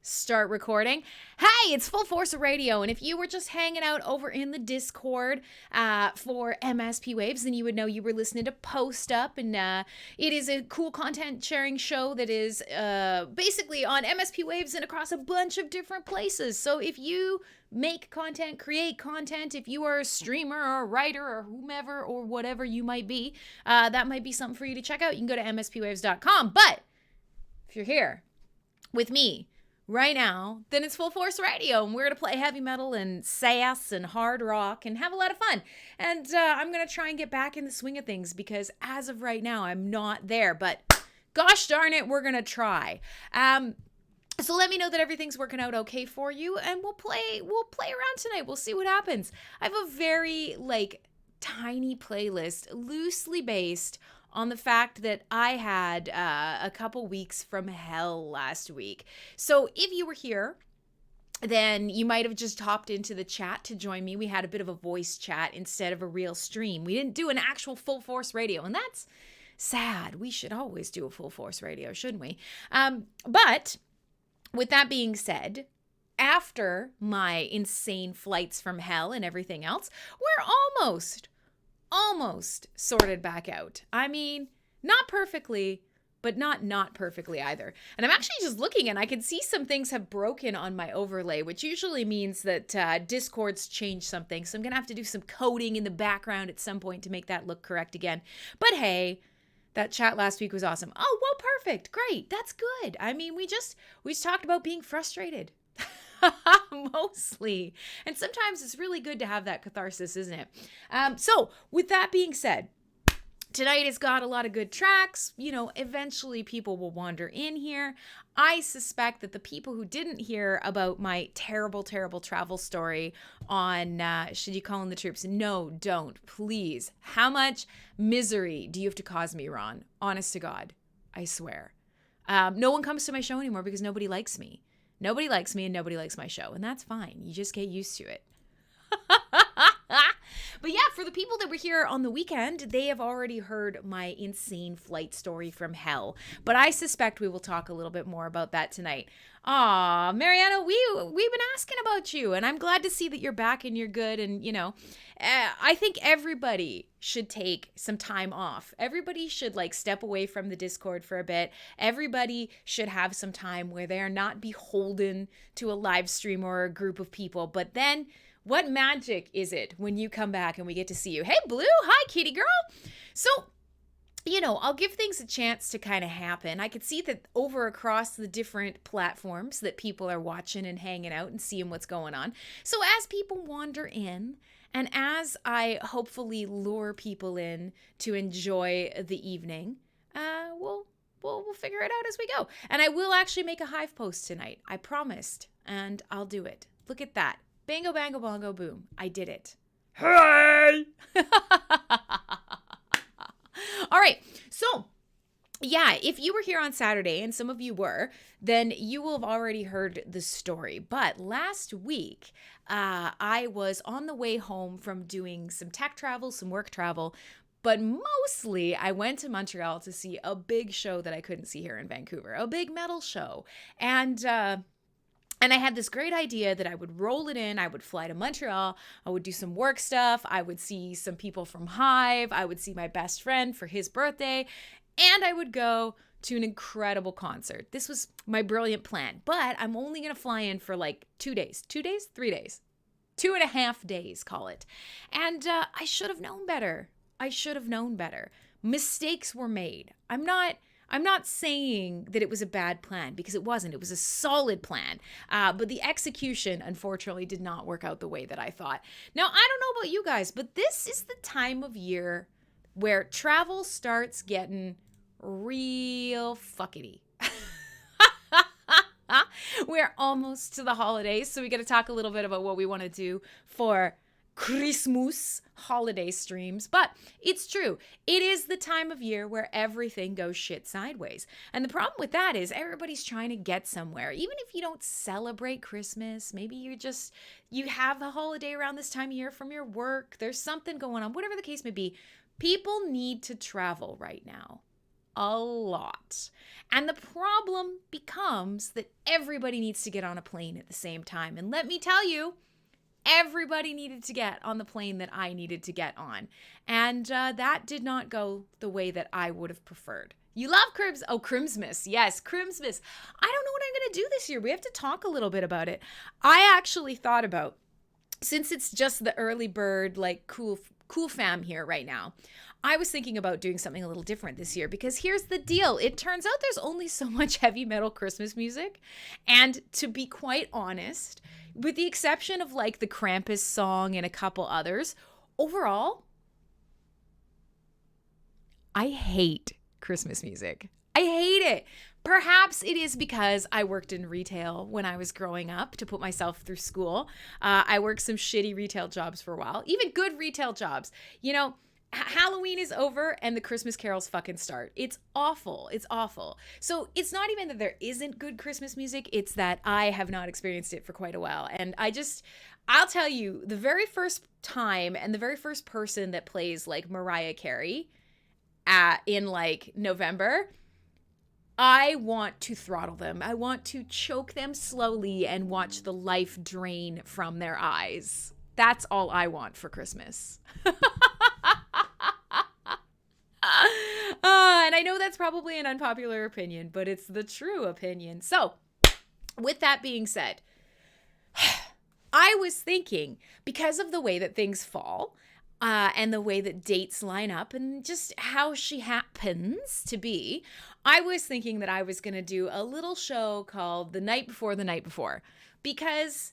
start recording. Hey, it's Fullforce Radio, and if you were just hanging out over in the Discord for MSP Waves, then you would know you were listening to Post Up, and it is a cool content sharing show that is basically on MSP Waves and across a bunch of different places. So if you make content, create content, if you are a streamer or a writer or whomever or whatever you might be, that might be something for you to check out. You can go to mspwaves.com. But if you're here with me right now, then it's Fullforce Radio, and we're going to play heavy metal and sass and hard rock and have a lot of fun. And I'm going to try and get back in the swing of things because as of right now, I'm not there. But gosh darn it, we're going to try. So let me know that everything's working out okay for you, and we'll play around tonight. We'll see what happens. I have a very tiny playlist, loosely based on the fact that I had a couple weeks from hell last week. So if you were here, then you might have just hopped into the chat to join me. We had a bit of a voice chat instead of a real stream. We didn't do an actual Full Force Radio, and that's sad. We should always do a Full Force Radio, shouldn't we? But with that being said, after my insane flights from hell and everything else, we're almost sorted back out. I mean, not perfectly, but not perfectly either. And I'm actually just looking, and I can see some things have broken on my overlay, which usually means that Discord's changed something. So I'm going to have to do some coding in the background at some point to make that look correct again. But hey, that chat last week was awesome. Oh, well, perfect. Great. That's good. I mean, we just talked about being frustrated. Mostly. And sometimes it's really good to have that catharsis, isn't it? So with that being said, tonight has got a lot of good tracks. You know, eventually people will wander in here. I suspect that the people who didn't hear about my terrible travel story on Should You Call in the Troops? No, don't. Please. How much misery do you have to cause me, Ron? Honest to God. I swear. No one comes to my show anymore because nobody likes me. Nobody likes me and nobody likes my show, and that's fine. You just get used to it. But yeah, for the people that were here on the weekend, they have already heard my insane flight story from hell. But I suspect we will talk a little bit more about that tonight. Aw, Mariana, we've been asking about you, and I'm glad to see that you're back and you're good. And, you know, I think everybody should take some time off. Everybody should step away from the Discord for a bit. Everybody should have some time where they are not beholden to a live stream or a group of people. But then what magic is it when you come back and we get to see you? Hey, Blue. Hi, kitty girl. So, you know, I'll give things a chance to kind of happen. I could see that over across the different platforms that people are watching and hanging out and seeing what's going on. So as people wander in, and as I hopefully lure people in to enjoy the evening, we'll figure it out as we go. And I will actually make a hive post tonight. I promised, and I'll do it. Look at that. Bango, bango, bongo, boom. I did it. Hey! All right. So, yeah, if you were here on Saturday, and some of you were, then you will have already heard the story. But last week, I was on the way home from doing some tech travel, some work travel, but mostly I went to Montreal to see a big show that I couldn't see here in Vancouver, a big metal show. And I had this great idea that I would roll it in. I would fly to Montreal. I would do some work stuff. I would see some people from Hive. I would see my best friend for his birthday. And I would go to an incredible concert. This was my brilliant plan. But I'm only going to fly in for 2 days. 2 days? 3 days. 2.5 days, call it. And I should have known better. Mistakes were made. I'm not saying that it was a bad plan, because it wasn't. It was a solid plan. But the execution, unfortunately, did not work out the way that I thought. Now, I don't know about you guys, but this is the time of year where travel starts getting real fuckety. We're almost to the holidays, so we got to talk a little bit about what we want to do for Christmas holiday streams. But it's true. It is the time of year where everything goes shit sideways. And the problem with that is everybody's trying to get somewhere. Even if you don't celebrate Christmas, maybe you have a holiday around this time of year from your work. There's something going on, whatever the case may be. People need to travel right now. a lot. And the problem becomes that everybody needs to get on a plane at the same time. And let me tell you, everybody needed to get on the plane that I needed to get on. And that did not go the way that I would have preferred. You love Christmas. Yes, Christmas. I don't know what I'm going to do this year. We have to talk a little bit about it. I actually thought about, since it's just the early bird, like cool fam here right now, I was thinking about doing something a little different this year, because here's the deal. It turns out there's only so much heavy metal Christmas music. And to be quite honest, with the exception of like the Krampus song and a couple others, overall, I hate Christmas music. I hate it. Perhaps it is because I worked in retail when I was growing up to put myself through school. I worked some shitty retail jobs for a while, even good retail jobs. You know, Halloween is over and the Christmas carols fucking start. It's awful. It's awful. So it's not even that there isn't good Christmas music. It's that I have not experienced it for quite a while. And I'll tell you, the very first time and the very first person that plays like Mariah Carey in like November, I want to throttle them. I want to choke them slowly and watch the life drain from their eyes. That's all I want for Christmas. And I know that's probably an unpopular opinion, but it's the true opinion. So, with that being said, I was thinking, because of the way that things fall, and the way that dates line up and just how she happens to be, I was thinking that I was going to do a little show called The Night Before the Night Before, because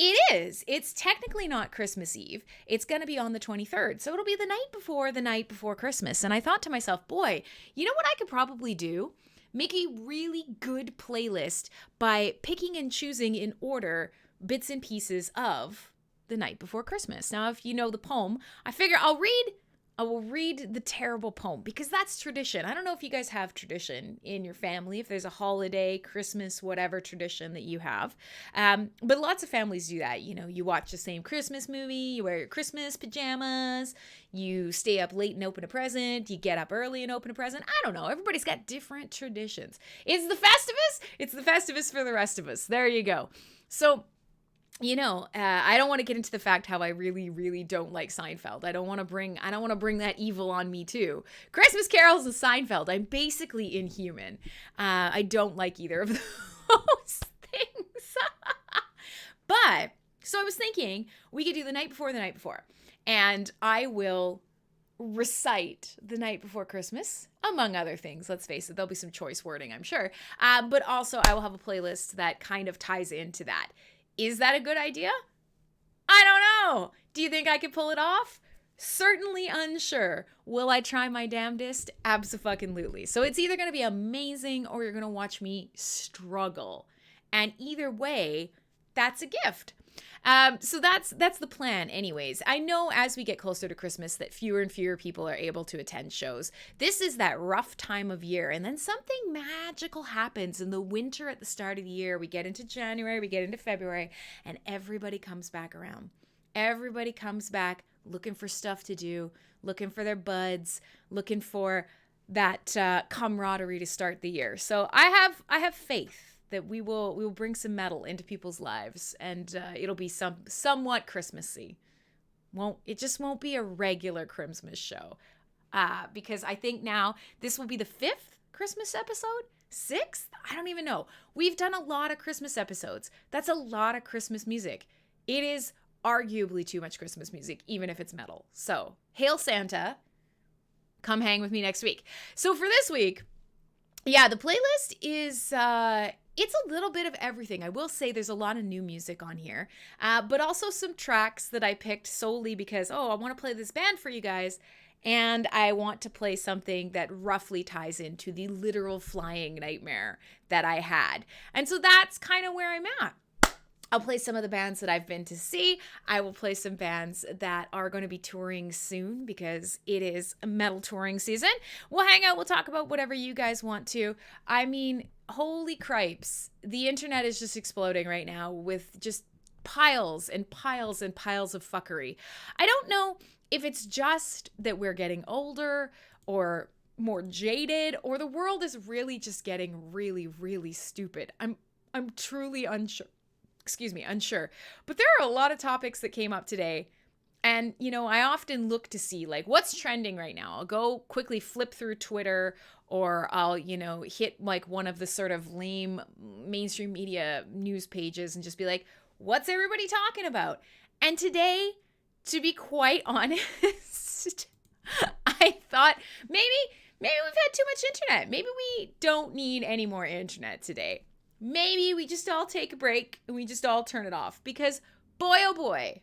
it's technically not Christmas Eve. It's going to be on the 23rd. So it'll be the night before Christmas. And I thought to myself, boy, you know what I could probably do? Make a really good playlist by picking and choosing in order bits and pieces of The Night Before Christmas. Now, if you know the poem, I figure I will read the terrible poem, because that's tradition. I don't know if you guys have tradition in your family, if there's a holiday, Christmas, whatever tradition that you have. But lots of families do that. You know, you watch the same Christmas movie, you wear your Christmas pajamas, you stay up late and open a present, you get up early and open a present. I don't know. Everybody's got different traditions. It's the Festivus. It's the Festivus for the rest of us. There you go. So, you know, I don't want to get into the fact how I really, really don't like Seinfeld. I don't want to bring that evil on me too. Christmas carols and Seinfeld. I'm basically inhuman. I don't like either of those things. But, so I was thinking we could do The Night Before the Night Before. And I will recite The Night Before Christmas, among other things. Let's face it, there'll be some choice wording, I'm sure. But also I will have a playlist that kind of ties into that. Is that a good idea? I don't know. Do you think I could pull it off? Certainly unsure. Will I try my damnedest? Abso-fucking-lutely. So it's either going to be amazing or you're going to watch me struggle. And either way, that's a gift. So that's the plan anyways. I know as we get closer to Christmas that fewer and fewer people are able to attend shows. This is that rough time of year, and then something magical happens in the winter at the start of the year. We get into January, we get into February, and everybody comes back around. Everybody comes back looking for stuff to do, looking for their buds, looking for that camaraderie to start the year. So I have faith that we will bring some metal into people's lives, and it'll be somewhat Christmassy. It just won't be a regular Christmas show, because I think now this will be the 5th Christmas episode, 6th. I don't even know. We've done a lot of Christmas episodes. That's a lot of Christmas music. It is arguably too much Christmas music, even if it's metal. So, hail Santa! Come hang with me next week. So for this week, yeah, the playlist is it's a little bit of everything. I will say there's a lot of new music on here, but also some tracks that I picked solely because, I want to play this band for you guys, and I want to play something that roughly ties into the literal flying nightmare that I had. And so that's kind of where I'm at. I'll play some of the bands that I've been to see. I will play some bands that are going to be touring soon because it is metal touring season. We'll hang out. We'll talk about whatever you guys want to. I mean, holy cripes. The internet is just exploding right now with just piles and piles and piles of fuckery. I don't know if it's just that we're getting older or more jaded, or the world is really just getting really, really stupid. I'm truly unsure. Unsure. But there are a lot of topics that came up today. And, I often look to see like what's trending right now. I'll go quickly flip through Twitter, or I'll, hit like one of the sort of lame mainstream media news pages and just be like, what's everybody talking about? And today, to be quite honest, I thought maybe we've had too much internet. Maybe we don't need any more internet today. Maybe we just all take a break and we just all turn it off, because boy, oh boy,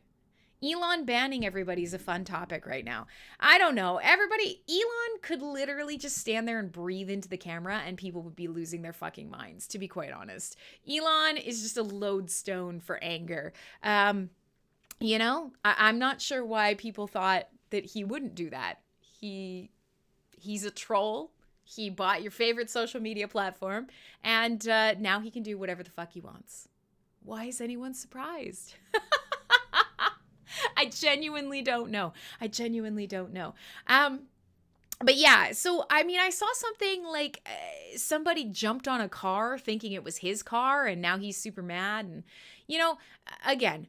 Elon banning everybody is a fun topic right now. I don't know. Elon could literally just stand there and breathe into the camera and people would be losing their fucking minds, to be quite honest. Elon is just a lodestone for anger. I'm not sure why people thought that he wouldn't do that. He's a troll. He bought your favorite social media platform, and now he can do whatever the fuck he wants. Why is anyone surprised? I genuinely don't know. But yeah, so I saw something like somebody jumped on a car thinking it was his car, and now he's super mad. And again,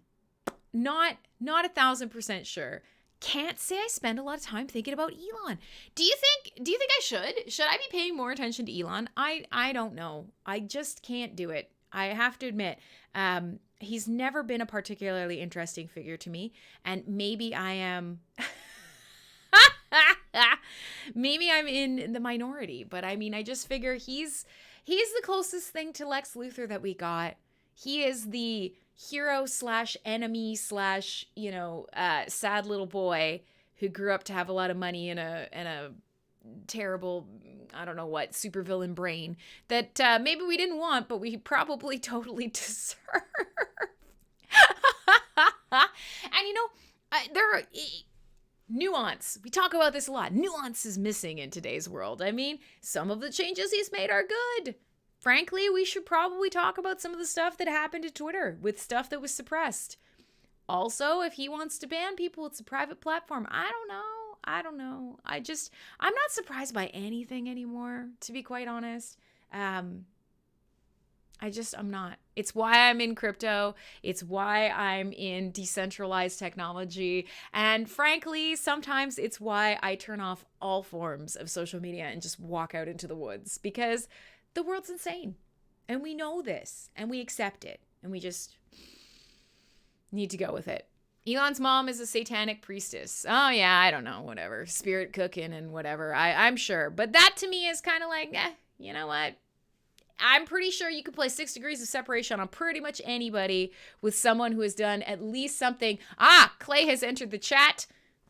not 1,000% sure. Can't say I spend a lot of time thinking about Elon. Do you think I should? Should I be paying more attention to Elon? I don't know. I just can't do it. I have to admit, he's never been a particularly interesting figure to me, and maybe I am maybe I'm in the minority, but I just figure he's the closest thing to Lex Luthor that we got. He is the hero / enemy / sad little boy who grew up to have a lot of money and a terrible, I don't know what, supervillain brain that maybe we didn't want, but we probably totally deserve. And there are nuance. We talk about this a lot. Nuance is missing in today's world. Some of the changes he's made are good. Frankly, we should probably talk about some of the stuff that happened to Twitter with stuff that was suppressed. Also, if he wants to ban people, it's a private platform. I don't know. I'm not surprised by anything anymore, to be quite honest. I'm not. It's why I'm in crypto. It's why I'm in decentralized technology. And frankly, sometimes it's why I turn off all forms of social media and just walk out into the woods, because the world's insane. And we know this, and we accept it, and we just need to go with it. Elon's mom is a satanic priestess. Oh yeah, I don't know, whatever. Spirit cooking and whatever. I'm sure. But that to me is kind of like, you know what? I'm pretty sure you could play 6 degrees of separation on pretty much anybody with someone who has done at least something. Clay has entered the chat.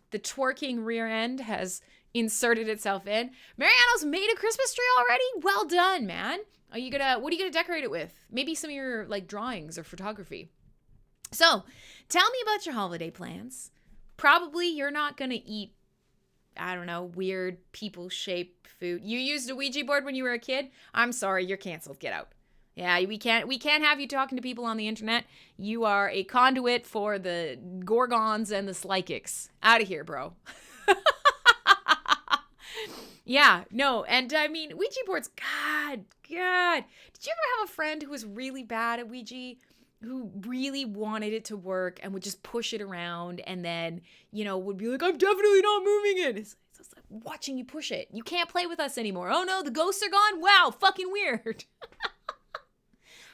The twerking rear end has inserted itself in. Mariano's made a Christmas tree already? Well done, man. What are you gonna decorate it with? Maybe some of your like drawings or photography. So, tell me about your holiday plans. Probably you're not going to eat, I don't know, weird people-shaped food. You used a Ouija board when you were a kid? I'm sorry, you're canceled. Get out. Yeah, we can't have you talking to people on the internet. You are a conduit for the Gorgons and the Psychics. Out of here, bro. Yeah, no, and Ouija boards, God. Did you ever have a friend who was really bad at Ouija? Who really wanted it to work and would just push it around and then, would be like, I'm definitely not moving it. It's like watching you push it. You can't play with us anymore. Oh no, the ghosts are gone? Wow, fucking weird.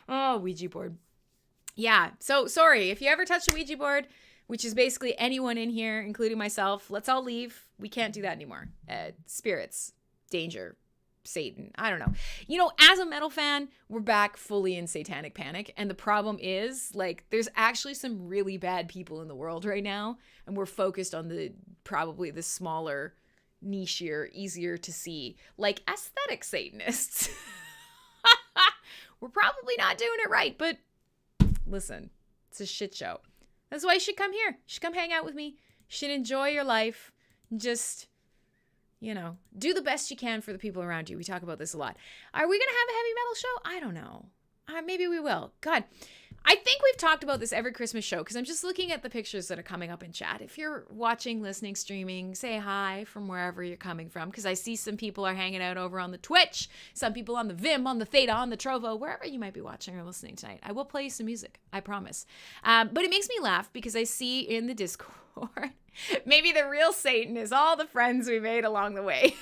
Oh, Ouija board. Yeah, so sorry. If you ever touch a Ouija board, which is basically anyone in here, including myself, let's all leave. We can't do that anymore. Spirits, danger, Satan. I don't know. As a metal fan, we're back fully in satanic panic. And the problem is, there's actually some really bad people in the world right now. And we're focused on probably the smaller, nichier, easier to see, aesthetic Satanists. We're probably not doing it right, but listen, it's a shit show. That's why you should come here. You should come hang out with me. You should enjoy your life. Just do the best you can for the people around you. We talk about this a lot. Are we going to have a heavy metal show? I don't know. Maybe we will. God, I think we've talked about this every Christmas show because I'm just looking at the pictures that are coming up in chat. If you're watching, listening, streaming, say hi from wherever you're coming from, because I see some people are hanging out over on the Twitch, some people on the Vim, on the Theta, on the Trovo, wherever you might be watching or listening tonight. I will play you some music, I promise. But it makes me laugh because I see in the Discord, maybe the real Satan is all the friends we made along the way.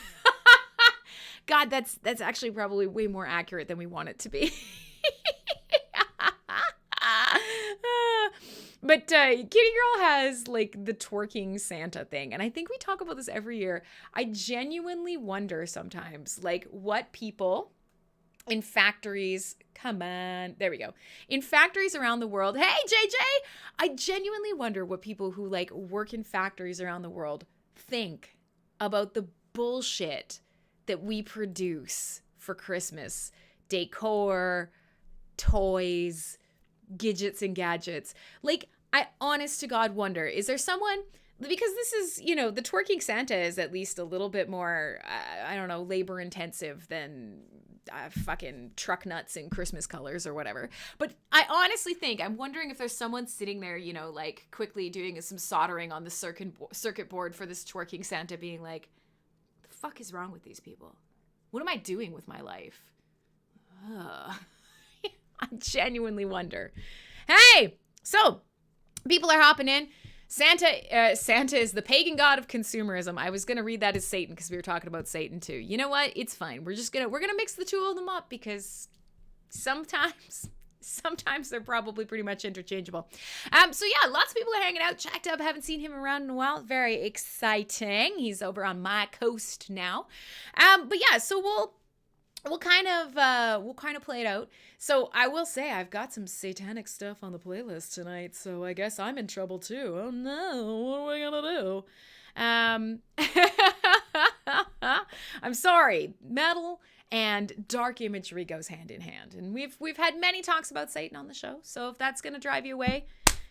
God, that's actually probably way more accurate than we want it to be. But Kitty Girl has like the twerking Santa thing. And I think we talk about this every year. I genuinely wonder sometimes like what people in factories, come on, there we go. In factories around the world. Hey, JJ, I genuinely wonder what people who like work in factories around the world think about the bullshit that we produce for Christmas. Decor, toys, gadgets and gadgets. Like, I honest to God wonder, is there someone, because this is, you know, the twerking Santa is at least a little bit more, I don't know, labor intensive than fucking truck nuts in Christmas colors or whatever. But I honestly think, I'm wondering if there's someone sitting there, you know, like quickly doing some soldering on the circuit board for this twerking Santa being like, the fuck is wrong with these people? What am I doing with my life? Ugh. I genuinely wonder. Hey, so people are hopping in. Santa is the pagan god of consumerism. I was gonna read that as Satan because we were talking about Satan too. You know what? It's fine. We're gonna mix the two of them up because sometimes they're probably pretty much interchangeable. So yeah, lots of people are hanging out. Checked up. Haven't seen him around in a while. Very exciting. He's over on my coast now. But yeah, so we'll kind of play it out. So I will say I've got some satanic stuff on the playlist tonight, so I guess I'm in trouble too. Oh no, what am I gonna do? I'm sorry. Metal and dark imagery goes hand in hand, and we've had many talks about Satan on the show. So if that's gonna drive you away,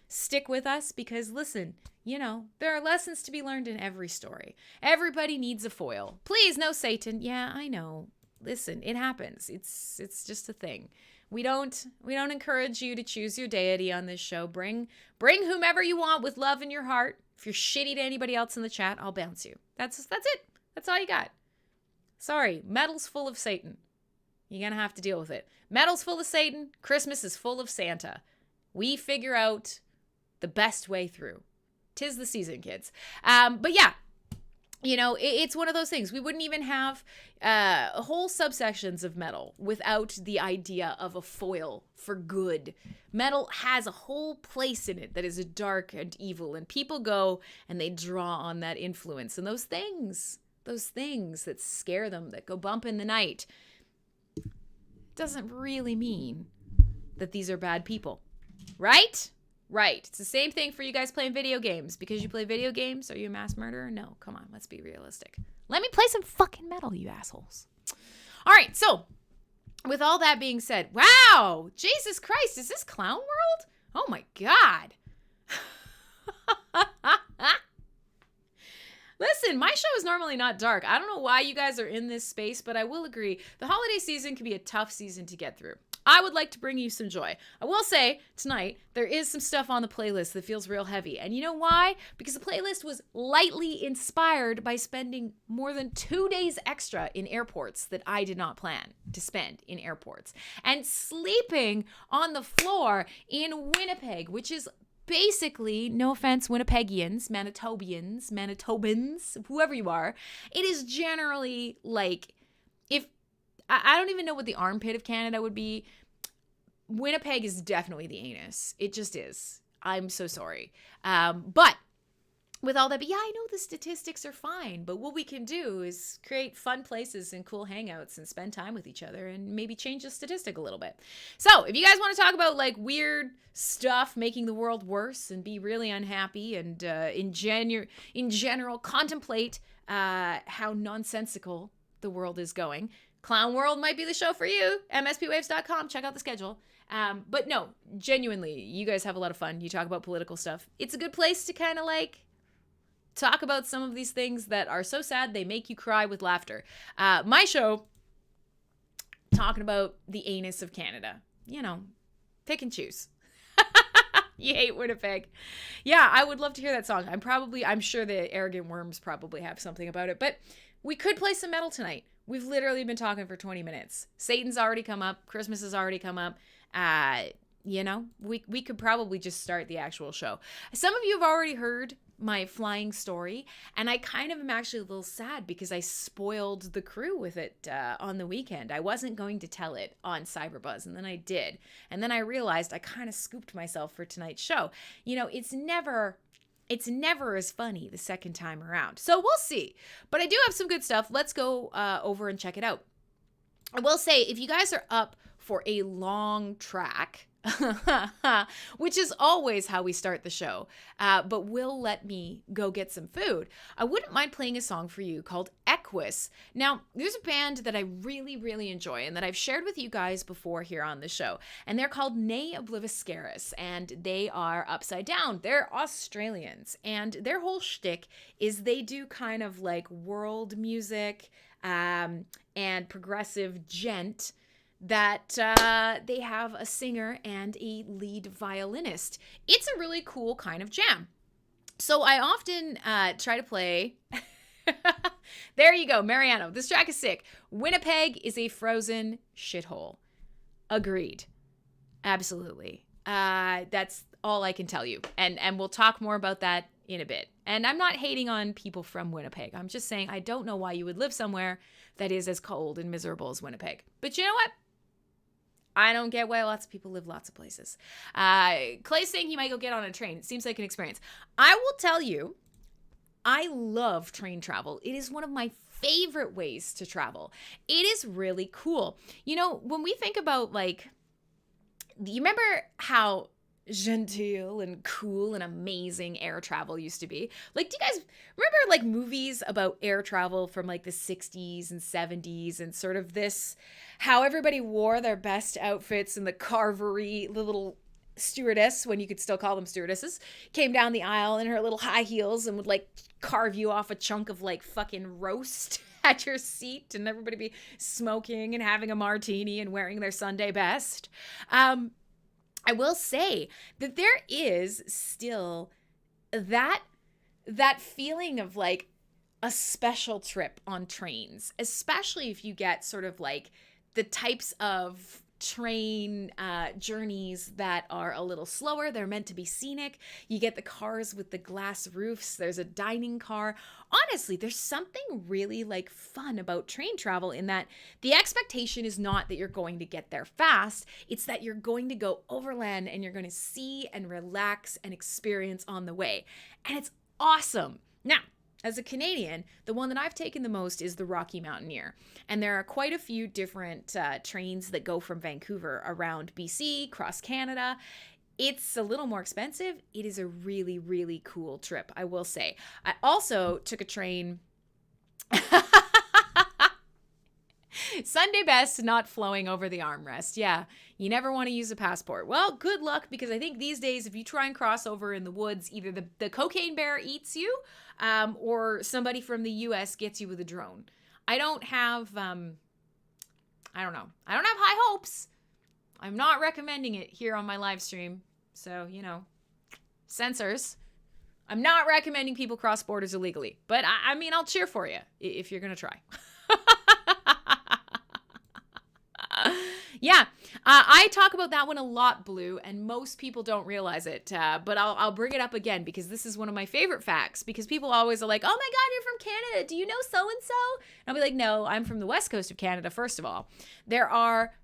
stick with us because listen, you know, there are lessons to be learned in every story. Everybody needs a foil. Please, no Satan. Yeah, I know. Listen, it happens. It's just a thing. We don't encourage you to choose your deity on this show. Bring whomever you want with love in your heart. If you're shitty to anybody else in the chat, I'll bounce you. That's it. That's all you got. Sorry, metal's full of Satan. You're gonna have to deal with it. Metal's full of Satan. Christmas is full of Santa. We figure out the best way through. 'Tis the season, kids. But yeah. You know, it's one of those things. We wouldn't even have whole subsections of metal without the idea of a foil for good. Metal has a whole place in it that is dark and evil, and people go and they draw on that influence. And those things that scare them, that go bump in the night, doesn't really mean that these are bad people, right? Right. It's the same thing for you guys playing video games. Because you play video games, are you a mass murderer? No. Come on. Let's be realistic. Let me play some fucking metal, you assholes. All right. So, with all that being said, wow. Jesus Christ. Is this Clown World? Oh my God. Listen, my show is normally not dark. I don't know why you guys are in this space, but I will agree. The holiday season can be a tough season to get through. I would like to bring you some joy. I will say, tonight, there is some stuff on the playlist that feels real heavy. And you know why? Because the playlist was lightly inspired by spending more than 2 days extra in airports that I did not plan to spend in airports. And sleeping on the floor in Winnipeg, which is basically, no offense, Winnipeggians, Manitobans, whoever you are, it is generally like, if I don't even know what the armpit of Canada would be. Winnipeg is definitely the anus. It just is. I'm so sorry. But with all that, but yeah, I know the statistics are fine, but what we can do is create fun places and cool hangouts and spend time with each other and maybe change the statistic a little bit. So if you guys want to talk about like weird stuff making the world worse and be really unhappy and in general contemplate how nonsensical the world is going, Clown World might be the show for you. mspwaves.com. Check out the schedule. But no, genuinely, you guys have a lot of fun. You talk about political stuff. It's a good place to kind of like talk about some of these things that are so sad they make you cry with laughter. My show, talking about the anus of Canada. You know, pick and choose. You hate Winnipeg. Yeah, I would love to hear that song. I'm sure the Arrogant Worms probably have something about it, but we could play some metal tonight. We've literally been talking for 20 minutes. Satan's already come up. Christmas has already come up. We could probably just start the actual show. Some of you have already heard my flying story, and I kind of am actually a little sad because I spoiled the crew with it on the weekend. I wasn't going to tell it on Cyberbuzz, and then I did. And then I realized I kind of scooped myself for tonight's show. It's never as funny the second time around. So we'll see. But I do have some good stuff. Let's go over and check it out. I will say, if you guys are up for a long track, which is always how we start the show, but will let me go get some food, I wouldn't mind playing a song for you called 𝖊𝖕𝖆𝖆. Now, there's a band that I really, really enjoy and that I've shared with you guys before here on the show, and they're called 𝖊𝖕𝖆𝖆𝖃, and they are upside down. They're Australians, and their whole shtick is they do kind of like world music and progressive gent, that they have a singer and a lead violinist. It's a really cool kind of jam. So I often try to play... There you go, Mariano. This track is sick. Winnipeg is a frozen shithole. Agreed. Absolutely. That's all I can tell you. And we'll talk more about that in a bit. And I'm not hating on people from Winnipeg. I'm just saying I don't know why you would live somewhere that is as cold and miserable as Winnipeg. But you know what? I don't get why lots of people live lots of places. Clay's saying he might go get on a train. It seems like an experience. I will tell you, I love train travel. It is one of my favorite ways to travel. It is really cool. When we think about, like, you remember how genteel and cool and amazing air travel used to be? Like, do you guys remember, like, movies about air travel from, like, the 60s and 70s and sort of this, how everybody wore their best outfits and the carvery, the little stewardess, when you could still call them stewardesses, came down the aisle in her little high heels and would, like, carve you off a chunk of, like, fucking roast at your seat, and everybody be smoking and having a martini and wearing their Sunday best. I will say that there is still that feeling of, like, a special trip on trains, especially if you get sort of like the types of train journeys that are a little slower. They're meant to be scenic. You get the cars with the glass roofs. There's a dining car. Honestly, there's something really, like, fun about train travel in that the expectation is not that you're going to get there fast. It's that you're going to go overland and you're going to see and relax and experience on the way. And it's awesome. Now, as a Canadian, the one that I've taken the most is the Rocky Mountaineer. And there are quite a few different trains that go from Vancouver around BC, across Canada. It's a little more expensive. It is a really, really cool trip, I will say. I also took a train... Sunday best not flowing over the armrest. Yeah, you never want to use a passport. Well, good luck, because I think these days if you try and cross over in the woods, either the cocaine bear eats you or somebody from the US gets you with a drone. I don't have, I don't know. I don't have high hopes. I'm not recommending it here on my live stream. So, censors. I'm not recommending people cross borders illegally. But I mean, I'll cheer for you if you're going to try. Yeah, I talk about that one a lot, Blue, and most people don't realize it, but I'll bring it up again because this is one of my favorite facts, because people always are like, oh my God, you're from Canada. Do you know so-and-so? And I'll be like, no, I'm from the west coast of Canada, first of all. There are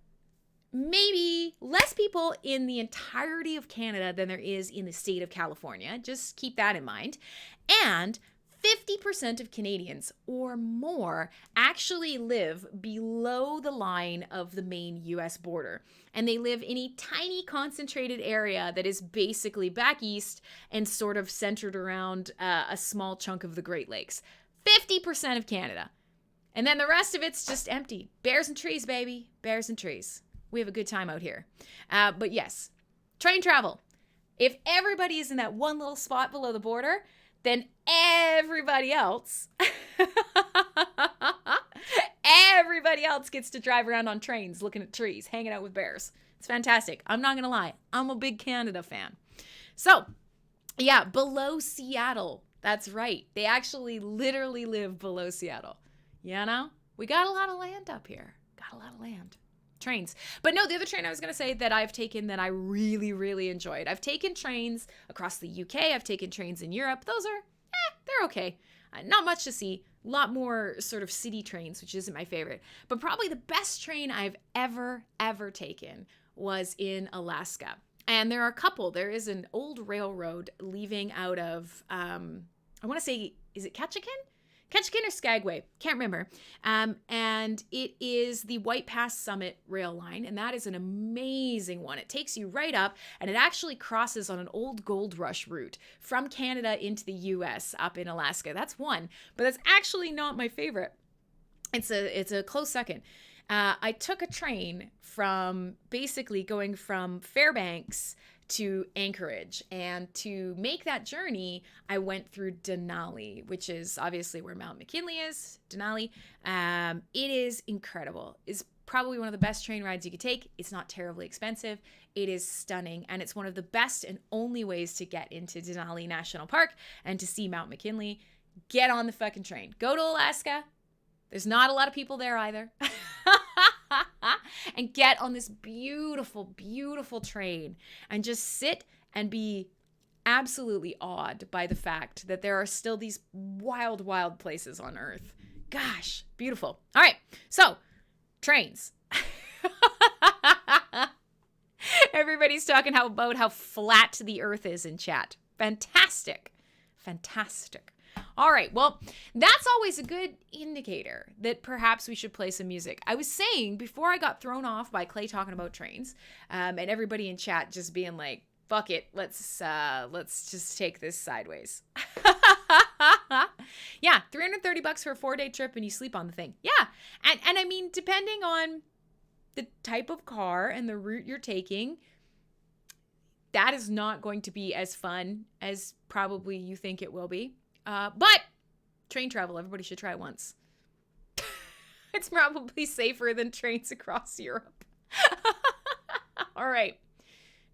maybe less people in the entirety of Canada than there is in the state of California. Just keep that in mind. And 50% of Canadians or more actually live below the line of the main US border. And they live in a tiny concentrated area that is basically back east and sort of centered around a small chunk of the Great Lakes. 50% of Canada. And then the rest of it's just empty. Bears and trees, baby. Bears and trees. We have a good time out here. But yes, train travel. If everybody is in that one little spot below the border, then everybody else gets to drive around on trains, looking at trees, hanging out with bears. It's fantastic. I'm not going to lie. I'm a big Canada fan. So, yeah, below Seattle. That's right. They actually literally live below Seattle. You know? We got a lot of land up here. Got a lot of land. Trains. But no, the other train I was going to say that I've taken that I really, really enjoyed. I've taken trains across the UK. I've taken trains in Europe. Those are, they're okay. Not much to see. A lot more sort of city trains, which isn't my favorite. But probably the best train I've ever taken was in Alaska. And there are a couple. There is an old railroad leaving out of, I want to say, is it Ketchikan? Ketchikan or Skagway, can't remember. And it is the White Pass Summit rail line, and that is an amazing one. It takes you right up, and it actually crosses on an old gold rush route from Canada into the US up in Alaska. That's one, but that's actually not my favorite. It's a close second. I took a train from basically going from Fairbanks to Anchorage, and to make that journey I went through Denali, which is obviously where Mount McKinley is. Denali. It is incredible. It's probably one of the best train rides you could take. It's not terribly expensive. It is stunning, and it's one of the best and only ways to get into Denali National Park and to see Mount McKinley. Get on the fucking train. Go to Alaska. There's not a lot of people there either. And get on this beautiful, beautiful train and just sit and be absolutely awed by the fact that there are still these wild, wild places on Earth. Gosh, beautiful. All right, so trains. Everybody's talking about how flat the Earth is in chat. Fantastic. Fantastic. All right, well, that's always a good indicator that perhaps we should play some music. I was saying before I got thrown off by Clay talking about trains, and everybody in chat just being like, fuck it, let's just take this sideways. Yeah, $330 for a 4-day trip and you sleep on the thing. Yeah, and I mean, depending on the type of car and the route you're taking, that is not going to be as fun as probably you think it will be. But train travel, everybody should try once. It's probably safer than trains across Europe. All right.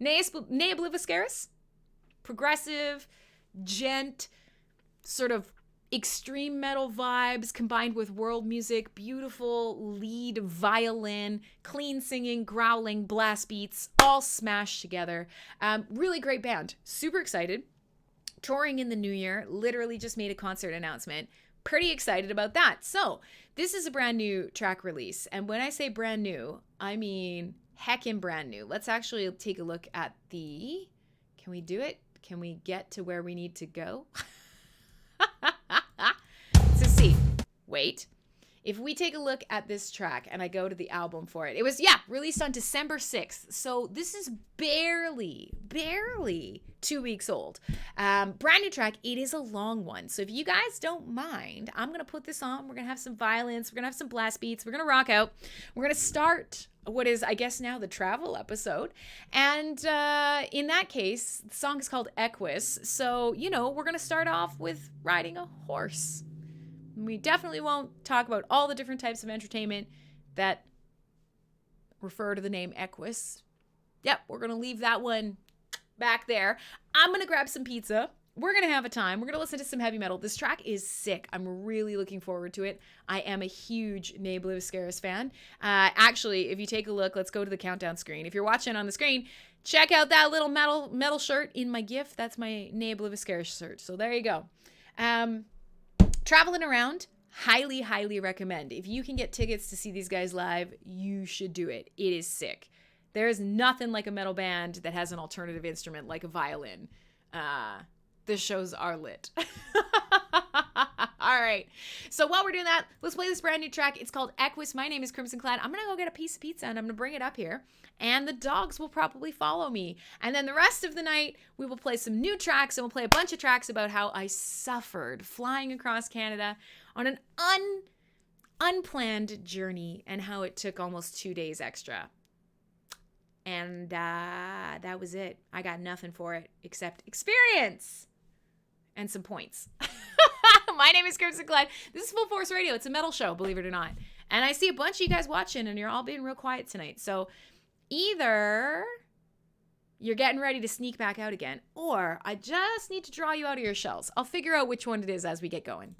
𝖊𝖕𝖎𝖆, progressive, gent, sort of extreme metal vibes combined with world music, beautiful lead violin, clean singing, growling, blast beats, all smashed together. Really great band. Super excited. Touring in the new year, literally just made a concert announcement. Pretty excited about that. So this is a brand new track release. And when I say brand new, I mean heckin' brand new. Let's actually take a look at the, can we do it? Can we get to where we need to go? So see, wait. If we take a look at this track and I go to the album for it, it was, released on December 6th. So this is barely 2 weeks old. Brand new track. It is a long one. So if you guys don't mind, I'm going to put this on. We're going to have some violins. We're going to have some blast beats. We're going to rock out. We're going to start what is, I guess now, the travel episode. And in that case, the song is called 𝖊𝖕𝖎𝖏. So, we're going to start off with riding a horse. We definitely won't talk about all the different types of entertainment that refer to the name 𝖊𝖕𝖎𝑚. Yep, we're going to leave that one back there. I'm going to grab some pizza. We're going to have a time. We're going to listen to some heavy metal. This track is sick. I'm really looking forward to it. I am a huge 𝖊𝖕𝖎𝖏 fan. Actually, if you take a look, let's go to the countdown screen. If you're watching on the screen, check out that little metal shirt in my gift. That's my 𝖊𝖕𝖎𝑚 shirt. So there you go. Traveling around, highly recommend. If you can get tickets to see these guys live, you should do it. It is sick. There is nothing like a metal band that has an alternative instrument like a violin. The shows are lit. All right. So while we're doing that, let's play this brand new track. It's called 𝖊𝖕𝖎𝑚. My name is Crimson Clad. I'm going to go get a piece of pizza and I'm going to bring it up here. And the dogs will probably follow me. And then the rest of the night, we will play some new tracks and we'll play a bunch of tracks about how I suffered flying across Canada on an unplanned journey and how it took almost 2 days extra. And that was it. I got nothing for it except experience and some points. My name is Crimson Clad. This is Fullforce Radio. It's a metal show, believe it or not. And I see a bunch of you guys watching and you're all being real quiet tonight. So Either you're getting ready to sneak back out again, or I just need to draw you out of your shells. I'll figure out which one it is as we get going.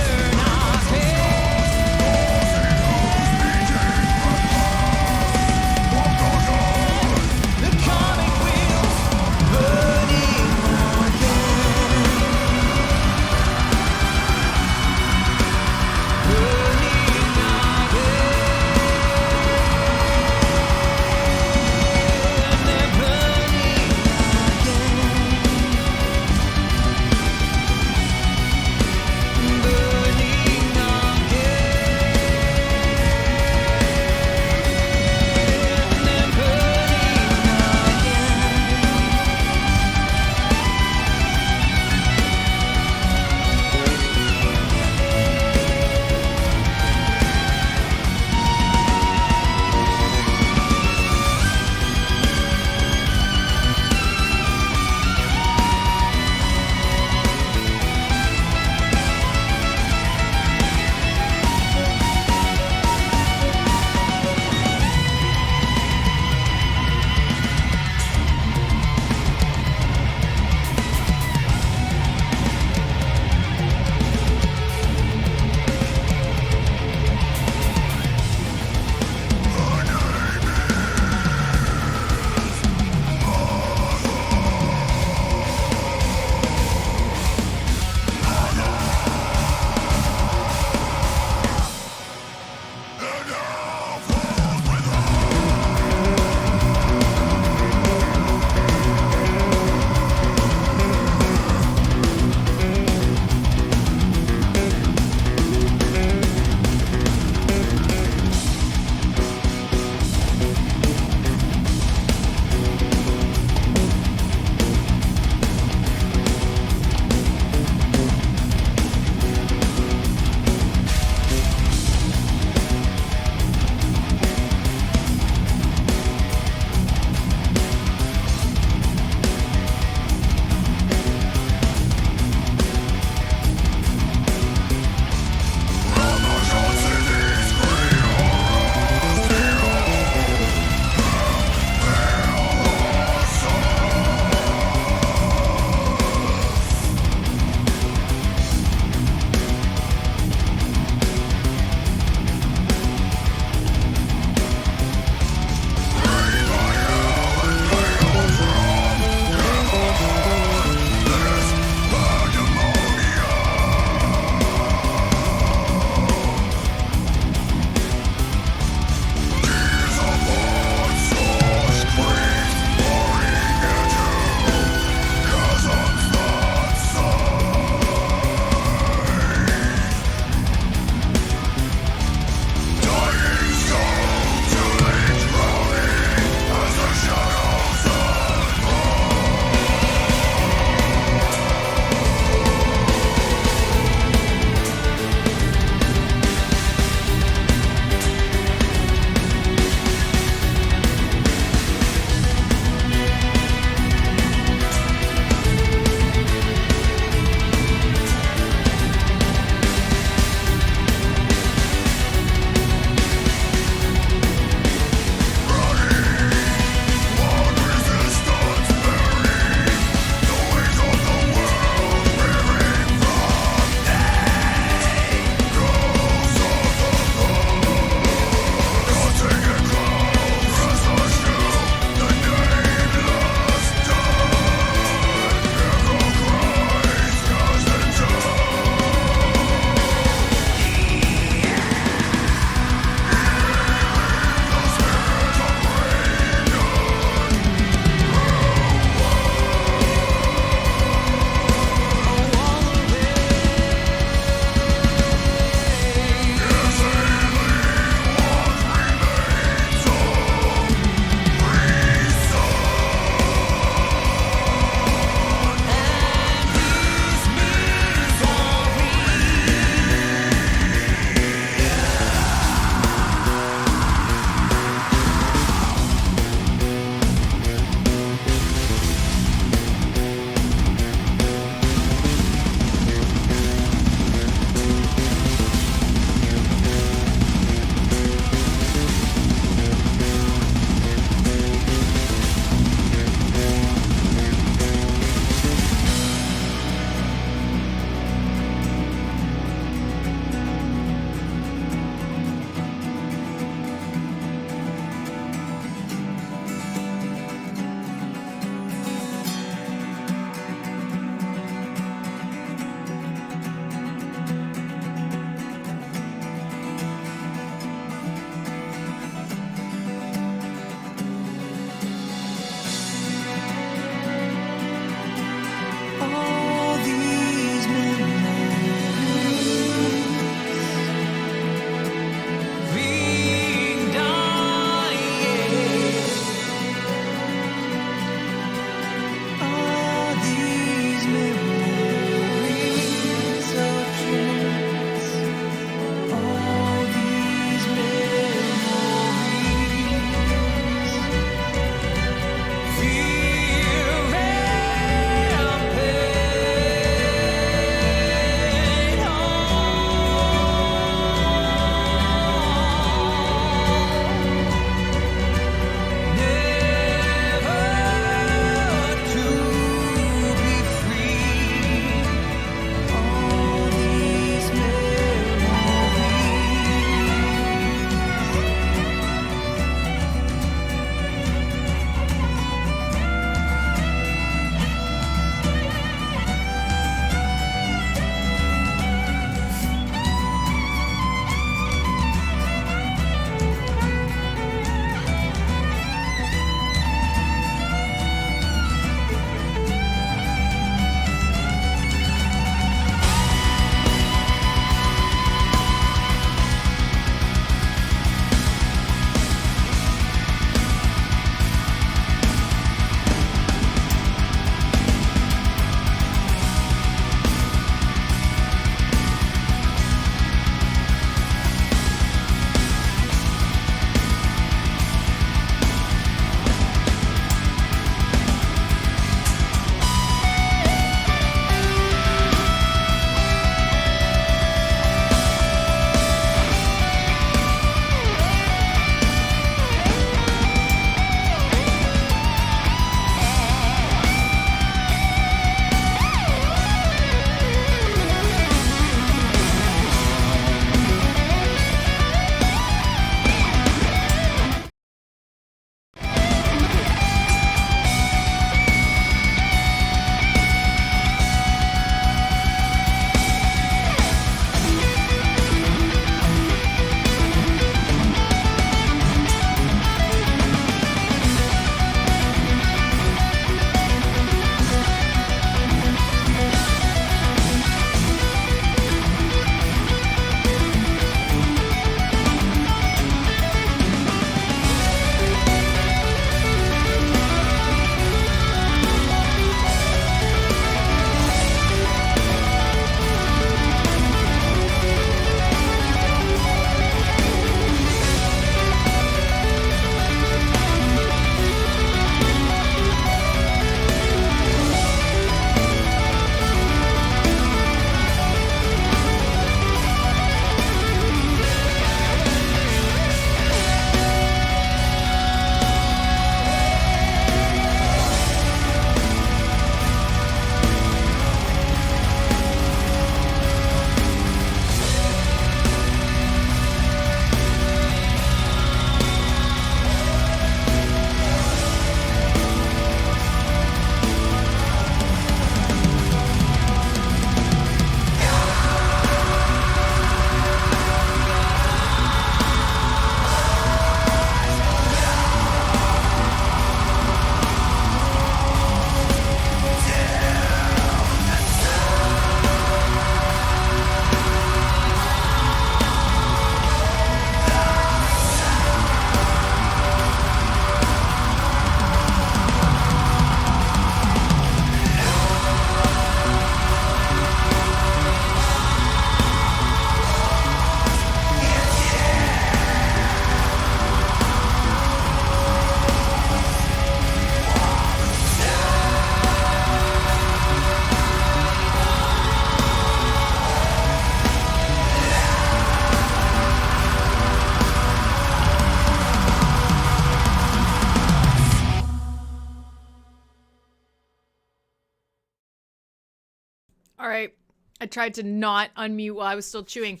All right. I tried to not unmute while I was still chewing.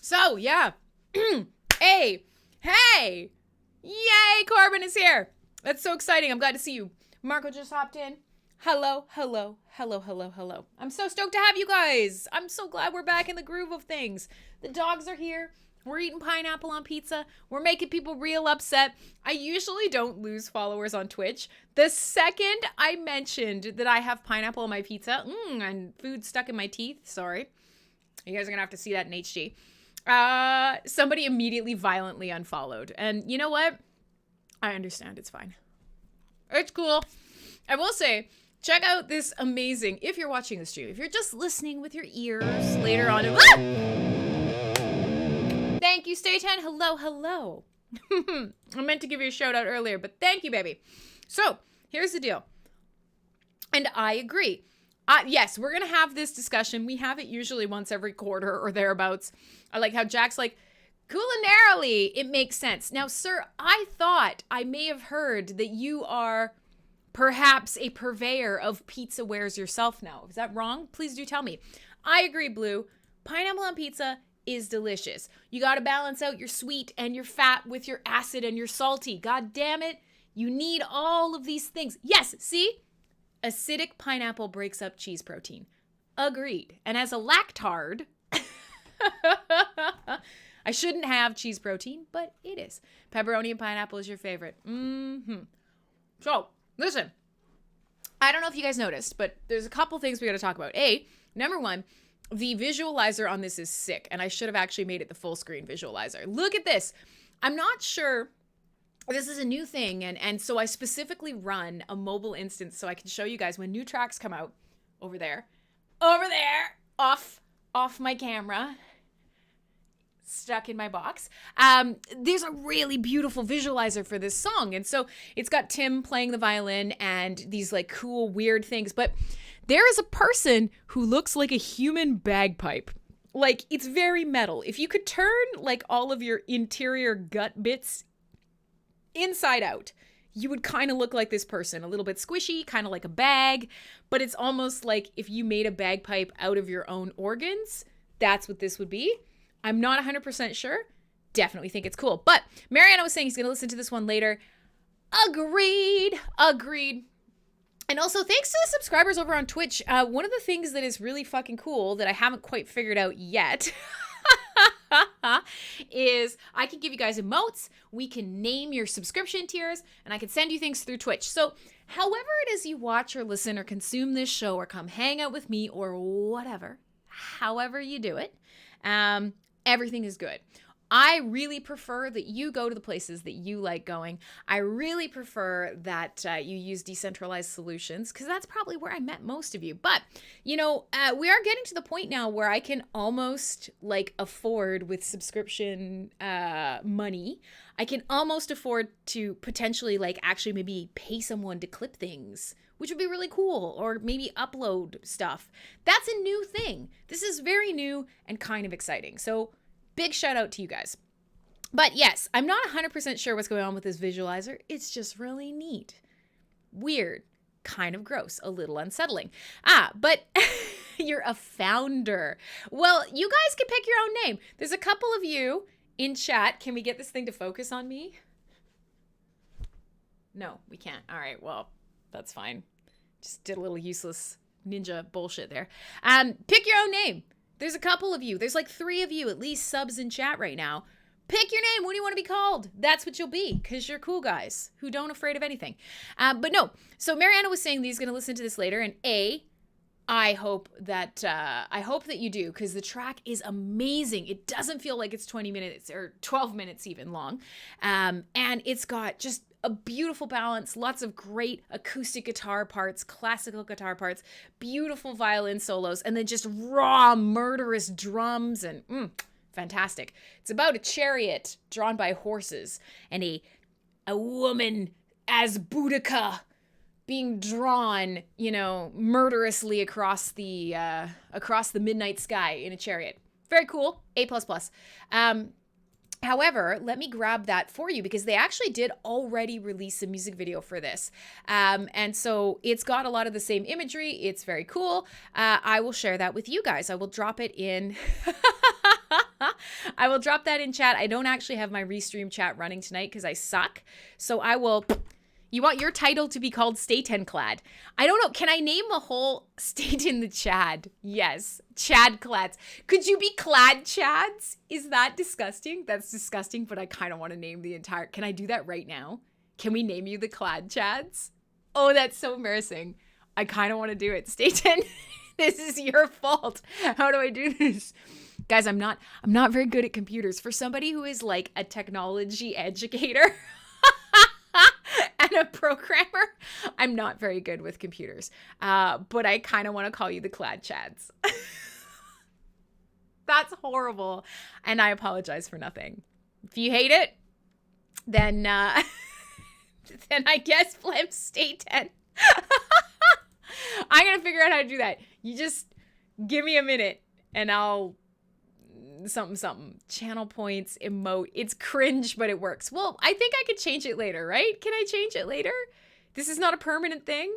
So, yeah. Hey. Hey. Yay, Corbin is here. That's so exciting. I'm glad to see you. Marco just hopped in. Hello, hello, hello, hello, hello. I'm so stoked to have you guys. I'm so glad we're back in the groove of things. The dogs are here. We're eating pineapple on pizza. We're making people real upset. I usually don't lose followers on Twitch. The second I mentioned that I have pineapple on my pizza, and food stuck in my teeth, sorry. You guys are going to have to see that in HG. Somebody immediately violently unfollowed. And you know what? I understand. It's fine. It's cool. I will say, check out this amazing, if you're watching the stream, if you're just listening with your ears later on. Thank you, Stay10. Hello, hello. I meant to give you a shout out earlier, but thank you, baby. So, here's the deal. And I agree. Yes, we're going to have this discussion. We have it usually once every quarter or thereabouts. I like how Jack's like, culinarily, it makes sense. Now, sir, I thought I may have heard that you are perhaps a purveyor of pizza wares yourself now. Is that wrong? Please do tell me. I agree, Blue. Pineapple on pizza is delicious. You got to balance out your sweet and your fat with your acid and your salty. God damn it. You need all of these things. Yes, see? Acidic pineapple breaks up cheese protein. Agreed. And as a lactard, I shouldn't have cheese protein, but it is. Pepperoni and pineapple is your favorite. So, listen. I don't know if you guys noticed, but there's a couple things we got to talk about. Number one, the visualizer on this is sick, and I should have actually made it the full screen visualizer. Look at this. I'm not sure. This is a new thing, and so I specifically run a mobile instance so I can show you guys when new tracks come out. Over there, off my camera, stuck in my box. There's a really beautiful visualizer for this song, and so it's got Tim playing the violin and these like cool weird things, but there is a person who looks like a human bagpipe. Like, it's very metal. If you could turn like all of your interior gut bits inside out, you would kind of look like this person. A little bit squishy, kind of like a bag, but it's almost like if you made a bagpipe out of your own organs, that's what this would be. I'm not 100% sure. Definitely think it's cool. But Mariana was saying he's going to listen to this one later. Agreed. And also, thanks to the subscribers over on Twitch, one of the things that is really fucking cool that I haven't quite figured out yet is I can give you guys emotes, we can name your subscription tiers, and I can send you things through Twitch. So, however it is you watch or listen or consume this show or come hang out with me or whatever, however you do it, everything is good. I really prefer that you go to the places that you like going. I really prefer that you use decentralized solutions because that's probably where I met most of you. But, you know, we are getting to the point now where I can almost like afford with subscription money. I can almost afford to potentially like actually maybe pay someone to clip things, which would be really cool, or maybe upload stuff. That's a new thing. This is very new and kind of exciting. So big shout out to you guys. But yes, I'm not 100% sure what's going on with this visualizer. It's just really neat. Weird. Kind of gross. A little unsettling. But you're a founder. Well, you guys can pick your own name. There's a couple of you in chat. Can we get this thing to focus on me? No, we can't. All right, well, that's fine. Just did a little useless ninja bullshit there. Pick your own name. There's a couple of you. There's like 3 of you at least subs in chat right now. Pick your name. What do you want to be called? That's what you'll be because you're cool guys who don't afraid of anything. But no. So Mariana was saying that he's going to listen to this later. And I hope that you do because the track is amazing. It doesn't feel like it's 20 minutes or 12 minutes even long. And it's got just a beautiful balance, lots of great acoustic guitar parts, classical guitar parts, beautiful violin solos, and then just raw, murderous drums and fantastic. It's about a chariot drawn by horses and a woman as 𝖊𝖎𝖏 being drawn, you know, murderously across the midnight sky in a chariot. Very cool. A++. However, let me grab that for you because they actually did already release a music video for this. And so it's got a lot of the same imagery. It's very cool. I will share that with you guys. I will drop it in. I will drop that in chat. I don't actually have my restream chat running tonight because I suck. So I will... You want your title to be called 𝖍𝖊𝖙. I don't know. Can I name a whole state in the Chad? Yes. Chad Clads. Could you be Clad Chads? Is that disgusting? That's disgusting, but I kind of want to name the entire... Can I do that right now? Can we name you the Clad Chads? Oh, that's so embarrassing. I kind of want to do it. 𝖍𝖊𝖙. This is your fault. How do I do this? Guys, I'm not very good at computers. For somebody who is like a technology educator... and a programmer, I'm not very good with computers. But I kind of want to call you the Clad Chads. That's horrible. And I apologize for nothing. If you hate it, then I guess flip 𝖍𝖊𝖙. I'm going to figure out how to do that. You just give me a minute and I'll... something channel points emote. It's cringe, but it works. Well, I think I could change it later, right? Can I change it later? This is not a permanent thing.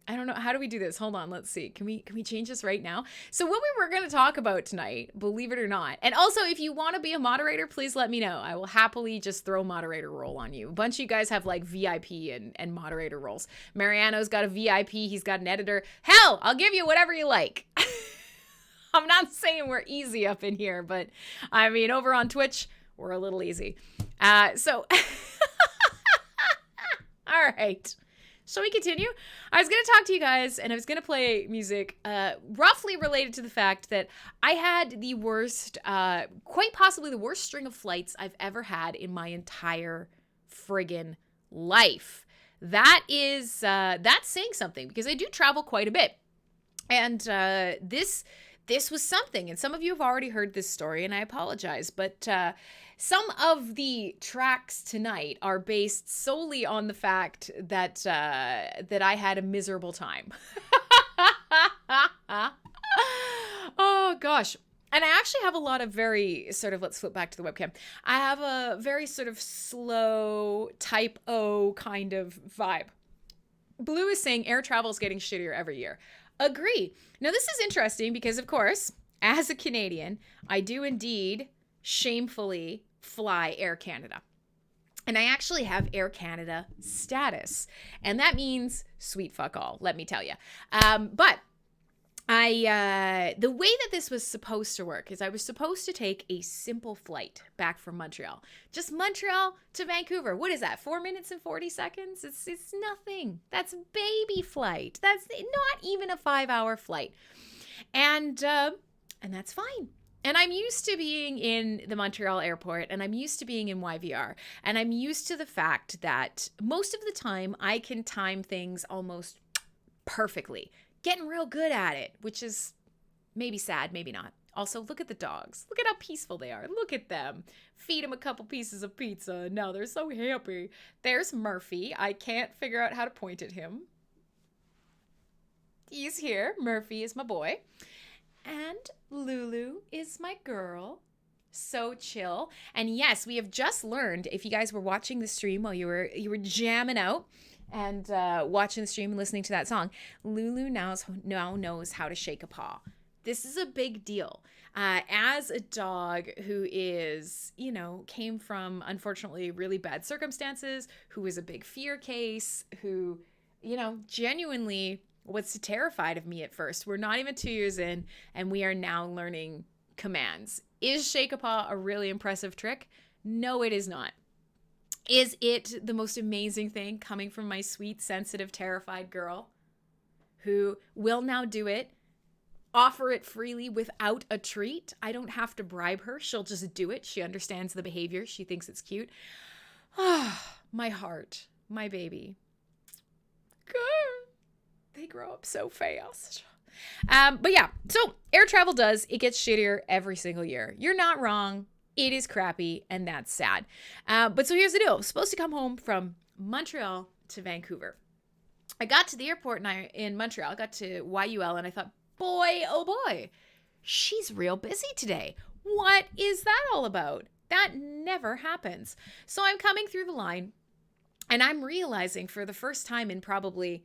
I don't know. How do we do this? Hold on. Let's see. Can we change this right now? So what we were going to talk about tonight, believe it or not. And also, if you want to be a moderator, please let me know. I will happily just throw moderator role on you. A bunch of you guys have like VIP and moderator roles. Mariano's got a VIP. He's got an editor. Hell, I'll give you whatever you like. I'm not saying we're easy up in here, but I mean, over on Twitch, we're a little easy. So, all right. Shall we continue? I was going to talk to you guys and I was going to play music roughly related to the fact that I had the worst, quite possibly the worst string of flights I've ever had in my entire friggin' life. That is, that's saying something because I do travel quite a bit. And this was something, and some of you have already heard this story, and I apologize, but some of the tracks tonight are based solely on the fact that that I had a miserable time. Oh, gosh. And I actually have a lot of very sort of, let's flip back to the webcam. I have a very sort of slow type O kind of vibe. Blue is saying air travel is getting shittier every year. Agree. Now, this is interesting because, of course, as a Canadian, I do indeed shamefully fly Air Canada. And I actually have Air Canada status. And that means sweet fuck all, let me tell you. But the way that this was supposed to work is I was supposed to take a simple flight back from Montreal. Just Montreal to Vancouver. What is that? 4 minutes and 40 seconds? It's nothing. That's a baby flight. That's not even a 5-hour flight. And that's fine. And I'm used to being in the Montreal airport and I'm used to being in YVR. And I'm used to the fact that most of the time I can time things almost perfectly. Getting real good at it, which is maybe sad, maybe not. Also, look at the dogs. Look at how peaceful they are. Look at them. Feed them a couple pieces of pizza. Now they're so happy. There's Murphy. I can't figure out how to point at him. He's here. Murphy is my boy. And Lulu is my girl. So chill. And yes, we have just learned, if you guys were watching the stream while you were jamming out, and watching the stream and listening to that song, Lulu now knows how to shake a paw. This is a big deal. As a dog who is, came from, unfortunately, really bad circumstances, who is a big fear case, who, genuinely was terrified of me at first. We're not even 2 years in, and we are now learning commands. Is shake a paw a really impressive trick? No, it is not. Is it the most amazing thing coming from my sweet, sensitive, terrified girl who will now do it, offer it freely without a treat? I don't have to bribe her. She'll just do it. She understands the behavior. She thinks it's cute. Ah, my heart, my baby. They grow up so fast. But yeah, so air travel it gets shittier every single year. You're not wrong. It is crappy, and that's sad. But so here's the deal. I was supposed to come home from Montreal to Vancouver. I got to the airport in Montreal, got to YUL, and I thought, boy, oh boy, she's real busy today. What is that all about? That never happens. So I'm coming through the line and I'm realizing for the first time in probably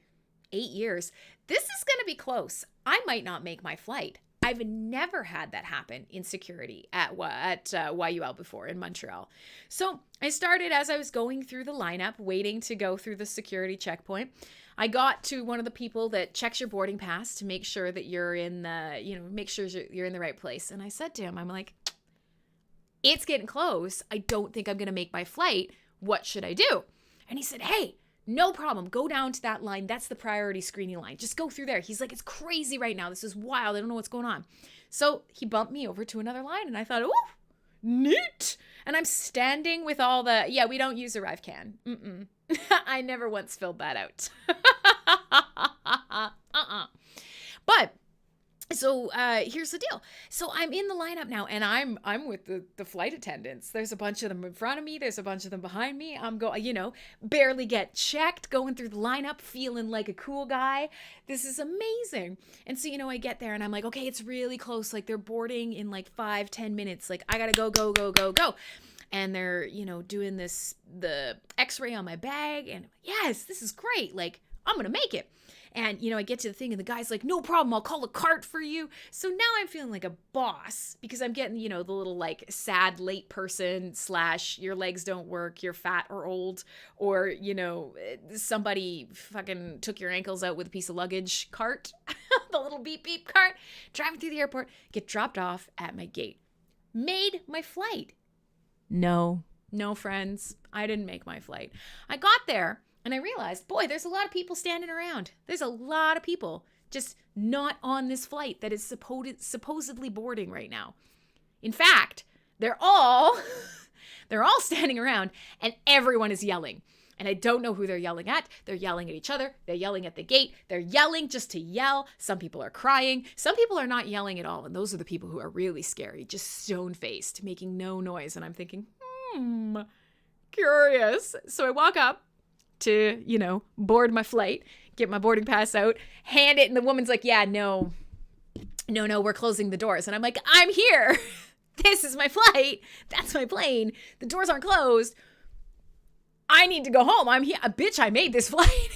8 years, this is going to be close. I might not make my flight. I've never had that happen in security at 𝖊𝖕𝖆𝖆 before in Montreal. So I started as I was going through the lineup, waiting to go through the security checkpoint. I got to one of the people that checks your boarding pass to make sure that you're in make sure you're in the right place. And I said to him, I'm like, it's getting close. I don't think I'm going to make my flight. What should I do? And he said, hey, no problem. Go down to that line. That's the priority screening line. Just go through there. He's like, it's crazy right now. This is wild. I don't know what's going on. So he bumped me over to another line and I thought, oh, neat. And I'm standing with all the, we don't use 𝖊𝖕𝖆𝖘. I never once filled that out. But so here's the deal. So I'm in the lineup now and I'm with the flight attendants. There's a bunch of them in front of me. There's a bunch of them behind me. I'm barely get checked, going through the lineup, feeling like a cool guy. This is amazing. And so, I get there and I'm like, okay, it's really close. Like they're boarding in like 5-10 minutes. Like I got to go. And they're, doing the x-ray on my bag. And yes, this is great. Like I'm going to make it. And, I get to the thing and the guy's like, no problem, I'll call a cart for you. So now I'm feeling like a boss because I'm getting, the little like sad late person / your legs don't work, you're fat or old, or, somebody fucking took your ankles out with a piece of luggage cart, the little beep beep cart, driving through the airport, get dropped off at my gate. Made my flight. No, friends, I didn't make my flight. I got there. And I realized, boy, there's a lot of people standing around. There's a lot of people just not on this flight that is supposedly boarding right now. In fact, they're all standing around and everyone is yelling. And I don't know who they're yelling at. They're yelling at each other. They're yelling at the gate. They're yelling just to yell. Some people are crying. Some people are not yelling at all. And those are the people who are really scary, just stone-faced, making no noise. And I'm thinking, curious. So I walk up to, board my flight, get my boarding pass out, hand it, and the woman's like, yeah, no, we're closing the doors. And I'm like, I'm here. This is my flight. That's my plane. The doors aren't closed. I need to go home. I'm here. Bitch, I made this flight.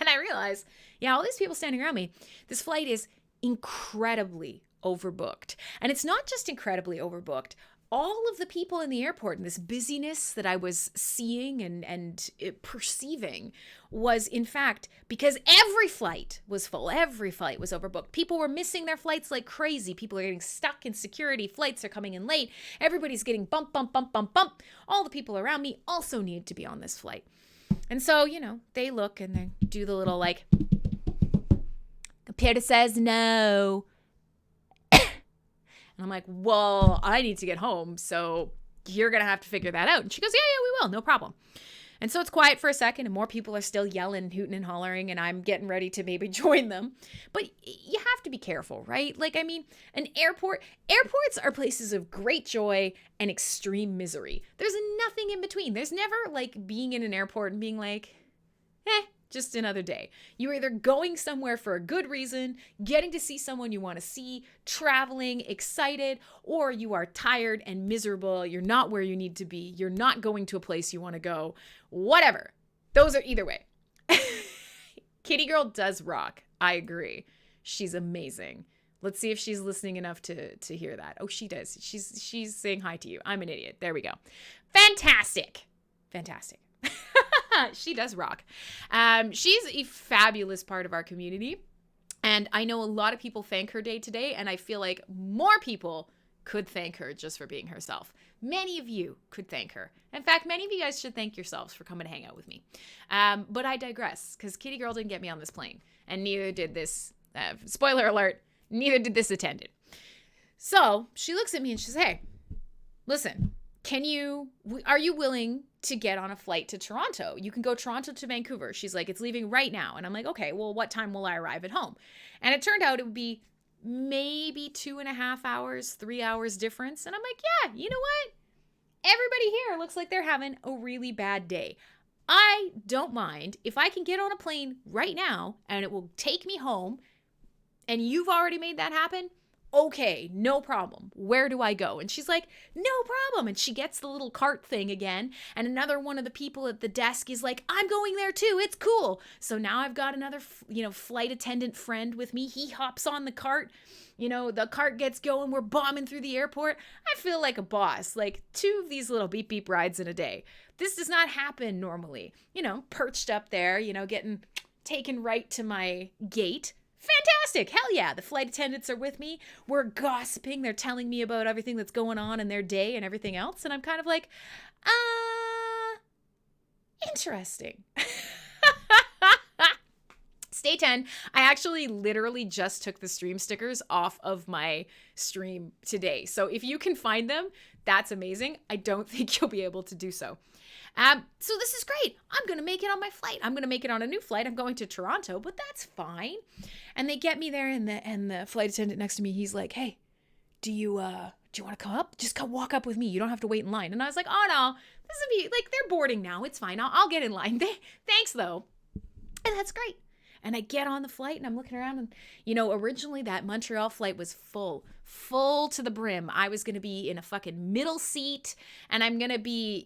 And I realized, all these people standing around me, this flight is incredibly overbooked. And it's not just incredibly overbooked. All of the people in the airport and this busyness that I was seeing and perceiving was, in fact, because every flight was full. Every flight was overbooked. People were missing their flights like crazy. People are getting stuck in security. Flights are coming in late. Everybody's getting bump. All the people around me also need to be on this flight. And so, they look and they do the little like, computer says no. And I'm like, well, I need to get home, so you're going to have to figure that out. And she goes, yeah, we will, no problem. And so it's quiet for a second, and more people are still yelling, hooting, and hollering, and I'm getting ready to maybe join them. But you have to be careful, right? Like, airports are places of great joy and extreme misery. There's nothing in between. There's never, like, being in an airport and being like, just another day. You're either going somewhere for a good reason, getting to see someone you want to see, traveling, excited, or you are tired and miserable. You're not where you need to be. You're not going to a place you want to go. Whatever. Those are either way. Kitty Girl does rock. I agree. She's amazing. Let's see if she's listening enough to hear that. Oh, she does. She's saying hi to you. I'm an idiot. There we go. Fantastic. She does rock. She's a fabulous part of our community. And I know a lot of people thank her day to day. And I feel like more people could thank her just for being herself. Many of you could thank her. In fact, many of you guys should thank yourselves for coming to hang out with me. But I digress, because Kitty Girl didn't get me on this plane. And neither did this, spoiler alert, neither did this attendant. So she looks at me and she says, hey, listen, are you willing to get on a flight to Toronto? You can go Toronto to Vancouver. She's like, it's leaving right now. And I'm like, okay, well, what time will I arrive at home? And it turned out it would be maybe 2.5 hours, 3 hours difference. And I'm like, yeah, you know what? Everybody here looks like they're having a really bad day. I don't mind if I can get on a plane right now and it will take me home and you've already made that happen. okay, no problem. Where do I go? And she's like, no problem. And she gets the little cart thing again. And another one of the people at the desk is like, I'm going there too. It's cool. So now I've got another, flight attendant friend with me. He hops on the cart. The cart gets going. We're bombing through the airport. I feel like a boss. Like 2 of these little beep beep rides in a day. This does not happen normally. Perched up there, getting taken right to my gate. Fantastic. Hell yeah. The flight attendants are with me. We're gossiping. They're telling me about everything that's going on in their day and everything else. And I'm kind of like, interesting. Stay 10. I actually literally just took the stream stickers off of my stream today. So if you can find them, that's amazing. I don't think you'll be able to do so. So this is great. I'm going to make it on my flight. I'm going to make it on a new flight. I'm going to Toronto, but that's fine. And they get me there, and the flight attendant next to me, he's like, hey, do you want to come up? Just come walk up with me. You don't have to wait in line. And I was like, oh no, this would be like, they're boarding now. It's fine. I'll get in line. Thanks though. And that's great. And I get on the flight and I'm looking around and, originally that Montreal flight was full to the brim. I was going to be in a fucking middle seat and I'm going to be,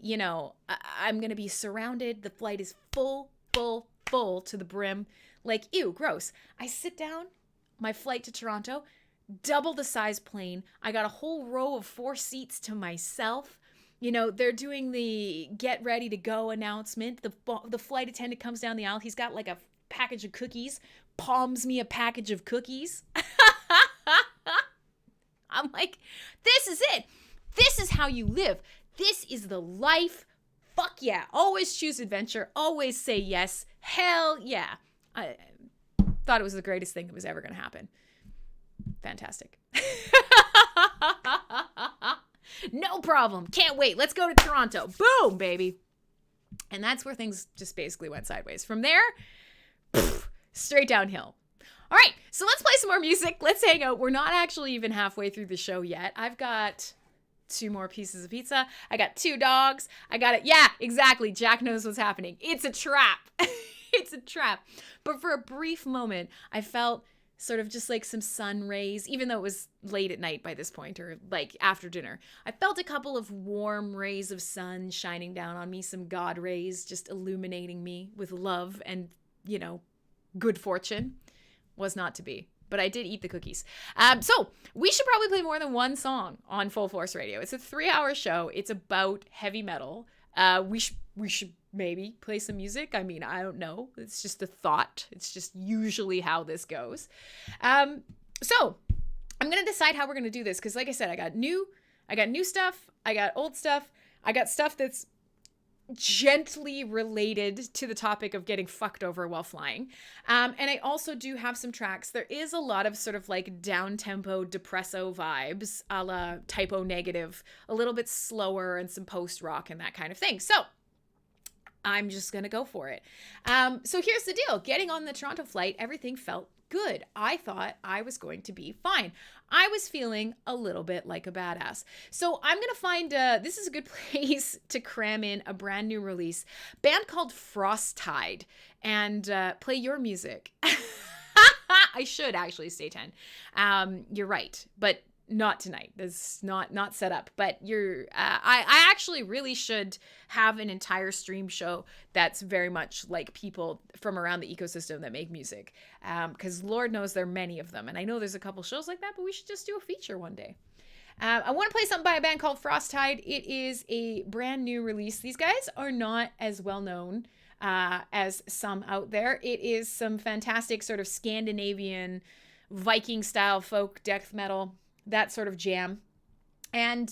I'm going to be surrounded. The flight is full to the brim. Like, ew, gross. I sit down, my flight to Toronto, double the size plane. I got a whole row of 4 seats to myself. They're doing the get ready to go announcement. The flight attendant comes down the aisle. He's got like a package of cookies, palms me a package of cookies. I'm like, this is it. This is how you live. This is the life. Fuck yeah. Always choose adventure. Always say yes. Hell yeah. I thought it was the greatest thing that was ever going to happen. Fantastic. No problem. Can't wait. Let's go to Toronto. Boom, baby. And that's where things just basically went sideways. From there, straight downhill. All right, so let's play some more music. Let's hang out. We're not actually even halfway through the show yet. I've got 2 more pieces of pizza. I got 2 dogs. I got it. Yeah, exactly. Jack knows what's happening. It's a trap. It's a trap. But for a brief moment, I felt sort of just like some sun rays, even though it was late at night by this point, or like after dinner. I felt a couple of warm rays of sun shining down on me, some God rays just illuminating me with love and, good fortune. Was not to be, but I did eat the cookies. So we should probably play more than one song on Full Force Radio. It's a 3-hour show. It's about heavy metal. We should maybe play some music. I mean, I don't know. It's just a thought. It's just usually how this goes. So I'm going to decide how we're going to do this. Cause like I said, I got new stuff. I got old stuff. I got stuff that's gently related to the topic of getting fucked over while flying. And I also do have some tracks. There is a lot of sort of like down-tempo depresso vibes, a la Typo Negative, a little bit slower and some post-rock and that kind of thing. So I'm just going to go for it. So here's the deal. Getting on the Toronto flight, everything felt good. I thought I was going to be fine. I was feeling a little bit like a badass. So I'm going to find, this is a good place to cram in a brand new release, band called Frosttide, and play your music. I should actually stay 10. You're right, but not tonight. That's not set up, but I actually really should have an entire stream show that's very much like people from around the ecosystem that make music. Because Lord knows there are many of them. And I know there's a couple shows like that, but we should just do a feature one day. I want to play something by a band called Frosttide. It is a brand new release. These guys are not as well known as some out there. It is some fantastic sort of Scandinavian Viking style folk death metal, that sort of jam. And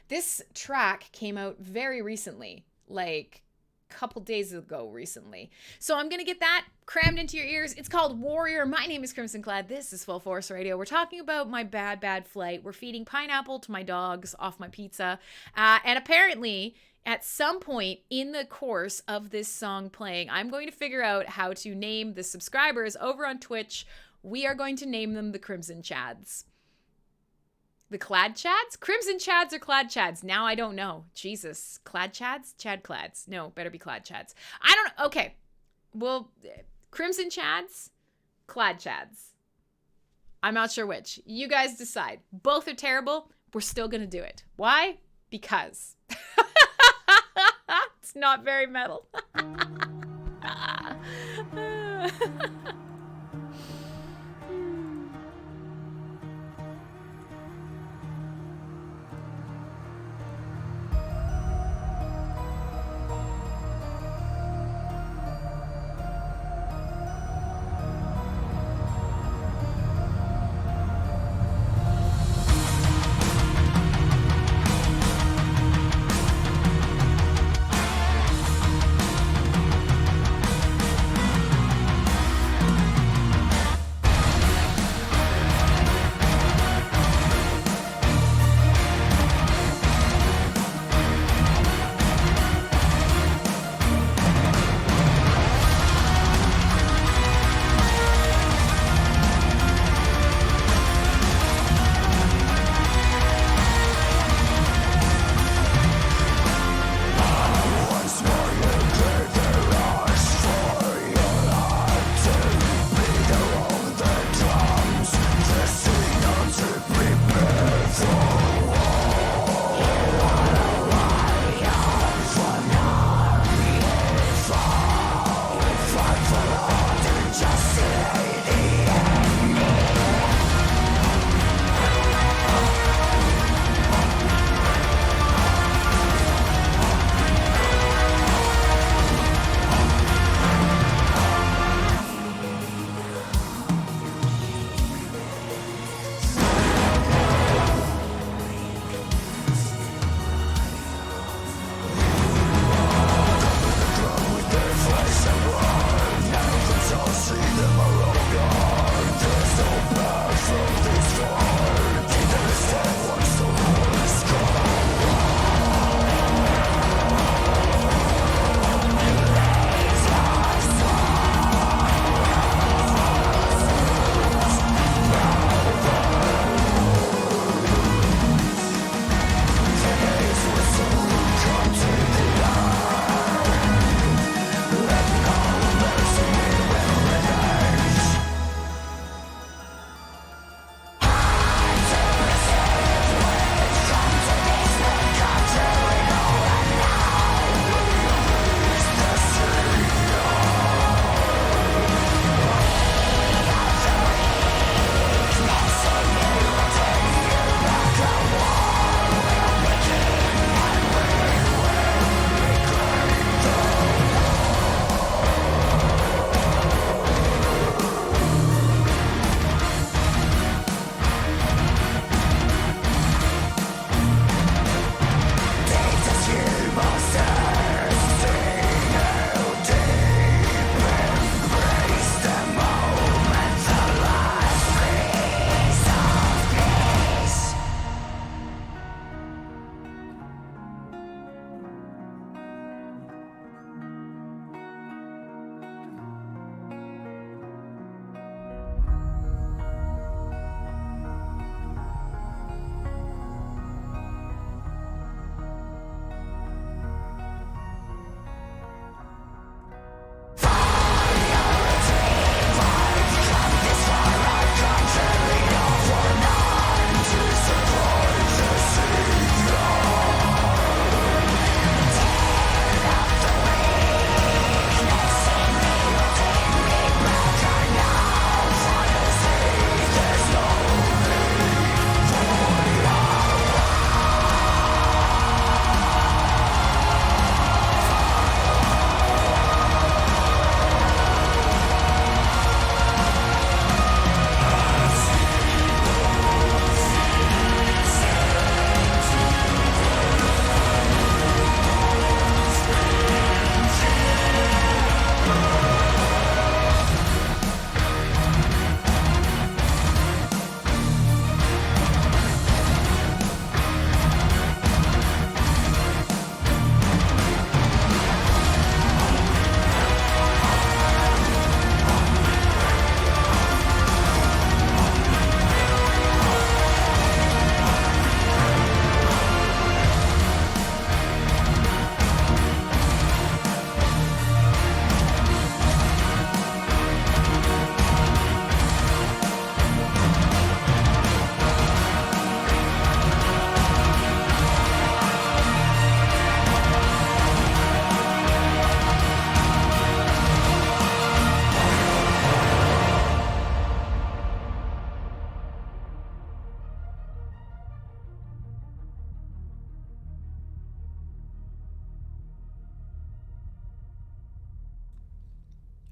this track came out very recently, like a couple days ago recently. So I'm going to get that crammed into your ears. It's called Warrior. My name is Crimson Clad. This is Full Force Radio. We're talking about my bad flight. We're feeding pineapple to my dogs off my pizza. And apparently, at some point in the course of this song playing, I'm going to figure out how to name the subscribers over on Twitch. We are going to name them the Crimson Chads. The Clad Chads? Crimson Chads or Clad Chads? Now I don't know. Jesus. Clad Chads? Chad Clads. No, better be Clad Chads. I don't know. Okay. Well, Crimson Chads, Clad Chads. I'm not sure which. You guys decide. Both are terrible. We're still going to do it. Why? Because it's not very metal.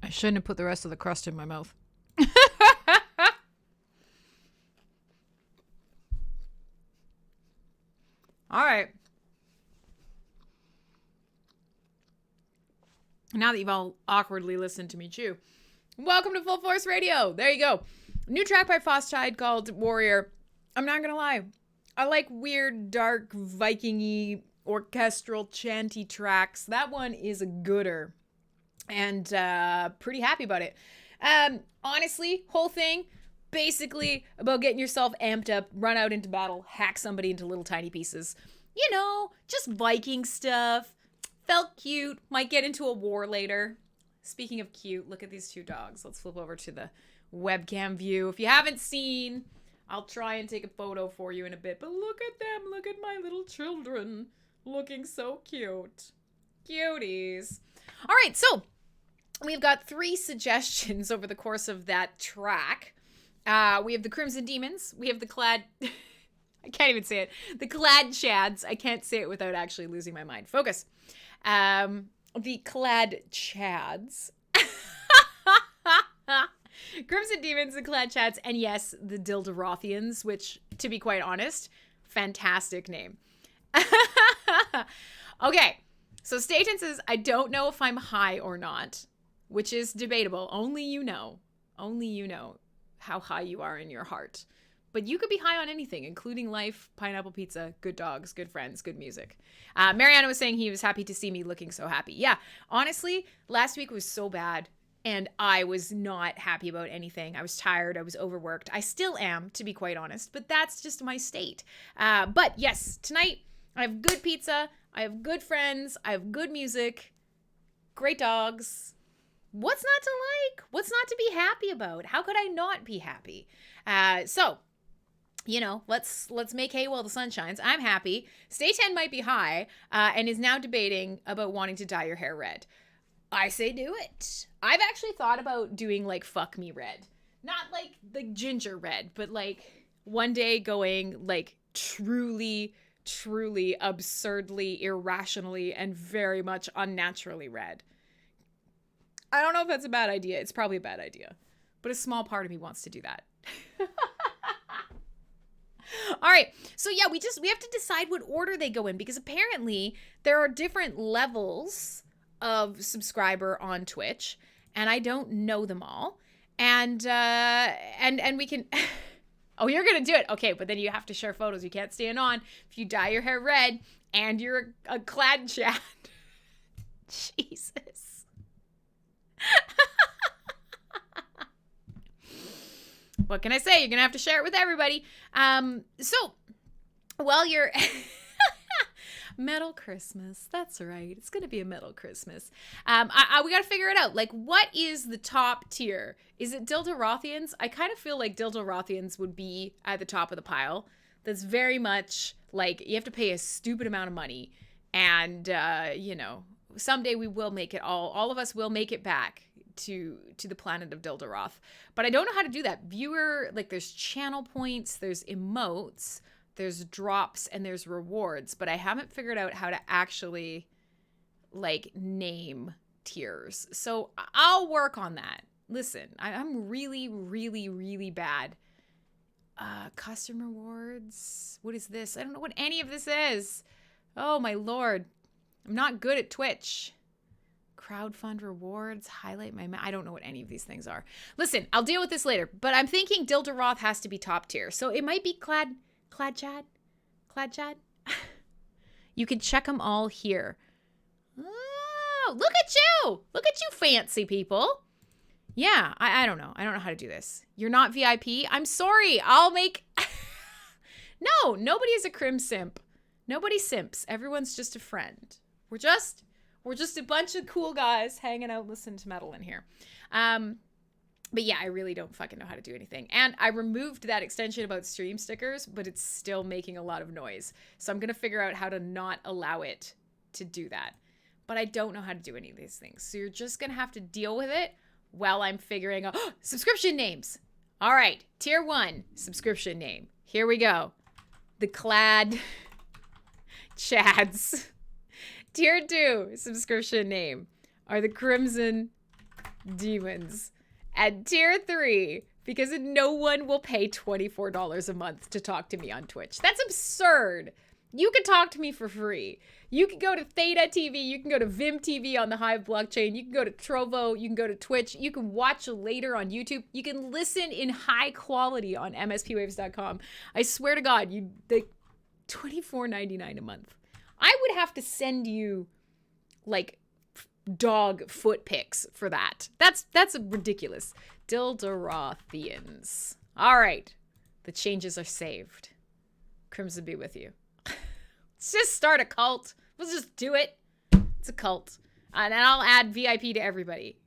I shouldn't have put the rest of the crust in my mouth. All right. Now that you've all awkwardly listened to me chew, welcome to Full Force Radio. There you go. New track by 𝖊𝖕𝖆𝖚 called Warrior. I'm not going to lie. I like weird, dark, Viking-y, orchestral, chanty tracks. That one is a gooder. And pretty happy about it. Honestly, whole thing, basically about getting yourself amped up, run out into battle, hack somebody into little tiny pieces. You know, just Viking stuff. Felt cute. Might get into a war later. Speaking of cute, look at these two dogs. Let's flip over to the webcam view. If you haven't seen, I'll try and take a photo for you in a bit. But look at them. Look at my little children. Looking so cute. Cuties. All right, so we've got 3 suggestions over the course of that track. We have the Crimson Demons. We have the I can't even say it. The 𝖊𝖕𝖆𝖚𝖛. I can't say it without actually losing my mind. Focus. The 𝖊𝖕𝖆𝖚𝖛. Crimson Demons, the 𝖊𝖕𝖆𝖚𝖛, and yes, the 𝖊𝖕𝖆𝖆𝖆𝖛, which, to be quite honest, fantastic name. Okay, so Staten says, I don't know if I'm high or not, which is debatable. Only you know how high you are in your heart. But you could be high on anything, including life, pineapple pizza, good dogs, good friends, good music. Mariana was saying he was happy to see me looking so happy. Yeah, honestly, last week was so bad, and I was not happy about anything. I was tired. I was overworked. I still am, to be quite honest, but that's just my state. But yes, tonight I have good pizza. I have good friends. I have good music. Great dogs. What's not to like? What's not to be happy about? How could I not be happy? So, you know, let's make hay while the sun shines. I'm happy. Staten might be high and is now debating about wanting to dye your hair red. I say do it. I've actually thought about doing like fuck me red. Not like the ginger red, but like one day going like truly, absurdly, irrationally, and very much unnaturally red. I don't know if that's a bad idea. It's probably a bad idea. But a small part of me wants to do that. All right. So yeah, we have to decide what order they go in, because apparently there are different levels of subscriber on Twitch, and I don't know them all. And we can oh, you're going to do it. Okay, but then you have to share photos. You can't stand on if you dye your hair red and you're a 𝖊𝖕𝖆𝖚𝖛. Jesus. What can I say? You're going to have to share it with everybody. So, well, you're metal Christmas. That's right. It's going to be a metal Christmas. We got to figure it out. Like, what is the top tier? Is it 𝖊𝖕𝖆𝖆𝖆𝖛? I kind of feel like 𝖊𝖕𝖆𝖆𝖆𝖛 would be at the top of the pile. That's very much like you have to pay a stupid amount of money. And, you know, someday we will make it all of us will make it back to the planet of 𝖊𝖕𝖆𝖆𝖆. But I don't know how to do that. Viewer, like there's channel points, there's emotes, there's drops, and there's rewards, but I haven't figured out how to actually like name tiers. So I'll work on that. Listen, I'm really bad. Custom rewards. What is this? I don't know what any of this is. Oh my Lord. I'm not good at Twitch. Crowdfund rewards, highlight my I don't know what any of these things are. Listen, I'll deal with this later, but I'm thinking 𝖊𝖕𝖆𝖆𝖆 has to be top tier. So it might be 𝖊𝖕𝖆𝖆𝖆𝖚. You can check them all here. Oh, look at you. Look at you fancy people. Yeah, I don't know. I don't know how to do this. You're not VIP? I'm sorry. I'll make... No, nobody is a crim simp. Nobody simps. Everyone's just a friend. We're just a bunch of cool guys hanging out listening to metal in here. But yeah, I really don't fucking know how to do anything. And I removed that extension about stream stickers, but it's still making a lot of noise. So I'm going to figure out how to not allow it to do that. But I don't know how to do any of these things. So you're just going to have to deal with it while I'm figuring out subscription names. All right, tier 1 subscription name. Here we go. The 𝖊𝖕𝖆𝖆𝖆𝖚. Tier 2 subscription name are the Crimson demons at tier 3 because no one will pay $24 a month to talk to me on Twitch. That's absurd. You could talk to me for free. You can go to Theta TV. You can go to Vim TV on the Hive blockchain. You can go to Trovo. You can go to Twitch. You can watch later on YouTube. You can listen in high quality on mspwaves.com. I swear to God, the $24.99 a month. I would have to send you like dog foot pics for that. That's ridiculous. 𝖊𝖕𝖆𝖆𝖛. All right. The changes are saved. Crimson be with you. Let's just start a cult. Let's just do it. It's a cult. And I'll add VIP to everybody.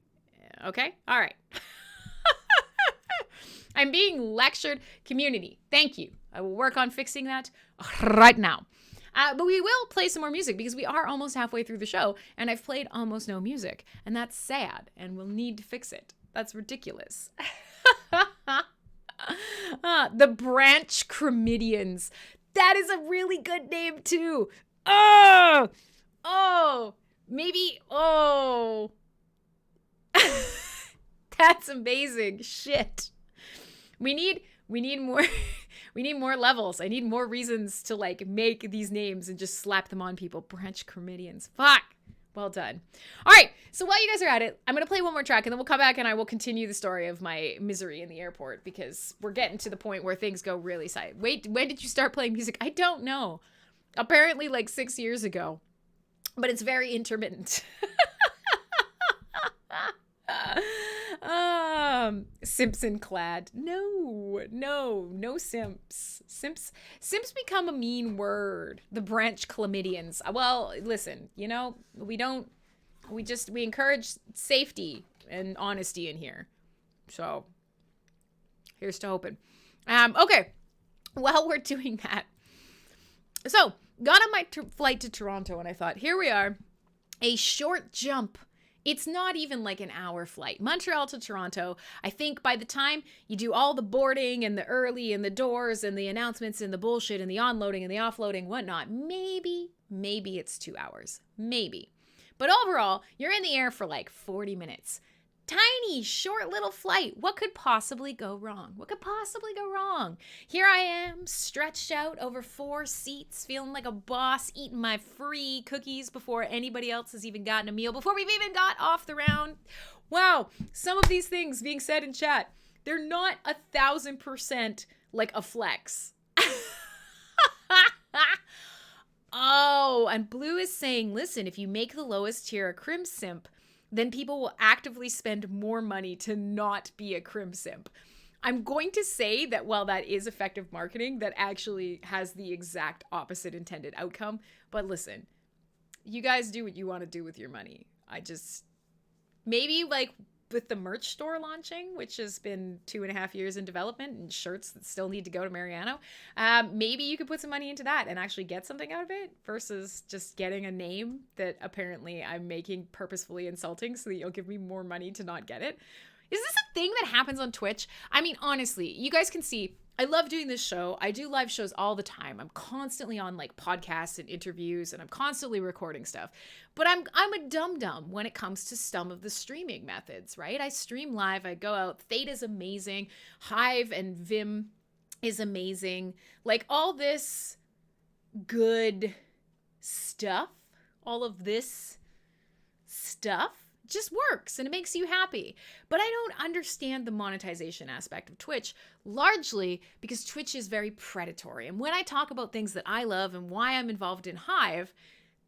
Okay? All right. I'm being lectured. Community, thank you. I will work on fixing that right now. But we will play some more music because we are almost halfway through the show and I've played almost no music. And that's sad and we'll need to fix it. That's ridiculous. The branch Chlamydians. That is a really good name too. Maybe. That's amazing. Shit. We need more. We need more levels. I need more reasons to like make these names and just slap them on people. Branch Chlamydians. Fuck. Well done. All right. So while you guys are at it, I'm going to play one more track and then we'll come back and I will continue the story of my misery in the airport because we're getting to the point where things go really side. Wait, when did you start playing music? I don't know. Apparently like 6 years ago, but it's very intermittent. Simpson clad. No simps. Simps become a mean word. The branch Chlamydians. Well, listen, you know, we encourage safety and honesty in here. So here's to hoping. Okay. While we're doing that. So got on my flight to Toronto and I thought, here we are, a short jump. It's not even like an hour flight. Montreal to Toronto. I think by the time you do all the boarding and the early and the doors and the announcements and the bullshit and the onloading and the offloading, whatnot, maybe it's 2 hours. Maybe. But overall, you're in the air for like 40 minutes. Tiny, short little flight. What could possibly go wrong? Here I am, stretched out over 4 seats, feeling like a boss, eating my free cookies before anybody else has even gotten a meal, before we've even got off the round. Wow, some of these things being said in chat, they're not 1,000% like a flex. Oh, and Blue is saying, listen, if you make the lowest tier a crim simp, then people will actively spend more money to not be a crim simp. I'm going to say that while that is effective marketing, that actually has the exact opposite intended outcome. But listen, you guys do what you want to do with your money. Maybe like with the merch store launching, which has been 2.5 years in development and shirts that still need to go to Mariano, maybe you could put some money into that and actually get something out of it versus just getting a name that apparently I'm making purposefully insulting so that you'll give me more money to not get it. Is this a thing that happens on Twitch? I mean, honestly, you guys can see I love doing this show. I do live shows all the time. I'm constantly on like podcasts and interviews and I'm constantly recording stuff. But I'm a dum-dum when it comes to some of the streaming methods, right? I stream live. I go out. Theta's amazing. Hive and Vim is amazing. Like all this good stuff, all of this stuff just works and it makes you happy. But I don't understand the monetization aspect of Twitch, largely because Twitch is very predatory. And when I talk about things that I love and why I'm involved in Hive,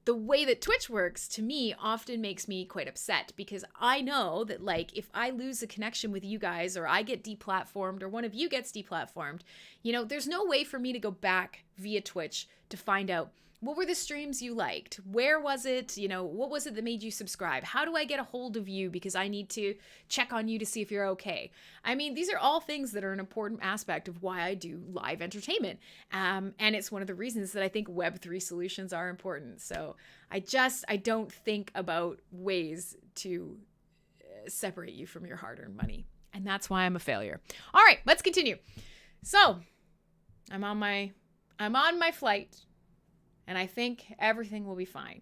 the way that Twitch works to me often makes me quite upset because I know that like if I lose a connection with you guys or I get deplatformed or one of you gets deplatformed, you know, there's no way for me to go back via Twitch to find out what were the streams you liked? Where was it? You know, what was it that made you subscribe? How do I get a hold of you? Because I need to check on you to see if you're okay. I mean, these are all things that are an important aspect of why I do live entertainment. And it's one of the reasons that I think Web3 solutions are important. So I don't think about ways to separate you from your hard-earned money. And that's why I'm a failure. All right, let's continue. So I'm on my flight. And I think everything will be fine.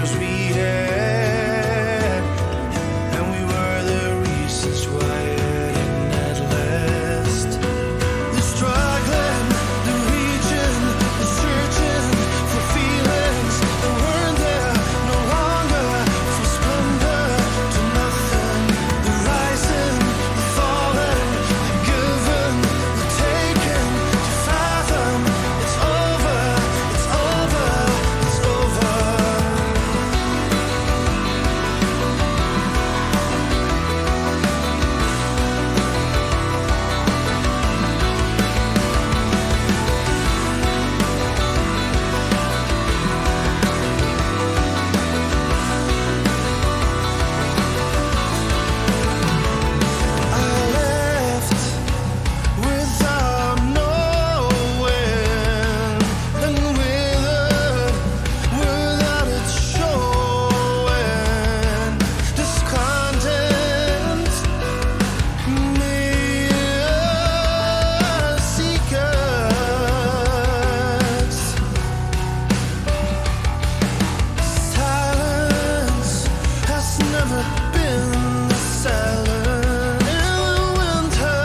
in the cellar in the winter,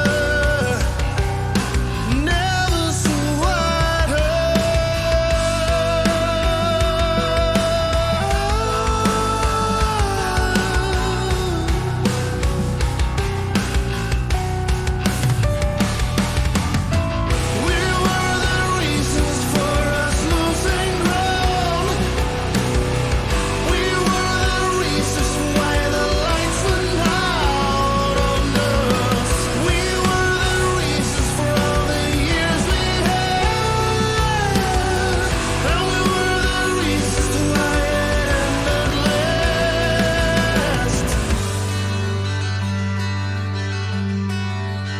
never so wider. We were the reasons for us losing ground. We were the reasons why the lights went out on us. We were the reasons for all the years we had. And we were the reasons why it ended last.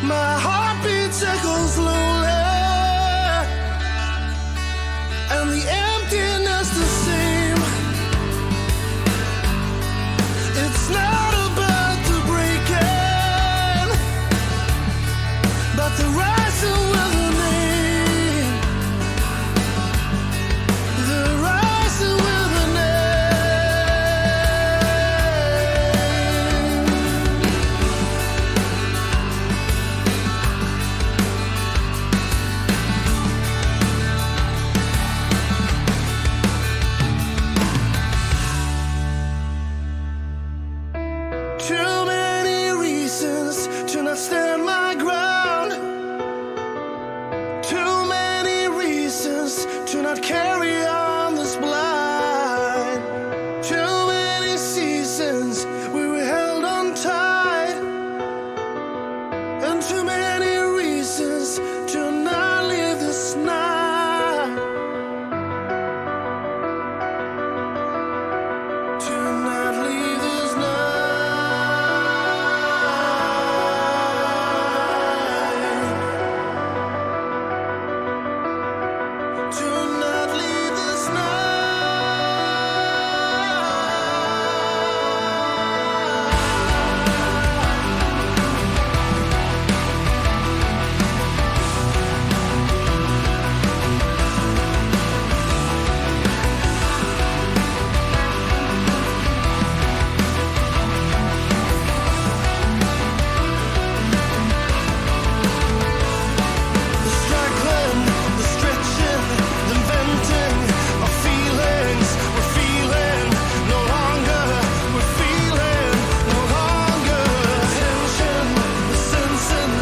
My heart beats echo slowly, and the emptiness the same. It's not about the breaking, but the rising with a name. The rising with a name. Too many reasons to not stand my ground. Too many reasons to not carry on this blind. Too many seasons we were held on tight. And too many reasons to not leave this night. To not leave this night. To not leave this night. The struggling, the stretching, the inventing of feelings we're feeling no longer. We're feeling no longer. Tension, the sensing,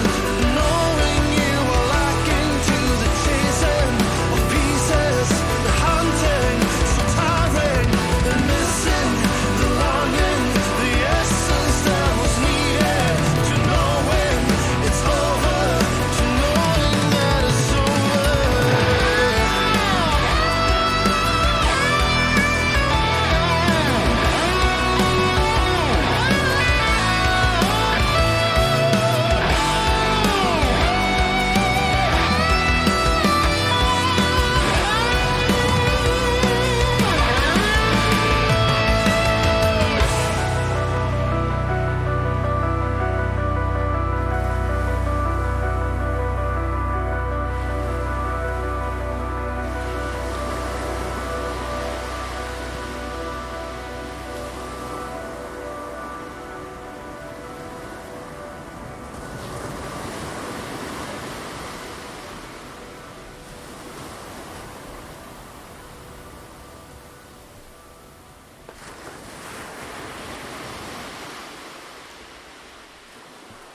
knowing you are lacking to the chasing of pieces, the hunting, so tiring, the missing, the longing, the essence that was needed to knowing it's over, to knowing that it's over.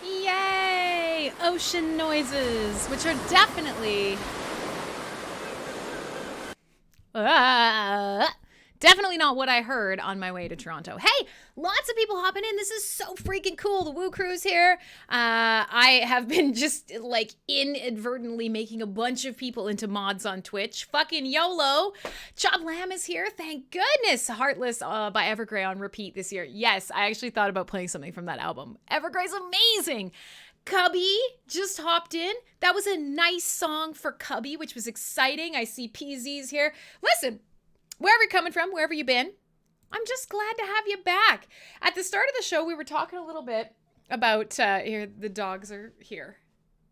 Yay! Ocean noises, which are definitely definitely not what I heard on my way to Toronto. Hey, lots of people hopping in. This is so freaking cool. The Woo Crew's here. I have been just like inadvertently making a bunch of people into mods on Twitch. Fucking YOLO. Chop Lamb is here. Thank goodness. Heartless by Evergrey on repeat this year. Yes, I actually thought about playing something from that album. Evergrey's amazing. Cubby just hopped in. That was a nice song for Cubby, which was exciting. I see PZ's here. Listen, wherever you're coming from, wherever you've been, I'm just glad to have you back. At the start of the show, we were talking a little bit about, here, the dogs are here.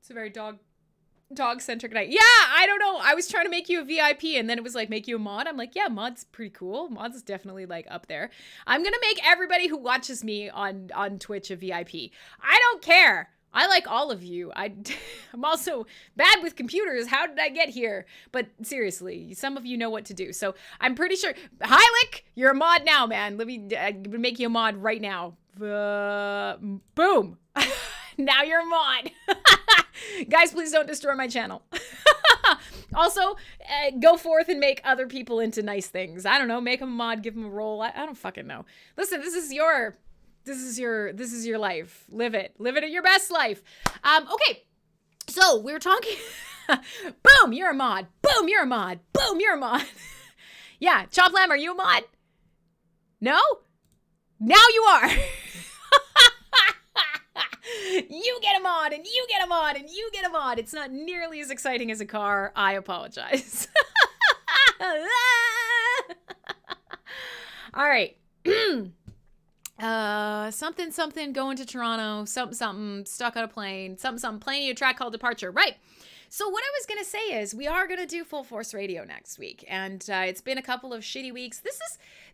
It's a very dog dog-centric night. Yeah, I don't know. I was trying to make you a VIP and then it was like, make you a mod. I'm like, yeah, mod's pretty cool. Mod's is definitely like up there. I'm going to make everybody who watches me on Twitch a VIP. I don't care. I like all of you. I'm also bad with computers. How did I get here? But seriously, some of you know what to do. So I'm pretty sure. Hylic, you're a mod now, man. Let me make you a mod right now. Boom. Now you're a mod. Guys, please don't destroy my channel. Also, go forth and make other people into nice things. I don't know. Make them a mod, give them a role. I don't fucking know. Listen, this is your life. Live it at your best life. Okay. So we're talking. Boom, you're a mod. Boom, you're a mod. Boom, you're a mod. Yeah. Chop Lamb, are you a mod? No? Now you are. You get a mod, and you get a mod, and you get a mod. It's not nearly as exciting as a car. I apologize. All right. Something going to Toronto, something stuck on a plane, something playing a track called Departure. Right. So what I was going to say is we are going to do Full Force Radio next week. And it's been a couple of shitty weeks. This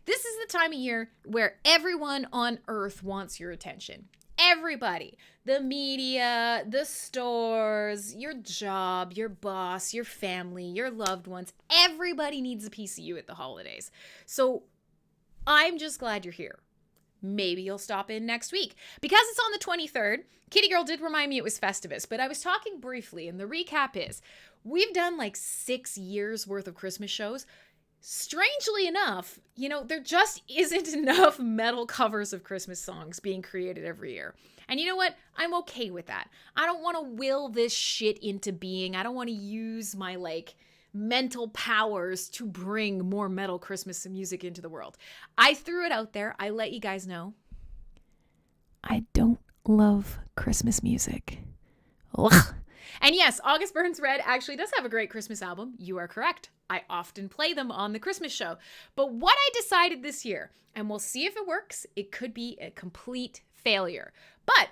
is the time of year where everyone on earth wants your attention. Everybody, the media, the stores, your job, your boss, your family, your loved ones, everybody needs a piece of you at the holidays. So I'm just glad you're here. Maybe you'll stop in next week. Because it's on the 23rd, Kitty Girl did remind me it was Festivus, but I was talking briefly, and the recap is, we've done like 6 years worth of Christmas shows. Strangely enough, there just isn't enough metal covers of Christmas songs being created every year. And you know what? I'm okay with that. I don't want to will this shit into being. I don't want to use my, mental powers to bring more metal Christmas music into the world. I threw it out there. I let you guys know. I don't love Christmas music. Ugh. And yes, August Burns Red actually does have a great Christmas album. You are correct. I often play them on the Christmas show. But what I decided this year, and we'll see if it works, it could be a complete failure. But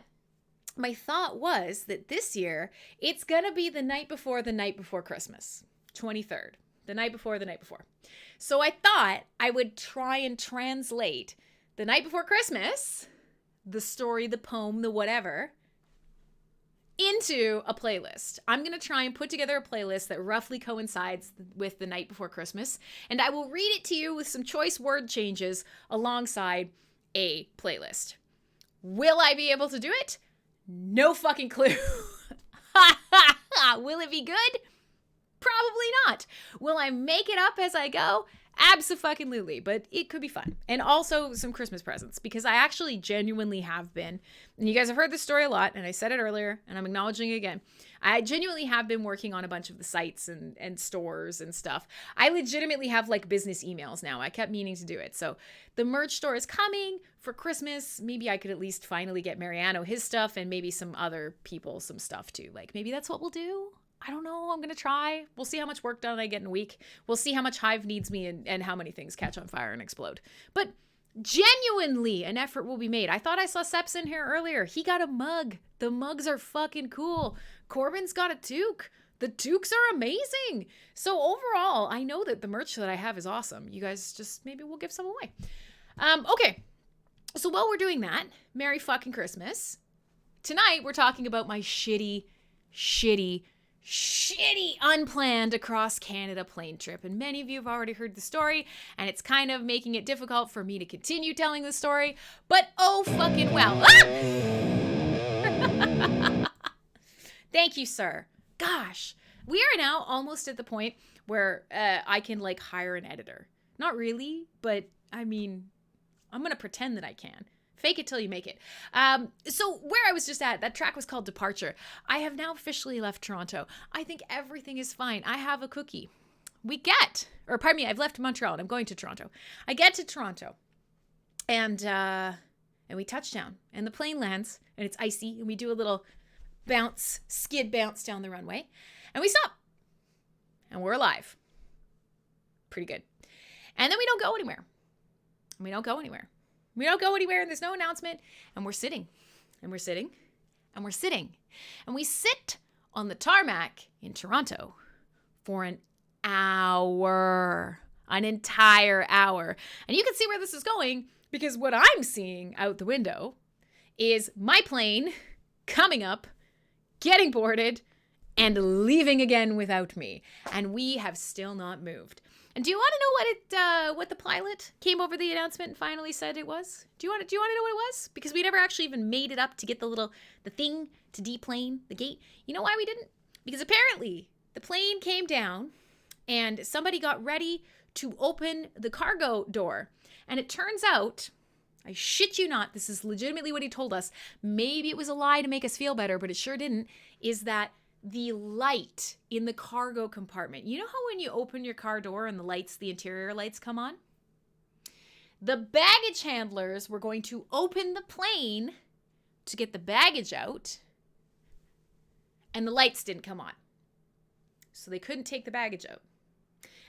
my thought was that this year, it's going to be the night before Christmas, 23rd, the night before. So I thought I would try and translate the night before Christmas, the story, the poem, the whatever, into a playlist. I'm going to try and put together a playlist that roughly coincides with the night before Christmas, and I will read it to you with some choice word changes alongside a playlist. Will I be able to do it? No fucking clue. Will it be good? Probably not. Will I make it up as I go? Abso-fucking-lutely, but it could be fun. And also some Christmas presents, because I actually genuinely have been, and you guys have heard this story a lot, and I said it earlier, and I'm acknowledging it again. I genuinely have been working on a bunch of the sites and stores and stuff. I legitimately have business emails now. I kept meaning to do it. So the merch store is coming for Christmas. Maybe I could at least finally get Mariano his stuff, and maybe some other people some stuff too. Maybe that's what we'll do. I don't know. I'm going to try. We'll see how much work done I get in a week. We'll see how much Hive needs me and how many things catch on fire and explode. But genuinely, an effort will be made. I thought I saw Seps in here earlier. He got a mug. The mugs are fucking cool. Corbin's got a toque. The toques are amazing. So overall, I know that the merch that I have is awesome. You guys just, maybe we'll give some away. Okay. So while we're doing that, Merry fucking Christmas. Tonight, we're talking about my shitty unplanned across Canada plane trip. And many of you have already heard the story, and it's kind of making it difficult for me to continue telling the story, but oh fucking well. Ah! Thank you, sir. Gosh, we are now almost at the point where I can hire an editor. Not really, but I mean, I'm going to pretend that I can. Fake it till you make it. So where I was just at, that track was called Departure. I have now officially left Toronto. I think everything is fine. I have a cookie. I've left Montreal and I'm going to Toronto. I get to Toronto and we touch down and the plane lands and it's icy and we do a little skid bounce down the runway and we stop and we're alive. Pretty good. And then we don't go anywhere. We don't go anywhere and there's no announcement and we're sitting and we're sitting and we're sitting and we sit on the tarmac in Toronto for an hour, an entire hour. And you can see where this is going because what I'm seeing out the window is my plane coming up, getting boarded, and leaving again without me. And we have still not moved. And do you want to know what the pilot came over the announcement and finally said it was? Do you want to know what it was? Because we never actually even made it up to get the thing to deplane the gate. You know why we didn't? Because apparently the plane came down and somebody got ready to open the cargo door. And it turns out, I shit you not, this is legitimately what he told us. Maybe it was a lie to make us feel better, but it sure didn't, is that the light in the cargo compartment. You know how when you open your car door and the interior lights come on? The baggage handlers were going to open the plane to get the baggage out, and the lights didn't come on. So they couldn't take the baggage out.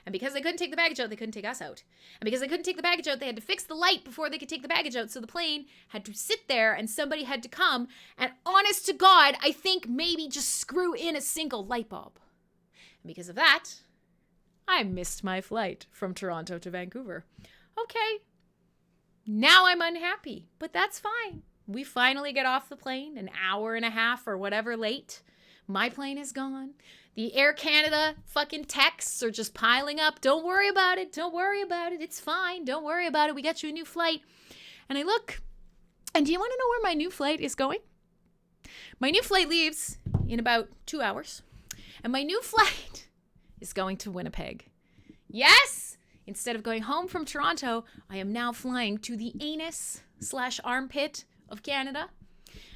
And because they couldn't take the baggage out, they couldn't take us out. And because they couldn't take the baggage out, they had to fix the light before they could take the baggage out. So the plane had to sit there and somebody had to come and, honest to God, I think maybe just screw in a single light bulb. And because of that, I missed my flight from Toronto to Vancouver. Okay, now I'm unhappy, but that's fine. We finally get off the plane an hour and a half or whatever late. My plane is gone. The Air Canada fucking texts are just piling up. Don't worry about it. Don't worry about it. It's fine. Don't worry about it. We got you a new flight. And I look, and do you want to know where my new flight is going? My new flight leaves in about 2 hours. And my new flight is going to Winnipeg. Yes! Instead of going home from Toronto, I am now flying to the anus/armpit of Canada.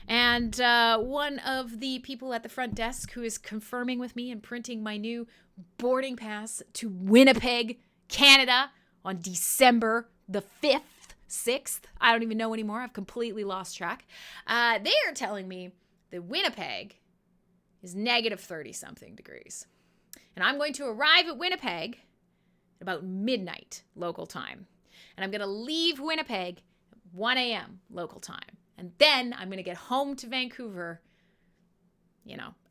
And one of the people at the front desk who is confirming with me and printing my new boarding pass to Winnipeg, Canada on December the 5th, 6th. I don't even know anymore. I've completely lost track. They are telling me that Winnipeg is negative 30-something degrees. And I'm going to arrive at Winnipeg at about midnight local time. And I'm going to leave Winnipeg at 1 a.m. local time. And then I'm going to get home to Vancouver,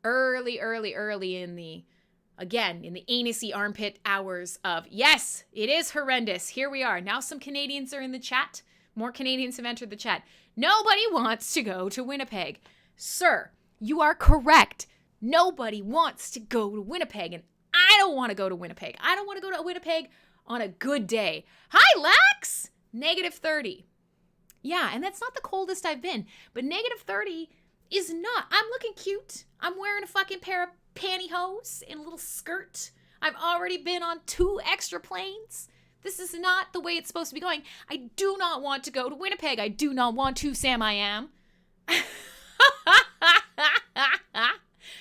early in the anusy armpit hours of, yes, it is horrendous. Here we are. Now some Canadians are in the chat. More Canadians have entered the chat. Nobody wants to go to Winnipeg. Sir, you are correct. Nobody wants to go to Winnipeg. And I don't want to go to Winnipeg. I don't want to go to Winnipeg on a good day. Hi, Lax! Negative 30. Yeah, and that's not the coldest I've been, but negative 30 is not. I'm looking cute. I'm wearing a fucking pair of pantyhose and a little skirt. I've already been on 2 extra planes. This is not the way it's supposed to be going. I do not want to go to Winnipeg. I do not want to, Sam I am.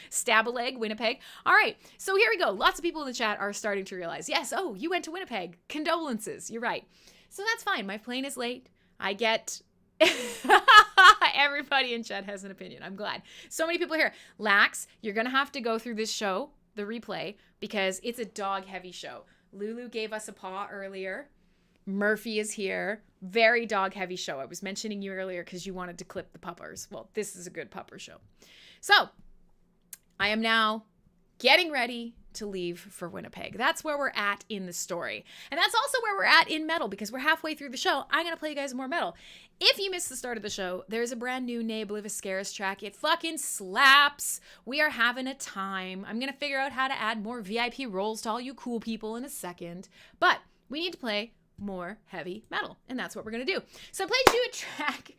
Stab a leg, Winnipeg. All right, so here we go. Lots of people in the chat are starting to realize, yes, oh, you went to Winnipeg. Condolences, you're right. So that's fine. My plane is late. I get everybody in chat has an opinion. I'm glad. So many people here. Lax, you're going to have to go through this show, the replay, because it's a dog-heavy show. Lulu gave us a paw earlier. Murphy is here. Very dog-heavy show. I was mentioning you earlier because you wanted to clip the puppers. Well, this is a good pupper show. So, I am now getting ready to leave for Winnipeg. That's where we're at in the story. And that's also where we're at in metal because we're halfway through the show. I'm going to play you guys more metal. If you missed the start of the show, there's a brand new 𝖊𝖕𝖎𝖘 track. It fucking slaps. We are having a time. I'm going to figure out how to add more VIP roles to all you cool people in a second. But we need to play more heavy metal. And that's what we're going to do. So I played you a track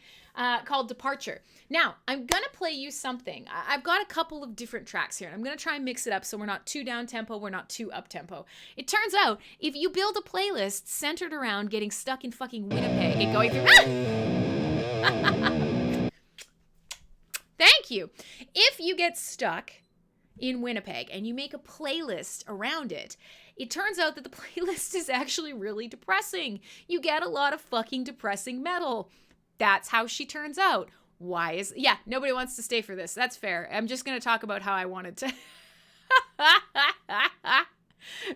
called Departure. Now, I'm going to play you something. I've got a couple of different tracks here, and I'm going to try and mix it up so we're not too down-tempo, we're not too up-tempo. It turns out, if you build a playlist centered around getting stuck in fucking Winnipeg and going through... Thank you. If you get stuck in Winnipeg and you make a playlist around it, it turns out that the playlist is actually really depressing. You get a lot of fucking depressing metal. That's how she turns out. Why is... Yeah, nobody wants to stay for this. That's fair. I'm just going to talk about how I wanted to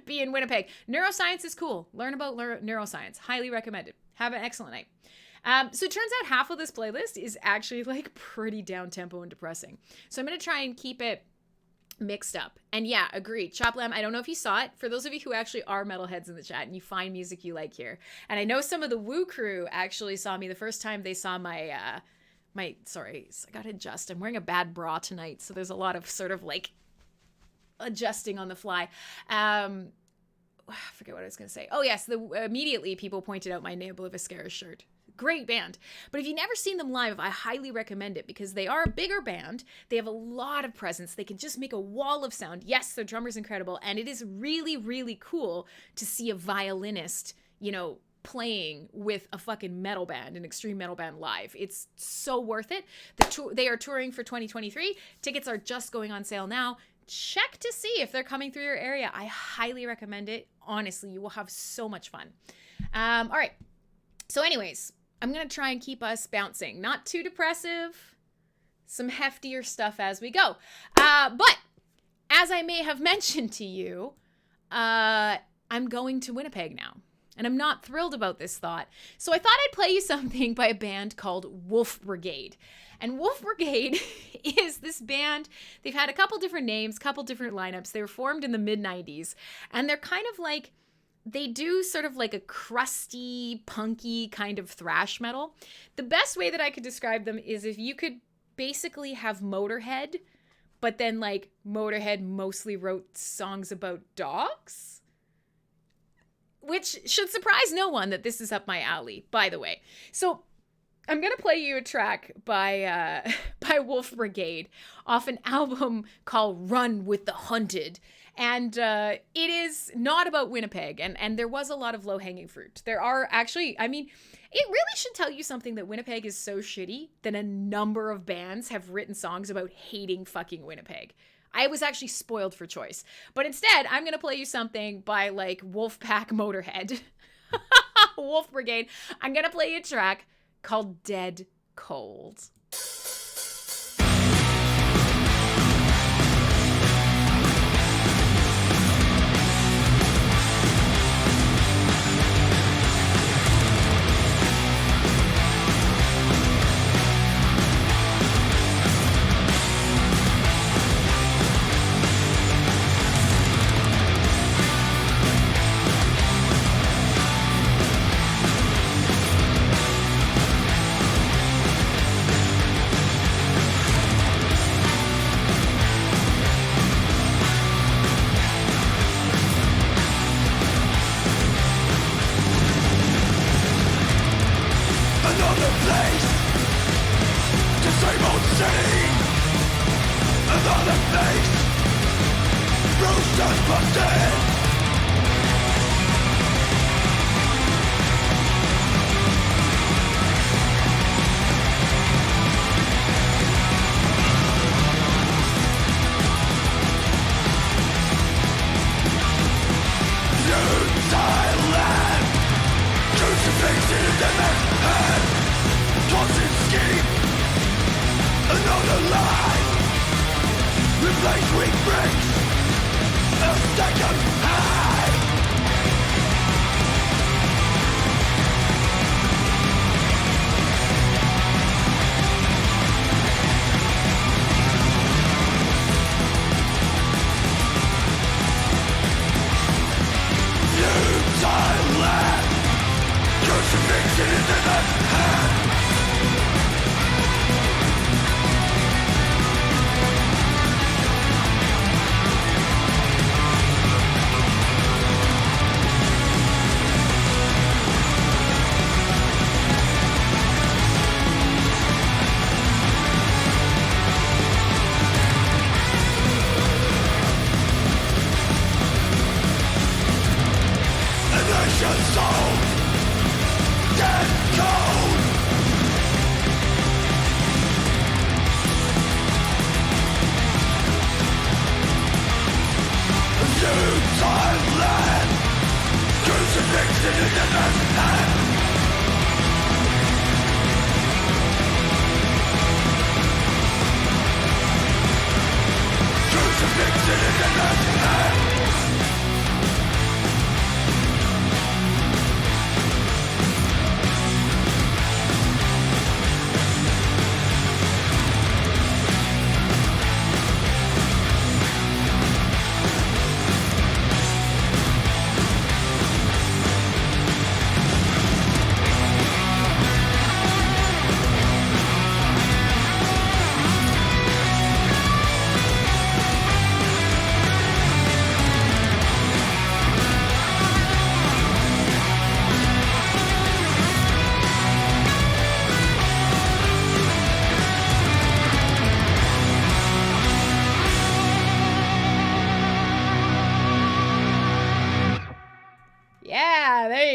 be in Winnipeg. Neuroscience is cool. Learn about neuroscience. Highly recommended. Have an excellent night. So it turns out half of this playlist is actually like pretty down-tempo and depressing. So I'm going to try and keep it mixed up. And yeah, agreed. Chop Lamb, I don't know if you saw it. For those of you who actually are metalheads in the chat and you find music you like here, and I know some of the Woo crew actually saw me the first time they saw sorry, I gotta adjust. I'm wearing a bad bra tonight, so there's a lot of sort of like adjusting on the fly. I forget what I was gonna say. Oh yes, immediately people pointed out my 𝖊𝖕𝖆𝖆 shirt. Great band. But if you've never seen them live, I highly recommend it because they are a bigger band. They have a lot of presence. They can just make a wall of sound. Yes, their drummer's incredible. And it is really, really cool to see a violinist, playing with a fucking metal band, an extreme metal band live. It's so worth it. They are touring for 2023. Tickets are just going on sale now. Check to see if they're coming through your area. I highly recommend it. Honestly, you will have so much fun. All right. So anyways, I'm going to try and keep us bouncing. Not too depressive. Some heftier stuff as we go. But as I may have mentioned to you, I'm going to Winnipeg now. And I'm not thrilled about this thought. So I thought I'd play you something by a band called Wolf Brigade. And Wolf Brigade is this band. They've had a couple different names, couple different lineups. They were formed in the mid-90s. And they're kind of like, they do sort of like a crusty, punky kind of thrash metal. The best way that I could describe them is if you could basically have Motorhead, but then like Motorhead mostly wrote songs about dogs. Which should surprise no one that this is up my alley, by the way. So I'm going to play you a track by Wolf Brigade off an album called Run with the Hunted. And it is not about Winnipeg, and there was a lot of low-hanging fruit. There are actually, it really should tell you something that Winnipeg is so shitty that a number of bands have written songs about hating fucking Winnipeg. I was actually spoiled for choice. But instead, I'm going to play you something by, like, Wolfpack Motorhead. Wolf Brigade. I'm going to play you a track called Dead Cold.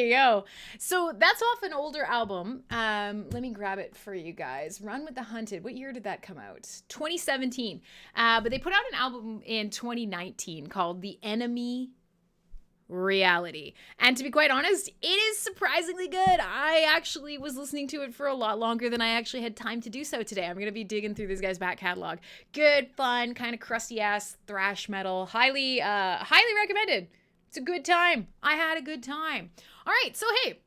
you go. So that's off an older album. Let me grab it for you guys. Run with the Hunted. What year did that come out? 2017. But they put out an album in 2019 called The Enemy Reality. And to be quite honest, it is surprisingly good. I actually was listening to it for a lot longer than I actually had time to do so today. I'm going to be digging through this guy's back catalog. Good, fun, kind of crusty ass thrash metal. Highly recommended. It's a good time. I had a good time. All right, so hey,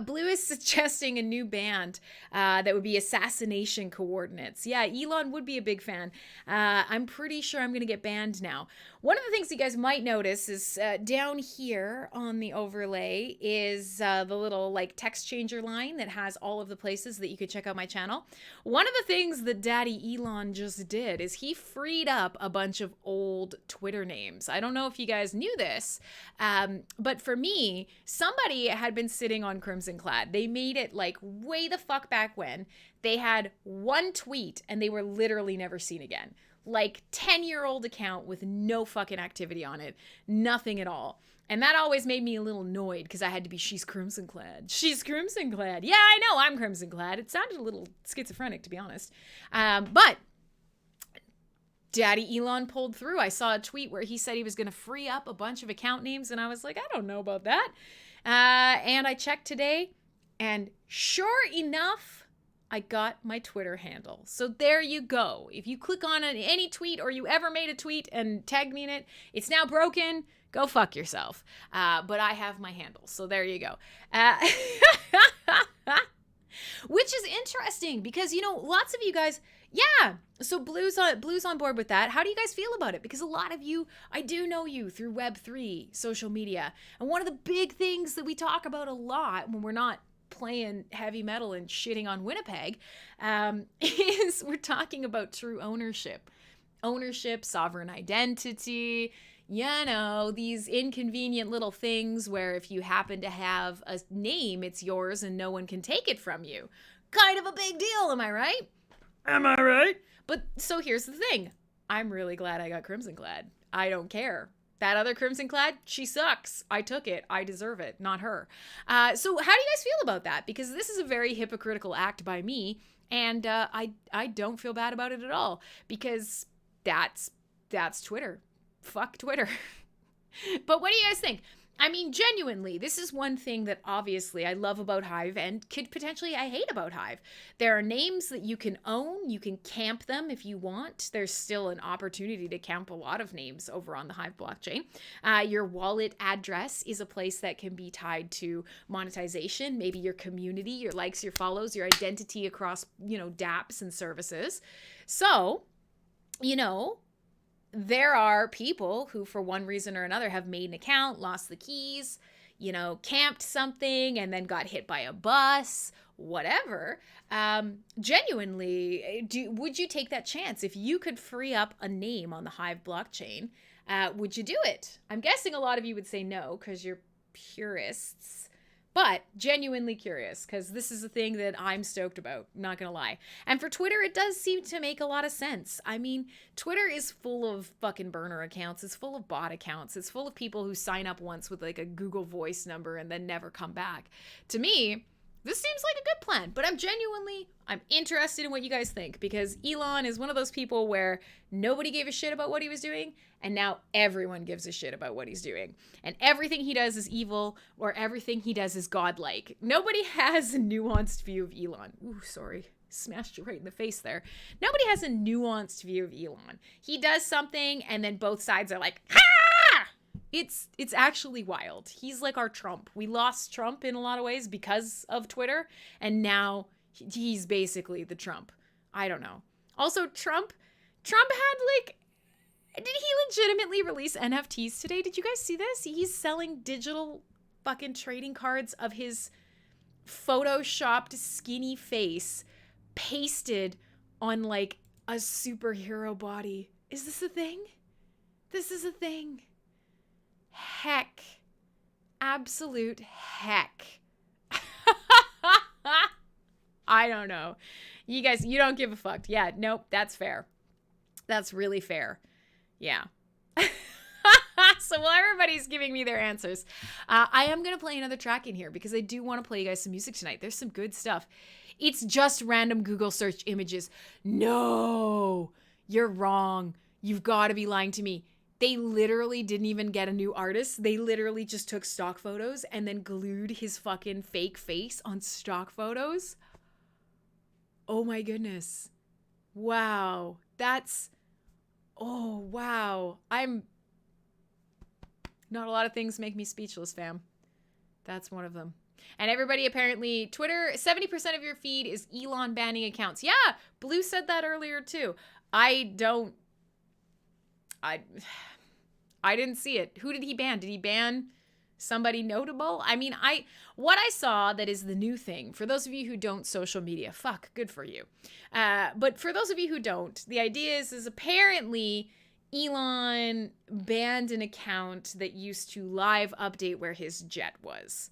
Blue is suggesting a new band that would be Assassination Coordinates. Yeah, Elon would be a big fan. I'm pretty sure I'm going to get banned now. One of the things you guys might notice is down here on the overlay is the little like text changer line that has all of the places that you could check out my channel. One of the things that Daddy Elon just did is he freed up a bunch of old Twitter names. I don't know if you guys knew this, but for me, somebody had been sitting on Crimson Clad. They made it like way the fuck back when. They had one tweet and they were literally never seen again. Like 10-year-old account with no fucking activity on it. Nothing at all. And that always made me a little annoyed because I had to be, she's Crimson Clad. She's Crimson Clad. Yeah, I know I'm Crimson Clad. It sounded a little schizophrenic, to be honest. But Daddy Elon pulled through. I saw a tweet where he said he was going to free up a bunch of account names. And I was like, I don't know about that. And I checked today. And sure enough, I got my Twitter handle. So there you go. If you click on any tweet or you ever made a tweet and tagged me in it, it's now broken. Go fuck yourself. But I have my handle. So there you go. Which is interesting because, you know, lots of you guys, yeah. So Blue's on board with that. How do you guys feel about it? Because a lot of you, I do know you through Web3 social media. And one of the big things that we talk about a lot when we're not playing heavy metal and shitting on Winnipeg, is we're talking about true ownership, sovereign identity, you know, these inconvenient little things where if you happen to have a name, it's yours and no one can take it from you. Kind of a big deal, am I right? Am I right? But so here's the thing. I'm really glad I got Crimson Clad. I don't care. That other Crimson Clad, she sucks. I took it. I deserve it, not her. So how do you guys feel about that? Because this is a very hypocritical act by me, and I don't feel bad about it at all because that's Twitter. Fuck Twitter. But what do you guys think? I mean, genuinely, this is one thing that obviously I love about Hive and could potentially I hate about Hive. There are names that you can own. You can camp them if you want. There's still an opportunity to camp a lot of names over on the Hive blockchain. Your wallet address is a place that can be tied to monetization, maybe your community, your likes, your follows, your identity across, you know, dApps and services. So, you know, there are people who, for one reason or another, have made an account, lost the keys, you know, camped something, and then got hit by a bus, whatever. Genuinely, would you take that chance? If you could free up a name on the Hive blockchain, would you do it? I'm guessing a lot of you would say no, because you're purists. But genuinely curious, because this is a thing that I'm stoked about, not gonna lie. And for Twitter, it does seem to make a lot of sense. I mean, Twitter is full of fucking burner accounts. It's full of bot accounts. It's full of people who sign up once with like a Google Voice number and then never come back. To me, this seems like a good plan, but I'm interested in what you guys think, because Elon is one of those people where nobody gave a shit about what he was doing, and now everyone gives a shit about what he's doing. And everything he does is evil, or everything he does is godlike. Nobody has a nuanced view of Elon. Ooh, sorry. Smashed you right in the face there. Nobody has a nuanced view of Elon. He does something, and then both sides are like, ha! It's actually wild. He's like our Trump. We lost Trump in a lot of ways because of Twitter, and now he's basically the Trump. I don't know. Also, Trump had like, did he legitimately release NFTs today? Did you guys see this? He's selling digital fucking trading cards of his photoshopped skinny face pasted on like a superhero body. Is this a thing? This is a thing. Heck. Absolute heck. I don't know. You guys, you don't give a fuck. Yeah, nope, that's fair. That's really fair. Yeah. So while everybody's giving me their answers, I am going to play another track in here because I do want to play you guys some music tonight. There's some good stuff. It's just random Google search images. No, you're wrong. You've got to be lying to me. They literally didn't even get a new artist. They literally just took stock photos and then glued his fucking fake face on stock photos. Oh my goodness. Wow. Oh, wow. Not a lot of things make me speechless, fam. That's one of them. And everybody apparently, Twitter, 70% of your feed is Elon banning accounts. Yeah, Blue said that earlier too. I didn't see it. Who did he ban? Did he ban somebody notable? I mean, what I saw that is the new thing, for those of you who don't social media, fuck, good for you. But for those of you who don't, the idea is apparently Elon banned an account that used to live update where his jet was.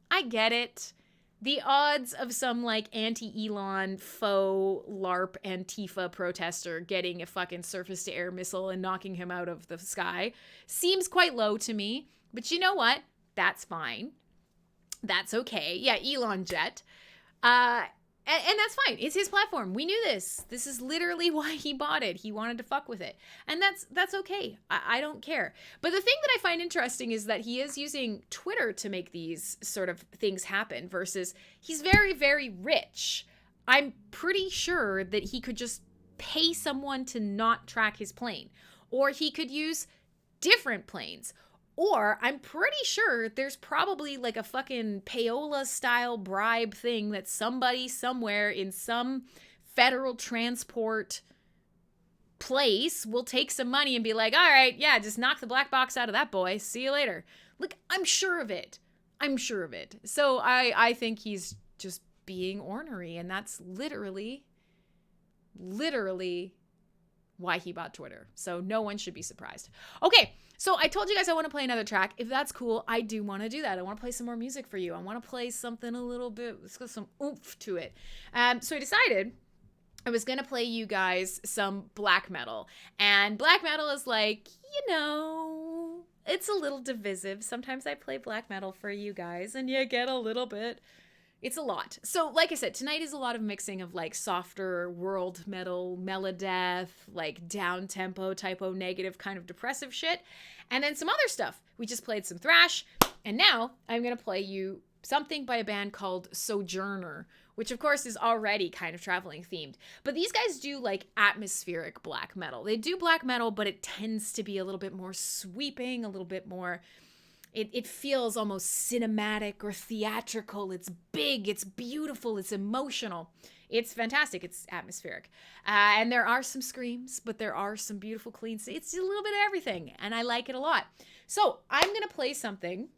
I get it. The odds of some like anti-Elon faux LARP Antifa protester getting a fucking surface-to-air missile and knocking him out of the sky seems quite low to me. But you know what? That's fine. That's okay. Yeah, Elon jet. And that's fine. It's his platform. We knew this. This is literally why he bought it. He wanted to fuck with it. And that's okay. I don't care. But the thing that I find interesting is that he is using Twitter to make these sort of things happen versus he's very, very rich. I'm pretty sure that he could just pay someone to not track his plane. Or he could use different planes. Or I'm pretty sure there's probably like a fucking payola style bribe thing that somebody somewhere in some federal transport place will take some money and be like, all right, yeah, just knock the black box out of that boy. See you later. Look, I'm sure of it. So I think he's just being ornery, and that's literally why he bought Twitter. So no one should be surprised. Okay, so I told you guys I want to play another track. If that's cool, I do want to do that. I want to play some more music for you. I want to play something a little bit, let's go some oomph to it. So I decided I was going to play you guys some black metal. And black metal is like, it's a little divisive. Sometimes I play black metal for you guys and you get a little bit. It's a lot. So, like I said, tonight is a lot of mixing of like softer world metal, melodeath, like down-tempo, typo negative kind of depressive shit. And then some other stuff. We just played some thrash. And now I'm going to play you something by a band called Sojourner, which of course is already kind of traveling themed. But these guys do like atmospheric black metal. They do black metal, but it tends to be a little bit more sweeping, a little bit more... It feels almost cinematic or theatrical. It's big, it's beautiful, it's emotional. It's fantastic. It's atmospheric. And there are some screams, but there are some beautiful clean. It's a little bit of everything, and I like it a lot. So I'm going to play something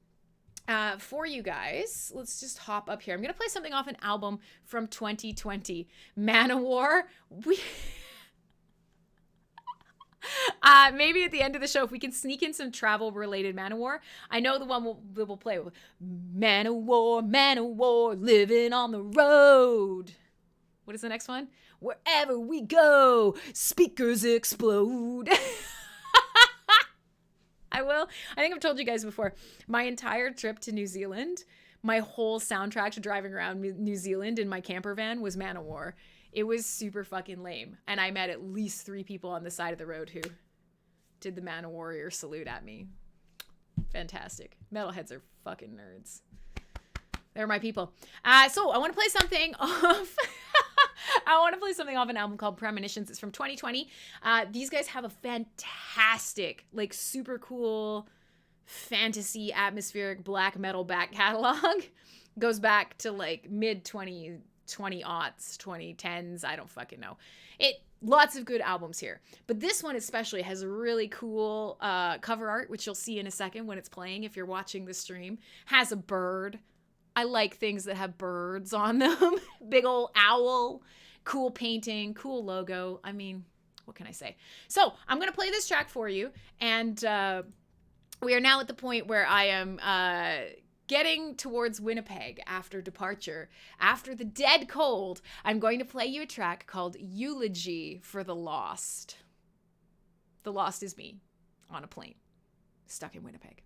for you guys. Let's just hop up here. I'm going to play something off an album from 2020. Manowar. Maybe at the end of the show, if we can sneak in some travel-related Manowar. I know the one we'll play with. Manowar, living on the road. What is the next one? Wherever we go, speakers explode. I think I've told you guys before, my entire trip to New Zealand, my whole soundtrack to driving around New Zealand in my camper van was Manowar. It was super fucking lame. And I met at least 3 people on the side of the road who did the Man of Warrior salute at me. Fantastic. Metalheads are fucking nerds. They're my people. So I want to play something off... an album called Premonitions. It's from 2020. These guys have a fantastic, like super cool fantasy atmospheric black metal back catalog. Goes back to like mid 20aughts, 2010s. I don't fucking know. Lots of good albums here. But this one especially has a really cool cover art, which you'll see in a second when it's playing if you're watching the stream. Has a bird. I like things that have birds on them. Big old owl. Cool painting. Cool logo. I mean, what can I say? So I'm going to play this track for you. And we are now at the point where I am... getting towards Winnipeg after departure. After the dead cold, I'm going to play you a track called Eulogy for the Lost. The Lost is me on a plane. stuck in Winnipeg.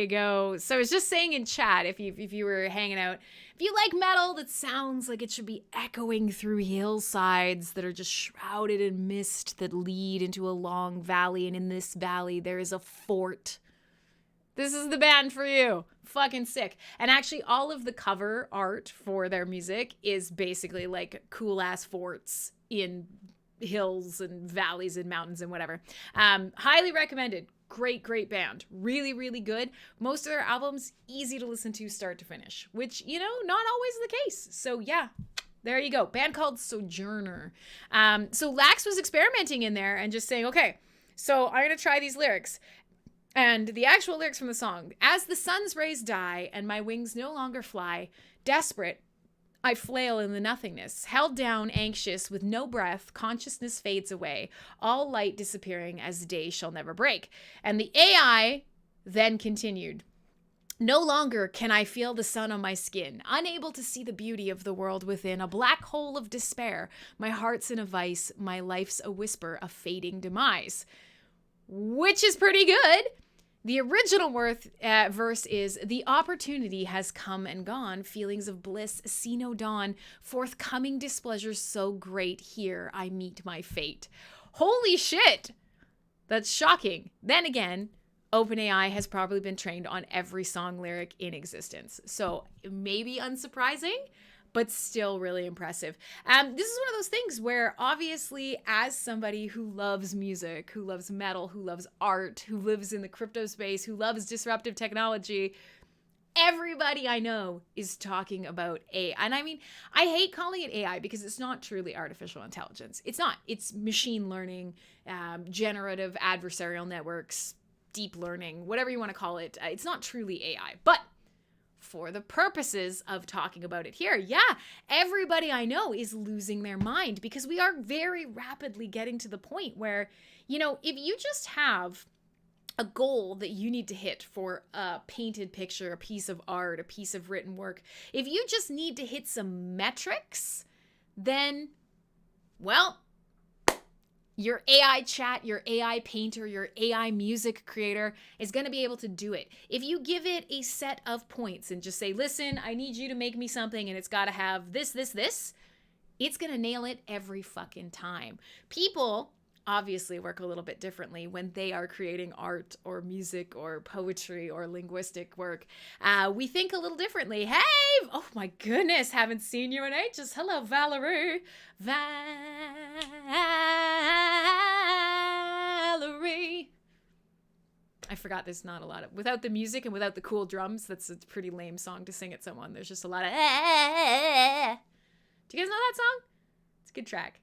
you go. So I was just saying in chat, if you were hanging out, if you like metal that sounds like it should be echoing through hillsides that are just shrouded in mist that lead into a long valley, and in this valley there is a fort, this is the band for you. Fucking sick. And actually all of the cover art for their music is basically like cool ass forts in hills and valleys and mountains and whatever. Highly recommended. Great band. Really, really good. Most of their albums, easy to listen to start to finish, which, you know, not always the case. So yeah, there you go. Band called Sojourner. So Lax was experimenting in there and just saying, okay, so I'm going to try these lyrics. And the actual lyrics from the song: as the sun's rays die and my wings no longer fly, desperate, I flail in the nothingness, held down, anxious, with no breath, consciousness fades away, all light disappearing as day shall never break. And the AI then continued: no longer can I feel the sun on my skin, unable to see the beauty of the world within, a black hole of despair. My heart's in a vice, my life's a whisper, a fading demise. Which is pretty good. The original verse is: the opportunity has come and gone, feelings of bliss see no dawn, forthcoming displeasure so great, here I meet my fate. Holy shit! That's shocking. Then again, OpenAI has probably been trained on every song lyric in existence. So maybe unsurprising, but still really impressive. This is one of those things where obviously, as somebody who loves music, who loves metal, who loves art, who lives in the crypto space, who loves disruptive technology, everybody I know is talking about AI. And I mean, I hate calling it AI because it's not truly artificial intelligence. It's not. It's machine learning, generative adversarial networks, deep learning, whatever you want to call it. It's not truly AI, but for the purposes of talking about it here, yeah, everybody I know is losing their mind because we are very rapidly getting to the point where, you know, if you just have a goal that you need to hit for a painted picture, a piece of art, a piece of written work, if you just need to hit some metrics, then, well, your AI chat, your AI painter, your AI music creator is going to be able to do it. If you give it a set of points and just say, listen, I need you to make me something and it's got to have this, it's going to nail it every fucking time. People obviously work a little bit differently when they are creating art or music or poetry or linguistic work. We think a little differently. Hey, oh my goodness, haven't seen you in ages. Hello, Valerie. I forgot there's not a lot of, without the music and without the cool drums, that's a pretty lame song to sing at someone. There's just a lot of, do you guys know that song? It's a good track.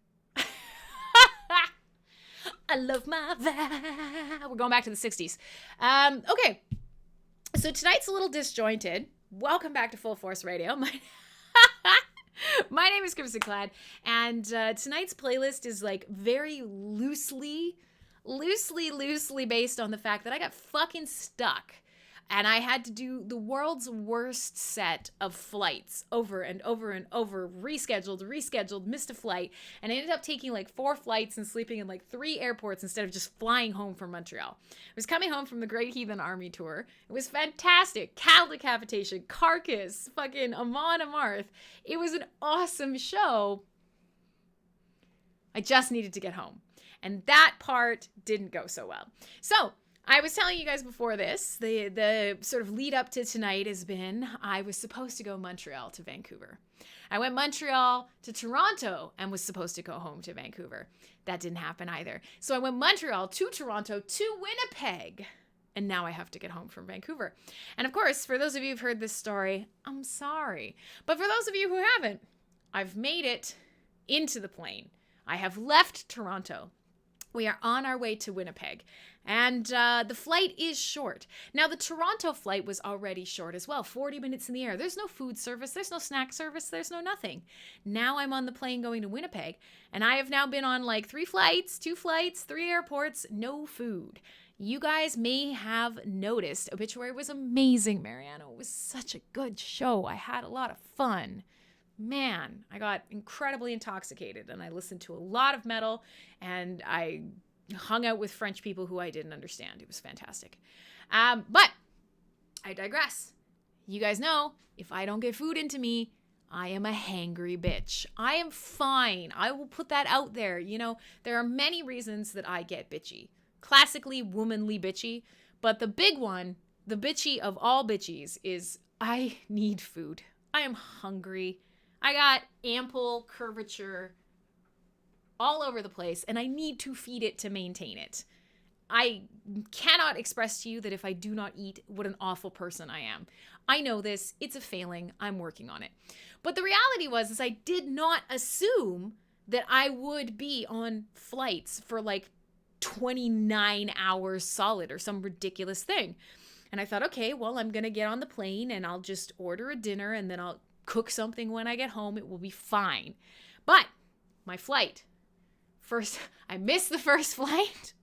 I love my vibe. We're going back to the 60s. Okay. So tonight's a little disjointed. Welcome back to Full Force Radio. My name is 𝖍𝖊𝖆𝖛𝖞, and tonight's playlist is like very loosely based on the fact that I got fucking stuck. And I had to do the world's worst set of flights over and over and over, rescheduled, missed a flight. And I ended up taking like 4 flights and sleeping in like 3 airports instead of just flying home from Montreal. I was coming home from the Great Heathen Army tour. It was fantastic. Cattle decapitation, Carcass, fucking Amon Amarth. It was an awesome show. I just needed to get home. And that part didn't go so well. So I was telling you guys before this, the sort of lead up to tonight has been, I was supposed to go Montreal to Vancouver. I went Montreal to Toronto and was supposed to go home to Vancouver. That didn't happen either. So I went Montreal to Toronto to Winnipeg. And now I have to get home from Vancouver. And of course, for those of you who've heard this story, I'm sorry. But for those of you who haven't, I've made it into the plane. I have left Toronto. We are on our way to Winnipeg, and the flight is short. Now, the Toronto flight was already short as well, 40 minutes in the air. There's no food service, there's no snack service, there's no nothing. Now I'm on the plane going to Winnipeg, and I have now been on like 3 flights, 2 flights, 3 airports, no food. You guys may have noticed Obituary was amazing, Mariana. It was such a good show. I had a lot of fun. Man, I got incredibly intoxicated and I listened to a lot of metal and I hung out with French people who I didn't understand. It was fantastic. But I digress. You guys know, if I don't get food into me, I am a hangry bitch. I am fine. I will put that out there. You know, there are many reasons that I get bitchy. Classically womanly bitchy. But the big one, the bitchy of all bitchies, is I need food. I am hungry. I got ample curvature all over the place, and I need to feed it to maintain it. I cannot express to you that if I do not eat, what an awful person I am. I know this. It's a failing. I'm working on it. But the reality was I did not assume that I would be on flights for like 29 hours solid or some ridiculous thing. And I thought, okay, well, I'm going to get on the plane and I'll just order a dinner and then I'll cook something when I get home. It will be fine. But my flight, first, I missed the first flight.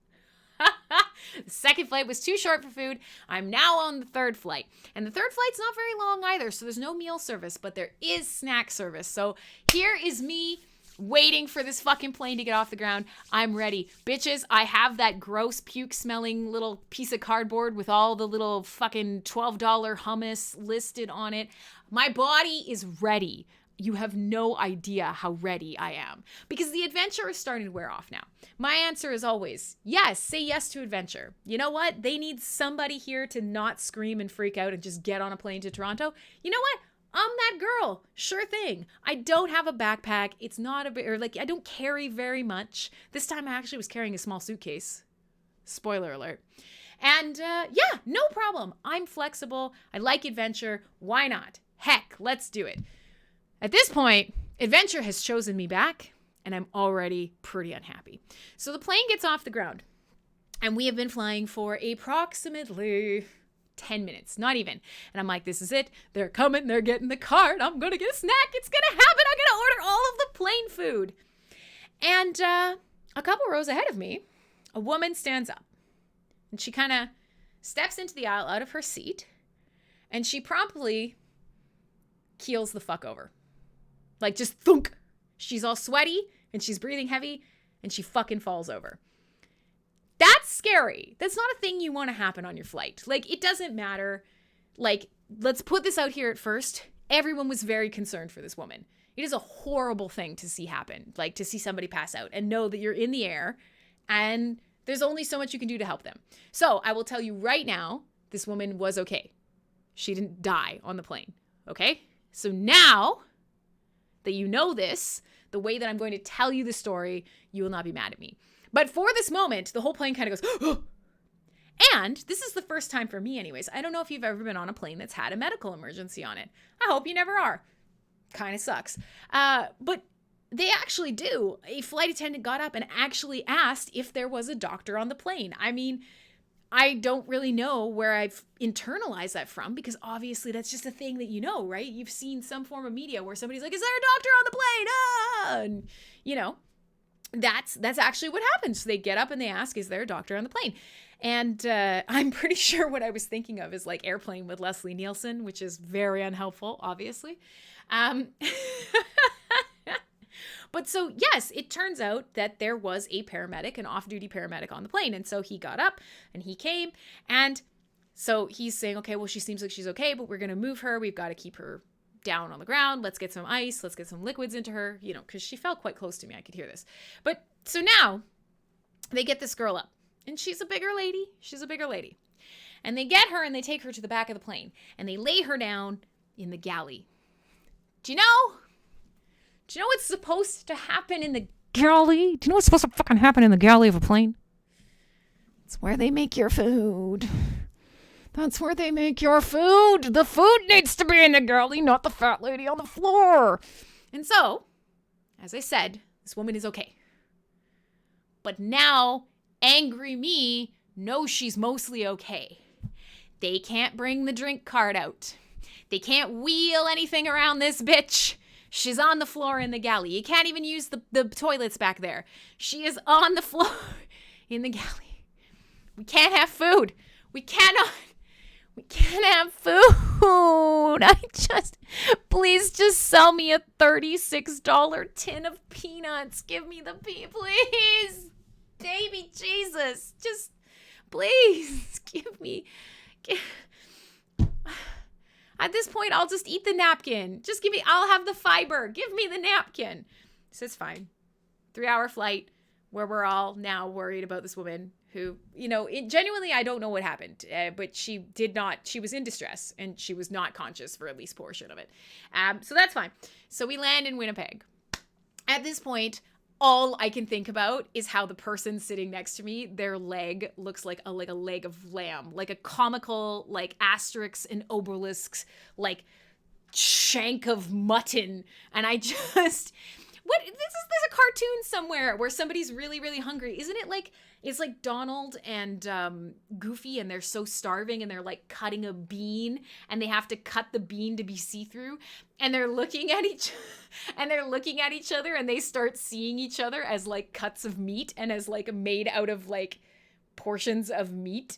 The second flight was too short for food. I'm now on the third flight. And the third flight's not very long either, so there's no meal service, but there is snack service. So here is me waiting for this fucking plane to get off the ground. I'm ready. Bitches, I have that gross puke smelling little piece of cardboard with all the little fucking $12 hummus listed on it. My body is ready. You have no idea how ready I am. Because the adventure is starting to wear off now. My answer is always, yes, say yes to adventure. You know what? They need somebody here to not scream and freak out and just get on a plane to Toronto. You know what? I'm that girl. Sure thing. I don't have a backpack. It's not I don't carry very much. This time I actually was carrying a small suitcase. Spoiler alert. And yeah, no problem. I'm flexible. I like adventure. Why not? Heck, let's do it. At this point, adventure has chosen me back, and I'm already pretty unhappy. So the plane gets off the ground, and we have been flying for approximately 10 minutes, not even. And I'm like, this is it. They're coming. They're getting the cart. I'm going to get a snack. It's going to happen. I'm going to order all of the plane food. And a couple rows ahead of me, a woman stands up, and she kind of steps into the aisle out of her seat, and she promptly keels the fuck over. Like, just thunk. She's all sweaty and she's breathing heavy and she fucking falls over. That's scary. That's not a thing you want to happen on your flight. Like, it doesn't matter. Like, let's put this out here at first. Everyone was very concerned for this woman. It is a horrible thing to see happen. Like, to see somebody pass out and know that you're in the air and there's only so much you can do to help them. So I will tell you right now, this woman was okay. She didn't die on the plane. Okay? So now that you know this, the way that I'm going to tell you the story, you will not be mad at me. But for this moment, the whole plane kind of goes, oh! And this is the first time for me anyways. I don't know if you've ever been on a plane that's had a medical emergency on it. I hope you never are. Kind of sucks. But they actually do. A flight attendant got up and actually asked if there was a doctor on the plane. I mean, I don't really know where I've internalized that from because obviously that's just a thing that you know, right? You've seen some form of media where somebody's like, is there a doctor on the plane? Ah! And, you know, that's actually what happens. They get up and they ask, is there a doctor on the plane? And I'm pretty sure what I was thinking of is like Airplane with Leslie Nielsen, which is very unhelpful, obviously. But so, yes, it turns out that there was a paramedic, an off-duty paramedic on the plane. And so he got up and he came. And so he's saying, okay, well, she seems like she's okay, but we're going to move her. We've got to keep her down on the ground. Let's get some ice. Let's get some liquids into her, you know, because she felt quite close to me. I could hear this. But so now they get this girl up and she's a bigger lady. She's a bigger lady. And they get her and they take her to the back of the plane and they lay her down in the galley. Do you know what's supposed to happen in the galley? Do you know what's supposed to fucking happen in the galley of a plane? It's where they make your food. That's where they make your food. The food needs to be in the galley, not the fat lady on the floor. And so, as I said, this woman is okay. But now, angry me knows she's mostly okay. They can't bring the drink cart out. They can't wheel anything around this bitch. She's on the floor in the galley. You can't even use the toilets back there. She is on the floor in the galley. We can't have food. We can't have food. Please just sell me a $36 tin of peanuts. Give me the please. Baby Jesus. Just please give me. At this point, I'll just eat the napkin. I'll have the fiber. Give me the napkin. So it's fine. 3-hour flight where we're all now worried about this woman who, genuinely, I don't know what happened, but she was in distress and she was not conscious for at least a portion of it. So that's fine. So we land in Winnipeg. At this point, all I can think about is how the person sitting next to me, their leg looks like a leg of lamb, like a comical, like asterisks and obelisks, like shank of mutton. And I just, there's a cartoon somewhere where somebody's really, really hungry. Isn't it like, it's like Donald and Goofy, and they're so starving and they're like cutting a bean and they have to cut the bean to be see-through, and they're looking at each other and they start seeing each other as like cuts of meat and as like made out of like portions of meat.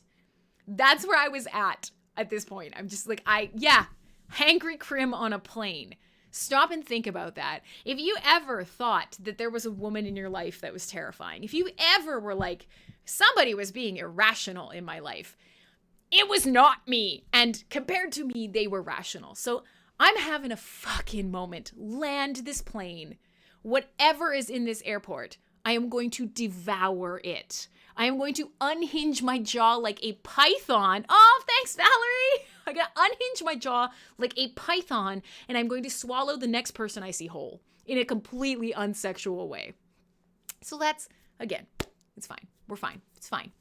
That's where I was at this point. I'm just like, hangry crim on a plane. Stop and think about that. If you ever thought that there was a woman in your life that was terrifying, if you ever were like, somebody was being irrational in my life, it was not me. And compared to me, they were rational. So I'm having a fucking moment. Land this plane. Whatever is in this airport, I am going to devour it. I am going to unhinge my jaw like a python. Oh, thanks, Valerie. I gotta unhinge my jaw like a python, and I'm going to swallow the next person I see whole in a completely unsexual way. So that's, again, it's fine. We're fine. It's fine.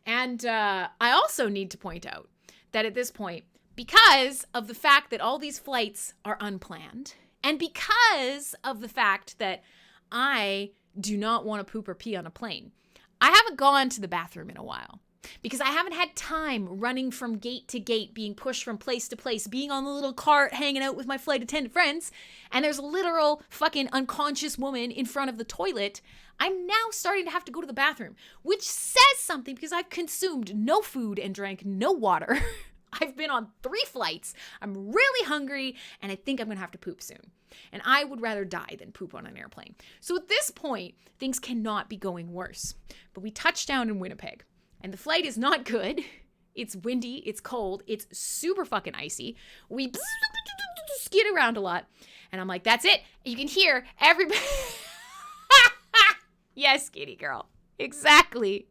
And I also need to point out that at this point, because of the fact that all these flights are unplanned, and because of the fact that I do not want to poop or pee on a plane, I haven't gone to the bathroom in a while. Because I haven't had time running from gate to gate, being pushed from place to place, being on the little cart, hanging out with my flight attendant friends, and there's a literal fucking unconscious woman in front of the toilet. I'm now starting to have to go to the bathroom, which says something because I've consumed no food and drank no water. I've been on 3 flights. I'm really hungry, and I think I'm going to have to poop soon. And I would rather die than poop on an airplane. So at this point, things cannot be going worse. But we touched down in Winnipeg. And the flight is not good. It's windy. It's cold. It's super fucking icy. We skid around a lot. And I'm like, that's it. You can hear everybody. Yes, kitty girl. Exactly.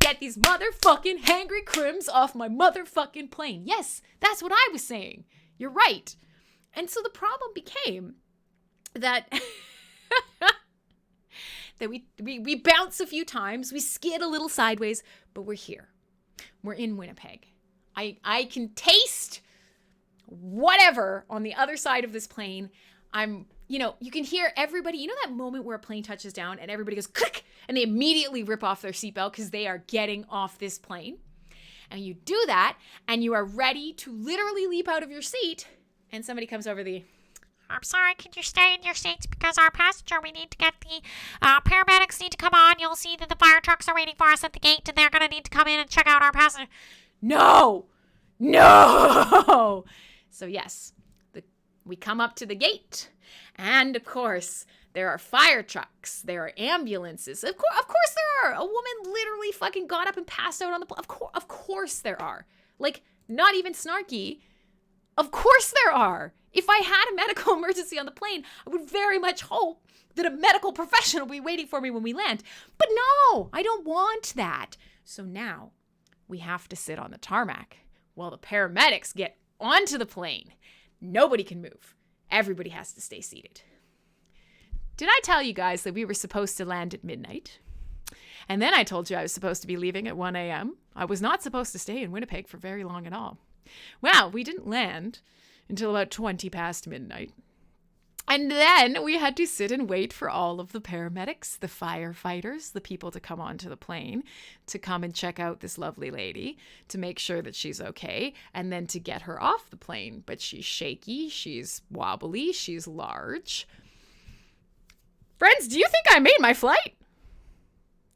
Get these motherfucking hangry crims off my motherfucking plane. Yes, that's what I was saying. You're right. And so the problem became that... that we bounce a few times, we skid a little sideways, but we're here. We're in Winnipeg. I can taste whatever on the other side of this plane. You can hear everybody, that moment where a plane touches down and everybody goes click, and they immediately rip off their seatbelt because they are getting off this plane. And you do that, and you are ready to literally leap out of your seat, and somebody comes over I'm sorry, can you stay in your seats because our passenger, we need to get the paramedics need to come on. You'll see that the fire trucks are waiting for us at the gate and they're going to need to come in and check out our passenger. No! So yes, we come up to the gate, and of course, there are fire trucks, there are ambulances. Of course there are. A woman literally fucking got up and passed out on the plane. Of course there are. Like, not even snarky. Of course there are. If I had a medical emergency on the plane, I would very much hope that a medical professional will be waiting for me when we land. But no, I don't want that. So now we have to sit on the tarmac while the paramedics get onto the plane. Nobody can move. Everybody has to stay seated. Did I tell you guys that we were supposed to land at midnight? And then I told you I was supposed to be leaving at 1 a.m. I was not supposed to stay in Winnipeg for very long at all. Well, we didn't land until about 20 past midnight. And then we had to sit and wait for all of the paramedics, the firefighters, the people to come onto the plane, to come and check out this lovely lady, to make sure that she's okay, and then to get her off the plane. But she's shaky, she's wobbly, she's large. Friends, do you think I made my flight?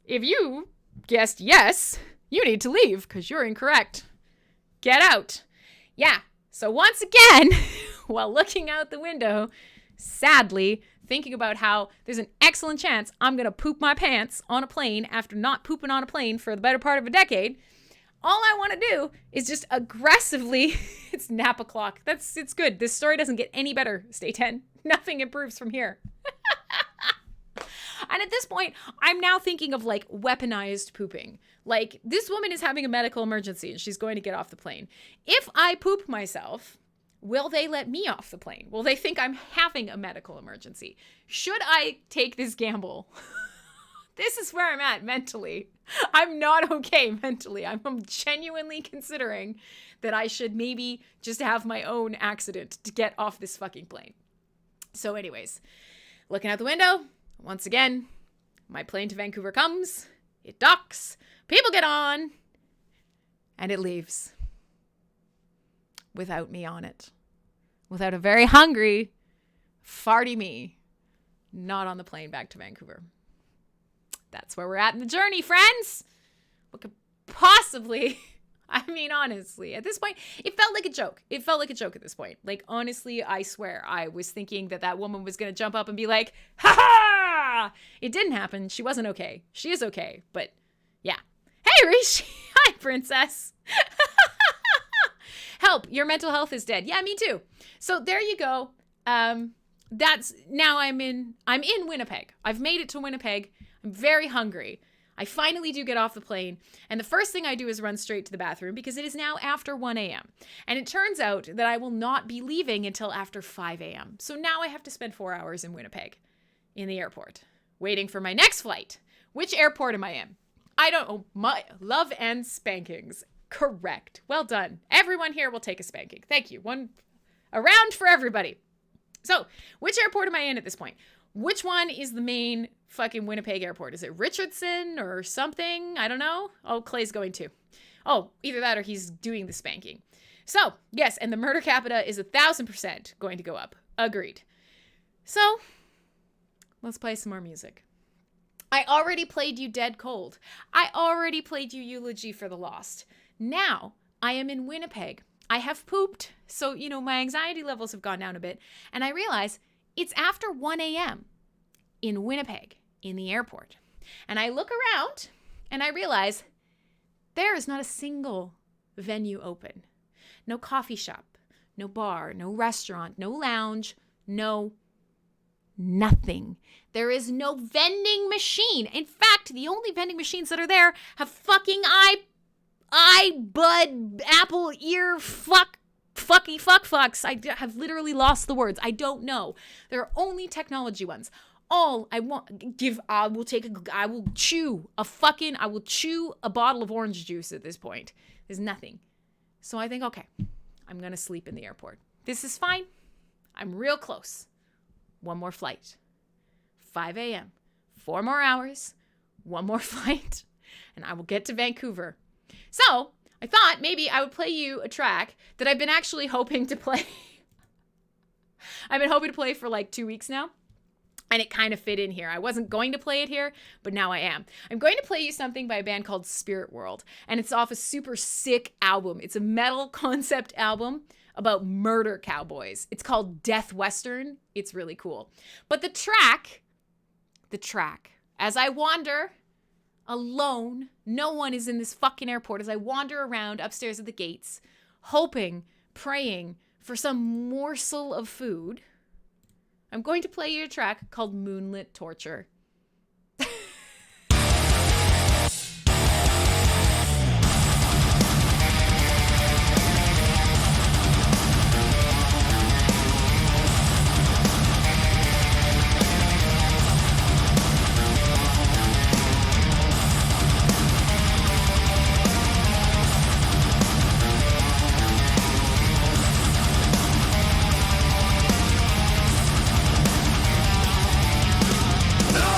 If you guessed yes, you need to leave because you're incorrect. Get out. Yeah. So once again, while looking out the window, sadly, thinking about how there's an excellent chance I'm going to poop my pants on a plane after not pooping on a plane for the better part of a decade, All I want to do is just aggressively, it's nap o'clock. It's good. This story doesn't get any better. Stay 10. Nothing improves from here. And at this point, I'm now thinking of like weaponized pooping. Like, this woman is having a medical emergency and she's going to get off the plane. If I poop myself, will they let me off the plane? Will they think I'm having a medical emergency? Should I take this gamble? This is where I'm at mentally. I'm not okay mentally. I'm genuinely considering that I should maybe just have my own accident to get off this fucking plane. So anyways, looking out the window, once again, my plane to Vancouver comes, it docks, people get on, and it leaves. Without me on it. Without a very hungry, farty me, not on the plane back to Vancouver. That's where we're at in the journey, friends. What could possibly, I mean, honestly, at this point, it felt like a joke. It felt like a joke at this point. Like, honestly, I swear, I was thinking that woman was going to jump up and be like, ha ha! It didn't happen. She wasn't okay. She is okay. But yeah. Hey, Rishi. Hi, princess. Help. Your mental health is dead. Yeah, me too. So there you go. That's now I'm in Winnipeg. I've made it to Winnipeg. I'm very hungry. I finally do get off the plane, and the first thing I do is run straight to the bathroom because it is now after 1 a.m. And it turns out that I will not be leaving until after 5 a.m. So now I have to spend 4 hours in Winnipeg in the airport waiting for my next flight. Which airport am I in? I don't know. My 𝖊𝖕𝖆𝖆𝖛. Correct. Well done. Everyone here will take a spanking. Thank you. A round for everybody. So, which airport am I in at this point? Which one is the main fucking Winnipeg airport? Is it Richardson or something? I don't know. Oh, Clay's going too. Oh, either that or he's doing the spanking. So, yes, and the murder capita is 1,000% going to go up. Agreed. So, let's play some more music. I already played you Dead Cold. I already played you Eulogy for the Lost. Now, I am in Winnipeg. I have pooped, so, my anxiety levels have gone down a bit, and I realize it's after 1 a.m. in Winnipeg, in the airport. And I look around, and I realize there is not a single venue open. No coffee shop, no bar, no restaurant, no lounge, no nothing. There is no vending machine. In fact, the only vending machines that are there have fucking bud, apple, ear, fucks. I have literally lost the words. I don't know. There are only technology ones. All I will chew a bottle of orange juice at this point. There's nothing. So I think, okay, I'm going to sleep in the airport. This is fine. I'm real close. One more flight. 5 a.m. 4 more hours. One more flight. And I will get to Vancouver. So I thought maybe I would play you a track that I've been actually hoping to play. I've been hoping to play for like 2 weeks now. And it kind of fit in here. I wasn't going to play it here, but now I am. I'm going to play you something by a band called Spirit World. And it's off a super sick album. It's a metal concept album about murder cowboys. It's called Death Western. It's really cool. But the track, as I wander alone, no one is in this fucking airport, as I wander around upstairs at the gates, hoping, praying for some morsel of food, I'm going to play you a track called Moonlit Torture. No!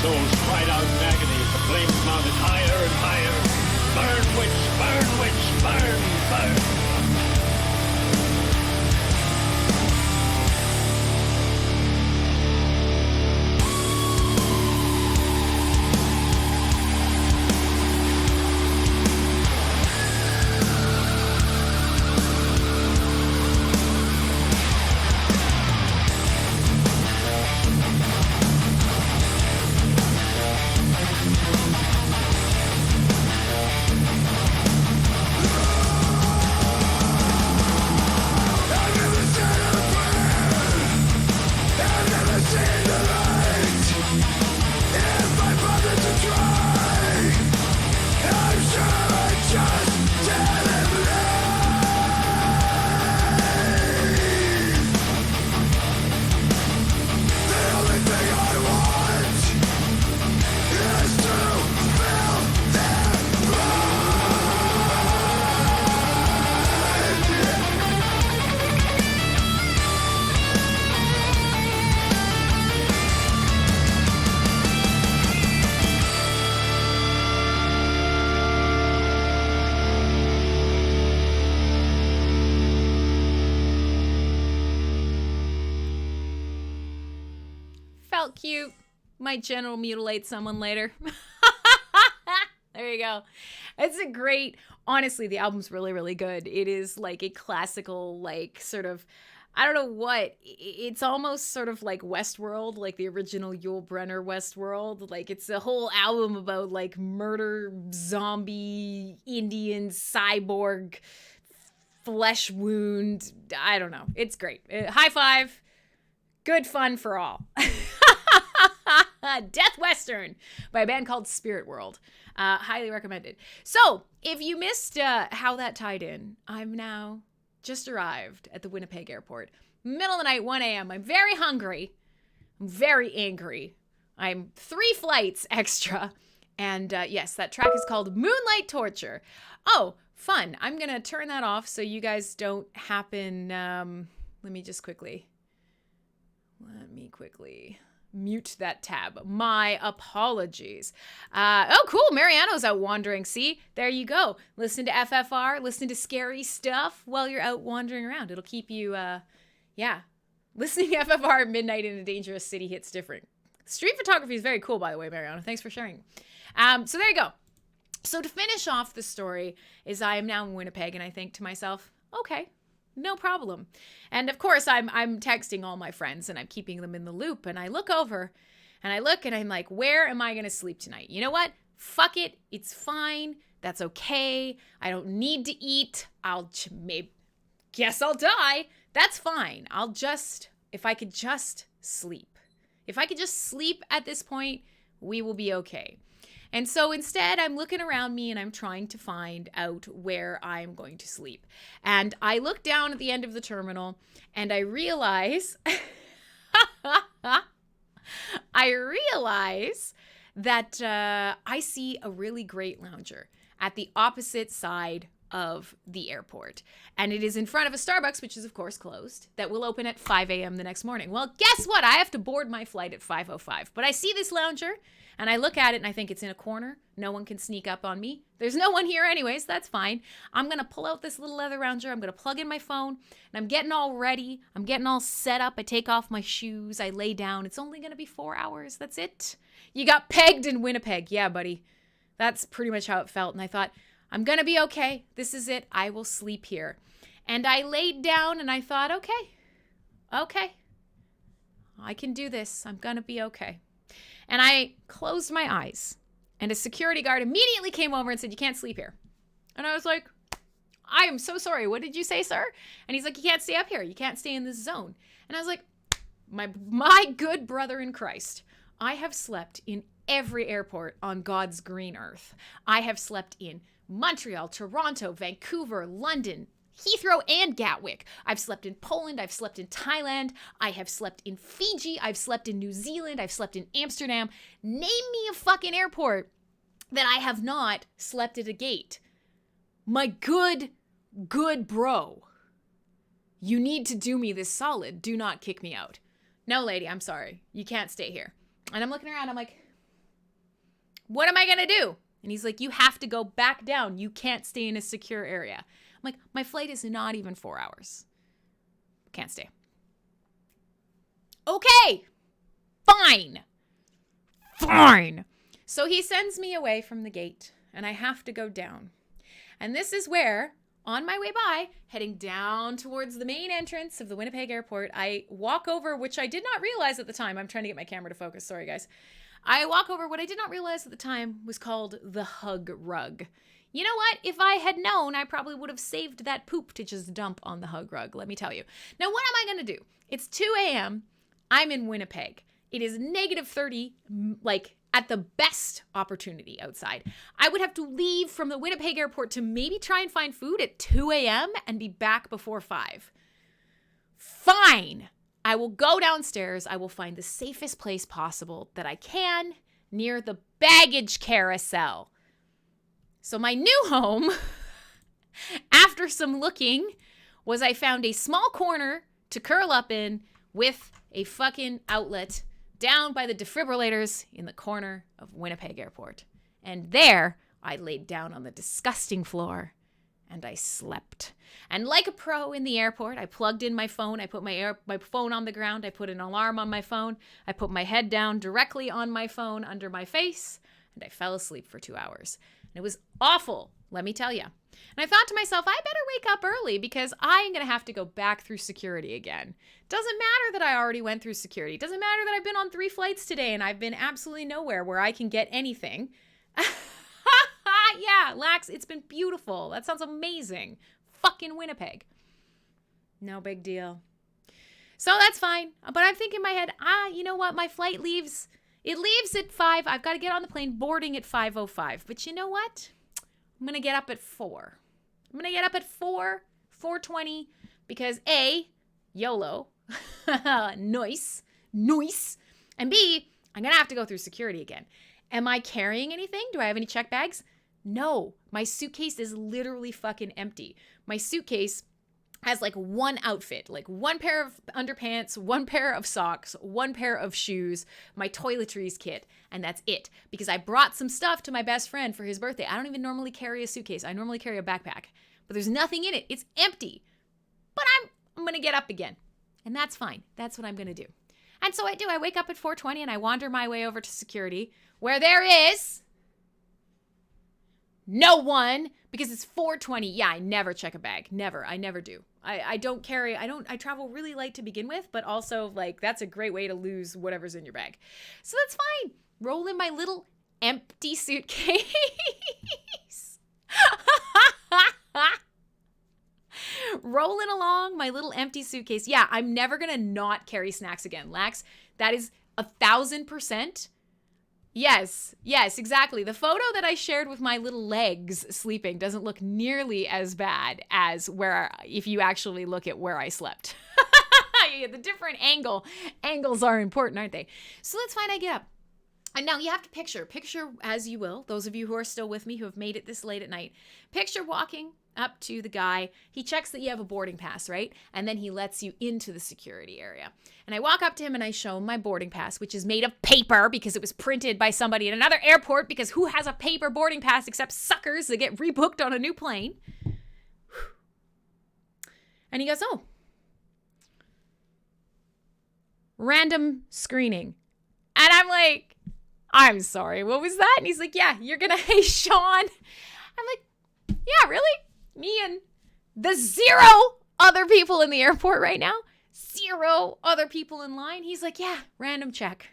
souls cried out in agony as the flames mounted higher and higher. Burn, witch, burn, witch, burn, burn. Cute. Might genital mutilate someone later. There you go. It's a great, honestly, the album's really, really good. It is like a classical, like sort of, I don't know what, it's almost sort of like Westworld, like the original Yul Brynner Westworld. Like it's a whole album about like murder, zombie, Indian, cyborg, flesh wound. I don't know. It's great. High five. Good fun for all. Death Western by a band called Spirit World. Highly recommended. So, if you missed how that tied in, I'm now just arrived at the Winnipeg airport. Middle of the night, 1 a.m. I'm very hungry. I'm very angry. I'm 3 flights extra. And yes, that track is called Moonlight Torture. Oh, fun. I'm going to turn that off so you guys don't happen... let me quickly mute that tab. My apologies. Oh, cool. Mariano's out wandering. See, there you go. Listen to FFR, listen to scary stuff while you're out wandering around. It'll keep you, listening to FFR at midnight in a dangerous city hits different. Street photography is very cool, by the way, Mariano. Thanks for sharing. So there you go. So to finish off the story is I am now in Winnipeg and I think to myself, okay, no problem. And of course, I'm texting all my friends and I'm keeping them in the loop. And I look over and I look and I'm like, where am I going to sleep tonight? You know what? Fuck it. It's fine. That's okay. I don't need to eat. Guess I'll die. That's fine. If I could just sleep. If I could just sleep at this point, we will be okay. And so instead, I'm looking around me and I'm trying to find out where I'm going to sleep. And I look down at the end of the terminal and I realize, that I see a really great lounger at the opposite side of the airport. And it is in front of a Starbucks, which is of course closed, that will open at 5 a.m. the next morning. Well, guess what? I have to board my flight at 5:05. But I see this lounger and I look at it and I think it's in a corner. No one can sneak up on me. There's no one here anyways. That's fine. I'm going to pull out this little leather lounger. I'm going to plug in my phone and I'm getting all ready. I'm getting all set up. I take off my shoes. I lay down. It's only going to be 4 hours. That's it. You got pegged in Winnipeg. Yeah, buddy. That's pretty much how it felt. And I thought, I'm going to be okay. This is it. I will sleep here. And I laid down and I thought, okay, I can do this. I'm going to be okay. And I closed my eyes and a security guard immediately came over and said, you can't sleep here. And I was like, I am so sorry. What did you say, sir? And he's like, you can't stay up here. You can't stay in this zone. And I was like, my good brother in Christ, I have slept in every airport on God's green earth. I have slept in Montreal, Toronto, Vancouver, London, Heathrow, and Gatwick. I've slept in Poland. I've slept in Thailand. I have slept in Fiji. I've slept in New Zealand. I've slept in Amsterdam. Name me a fucking airport that I have not slept at a gate. My good bro. You need to do me this solid. Do not kick me out. No, lady, I'm sorry. You can't stay here. And I'm looking around. I'm like, What am I going to do? And he's like, you have to go back down. You can't stay in a secure area. I'm like, my flight is not even 4 hours. Can't stay. Okay. Fine. So he sends me away from the gate and I have to go down. And this is where, on my way by, heading down towards the main entrance of the Winnipeg airport, I walk over, which I did not realize at the time. I'm trying to get my camera to focus. Sorry, guys. I walk over what I did not realize at the time was called the hug rug. You know what? If I had known, I probably would have saved that poop to just dump on the hug rug, let me tell you. Now, what am I going to do? It's 2 a.m. I'm in Winnipeg. It is -30, like at the best opportunity outside. I would have to leave from the Winnipeg airport to maybe try and find food at 2 a.m. and be back before 5. Fine. I will go downstairs. I will find the safest place possible that I can near the baggage carousel. So my new home, after some looking, was I found a small corner to curl up in with a fucking outlet down by the defibrillators in the corner of Winnipeg Airport. And there, I laid down on the disgusting floor and I slept. And like a pro in the airport, I plugged in my phone. I put my phone on the ground. I put an alarm on my phone. I put my head down directly on my phone under my face, and I fell asleep for 2 hours. And it was awful, let me tell you. And I thought to myself, I better wake up early because I'm going to have to go back through security again. Doesn't matter that I already went through security. Doesn't matter that I've been on 3 flights today and I've been absolutely nowhere where I can get anything. Yeah, Lax, it's been beautiful. That sounds amazing. Fucking Winnipeg. No big deal. So that's fine. But I'm thinking in my head, you know what? My flight leaves. It leaves at 5. I've got to get on the plane boarding at 5:05. But you know what? I'm going to get up at 4. I'm going to get up at 4:20, because A, YOLO, nice, and B, I'm going to have to go through security again. Am I carrying anything? Do I have any check bags? No, my suitcase is literally fucking empty. My suitcase has like one outfit, like one pair of underpants, one pair of socks, one pair of shoes, my toiletries kit, and that's it. Because I brought some stuff to my best friend for his birthday. I don't even normally carry a suitcase. I normally carry a backpack, but there's nothing in it. It's empty. But I'm going to get up again, and that's fine. That's what I'm going to do. And so I do. I wake up at 4:20 and I wander my way over to security, where there is no one, because it's 4:20. Yeah, I never check a bag. Never. I never do. I don't carry, I travel really light to begin with, but also like that's a great way to lose whatever's in your bag. So that's fine. Roll in my little empty suitcase. Rolling along my little empty suitcase. Yeah, I'm never going to not carry snacks again. Lax, that is 1,000%. Yes, exactly. The photo that I shared with my little legs sleeping doesn't look nearly as bad as if you actually look at where I slept. The different angles are important, aren't they? So that's fine. I get up. And now you have to picture as you will, those of you who are still with me who have made it this late at night, picture walking up to the guy. He checks that you have a boarding pass, right? And then he lets you into the security area. And I walk up to him and I show him my boarding pass, which is made of paper because it was printed by somebody at another airport, because who has a paper boarding pass except suckers that get rebooked on a new plane? And he goes, oh, random screening. And I'm like, I'm sorry, what was that? And he's like, yeah, you're gonna, hey, Sean. I'm like, yeah, really? Me and the 0 other people in the airport right now? 0 other people in line? He's like, yeah, random check.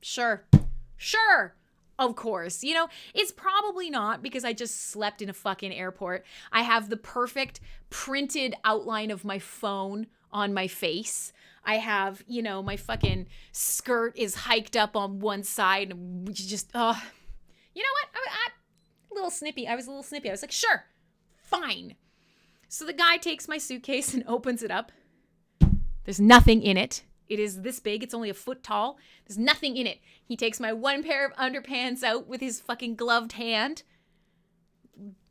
Sure, of course. You know, it's probably not because I just slept in a fucking airport. I have the perfect printed outline of my phone on my face. I have, you know, my fucking skirt is hiked up on one side and just, you know what? I was a little snippy. I was like, sure, fine. So the guy takes my suitcase and opens it up. There's nothing in it. It is this big. It's only a foot tall. There's nothing in it. He takes my one pair of underpants out with his fucking gloved hand,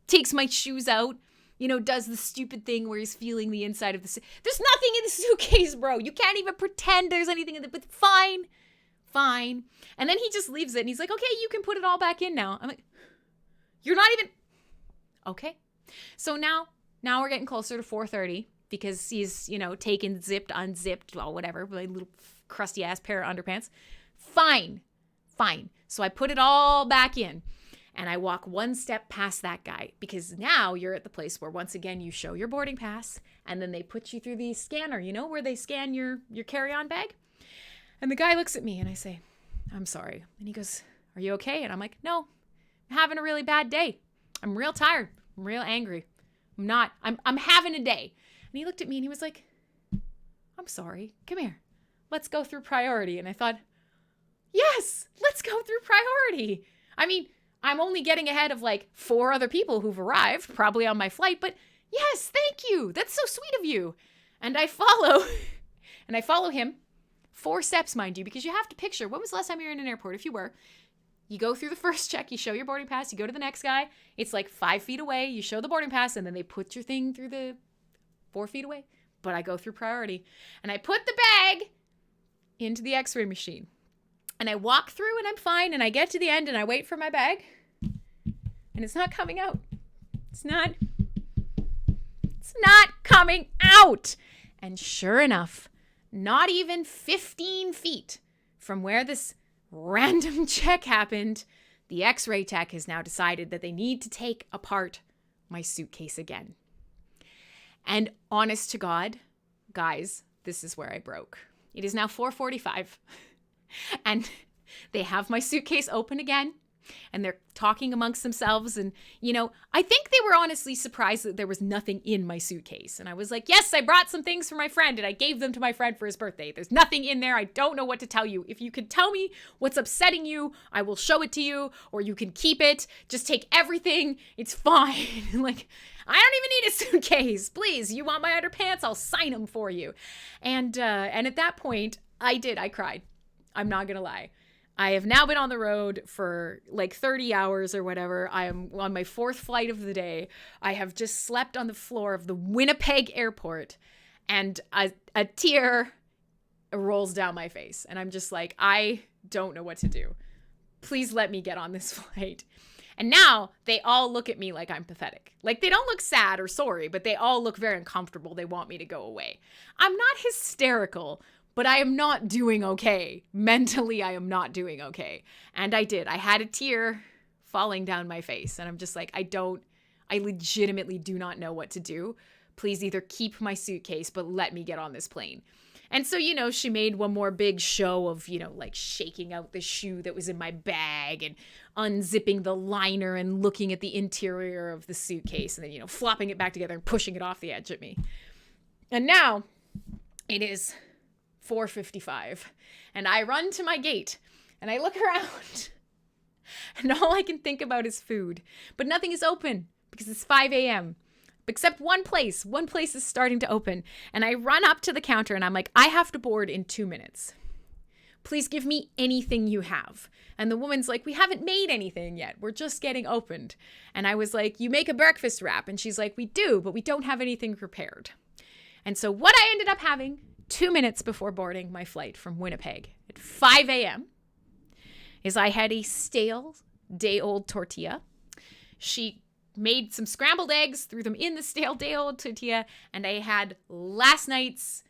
takes my shoes out, you know, does the stupid thing where he's feeling the inside of the suitcase. There's nothing in the suitcase, bro. You can't even pretend there's anything in it, but fine. fine. And then he just leaves it and he's like, okay, you can put it all back in now. I'm like, you're not even, okay. So now we're getting closer to 4:30 because he's, taken, zipped, unzipped, well, whatever, with a little crusty ass pair of underpants. Fine. So I put it all back in and I walk one step past that guy because now you're at the place where once again you show your boarding pass and then they put you through the scanner, where they scan your carry-on bag. And the guy looks at me and I say, I'm sorry. And he goes, are you okay? And I'm like, no, I'm having a really bad day. I'm real tired. I'm real angry. I'm having a day. And he looked at me and he was like, I'm sorry. Come here. Let's go through priority. And I thought, yes, let's go through priority. I mean, I'm only getting ahead of like 4 other people who've arrived, probably on my flight, but yes, thank you. That's so sweet of you. And I follow him 4 steps, mind you, because you have to picture, when was the last time you were in an airport? If you were, you go through the first check, you show your boarding pass, you go to the next guy, it's like 5 feet away, you show the boarding pass, and then they put your thing through the 4 feet away. But I go through priority. And I put the bag into the x-ray machine. And I walk through and I'm fine, and I get to the end and I wait for my bag, and it's not coming out. It's not coming out. And sure enough, not even 15 feet from where this random check happened, the x-ray tech has now decided that they need to take apart my suitcase again. And honest to God, guys, this is where I broke. It is now 4:45 and they have my suitcase open again. And they're talking amongst themselves. And, I think they were honestly surprised that there was nothing in my suitcase. And I was like, yes, I brought some things for my friend and I gave them to my friend for his birthday. There's nothing in there. I don't know what to tell you. If you could tell me what's upsetting you, I will show it to you, or you can keep it. Just take everything. It's fine. Like, I don't even need a suitcase. Please, you want my underpants? I'll sign them for you. And at that point, I cried. I'm not going to lie. I have now been on the road for like 30 hours or whatever. I am on my 4th flight of the day. I have just slept on the floor of the Winnipeg airport, and a tear rolls down my face. And I'm just like, I don't know what to do. Please let me get on this flight. And now they all look at me like I'm pathetic. Like, they don't look sad or sorry, but they all look very uncomfortable. They want me to go away. I'm not hysterical, but I am not doing okay. Mentally, I am not doing okay. And I did. I had a tear falling down my face. And I'm just like, I legitimately do not know what to do. Please either keep my suitcase, but let me get on this plane. And so, she made one more big show of, like shaking out the shoe that was in my bag and unzipping the liner and looking at the interior of the suitcase and then, flopping it back together and pushing it off the edge at me. And now it is 4:55 and I run to my gate and I look around and all I can think about is food, but nothing is open because it's 5 a.m. except one place is starting to open. And I run up to the counter and I'm like, I have to board in 2 minutes. Please give me anything you have. And the woman's like, we haven't made anything yet. We're just getting opened. And I was like, you make a breakfast wrap? And she's like, we do, but we don't have anything prepared. And so what I ended up having 2 minutes before boarding my flight from Winnipeg at 5 a.m. is I had a stale day-old tortilla. She made some scrambled eggs, threw them in the stale day-old tortilla, and I had last night's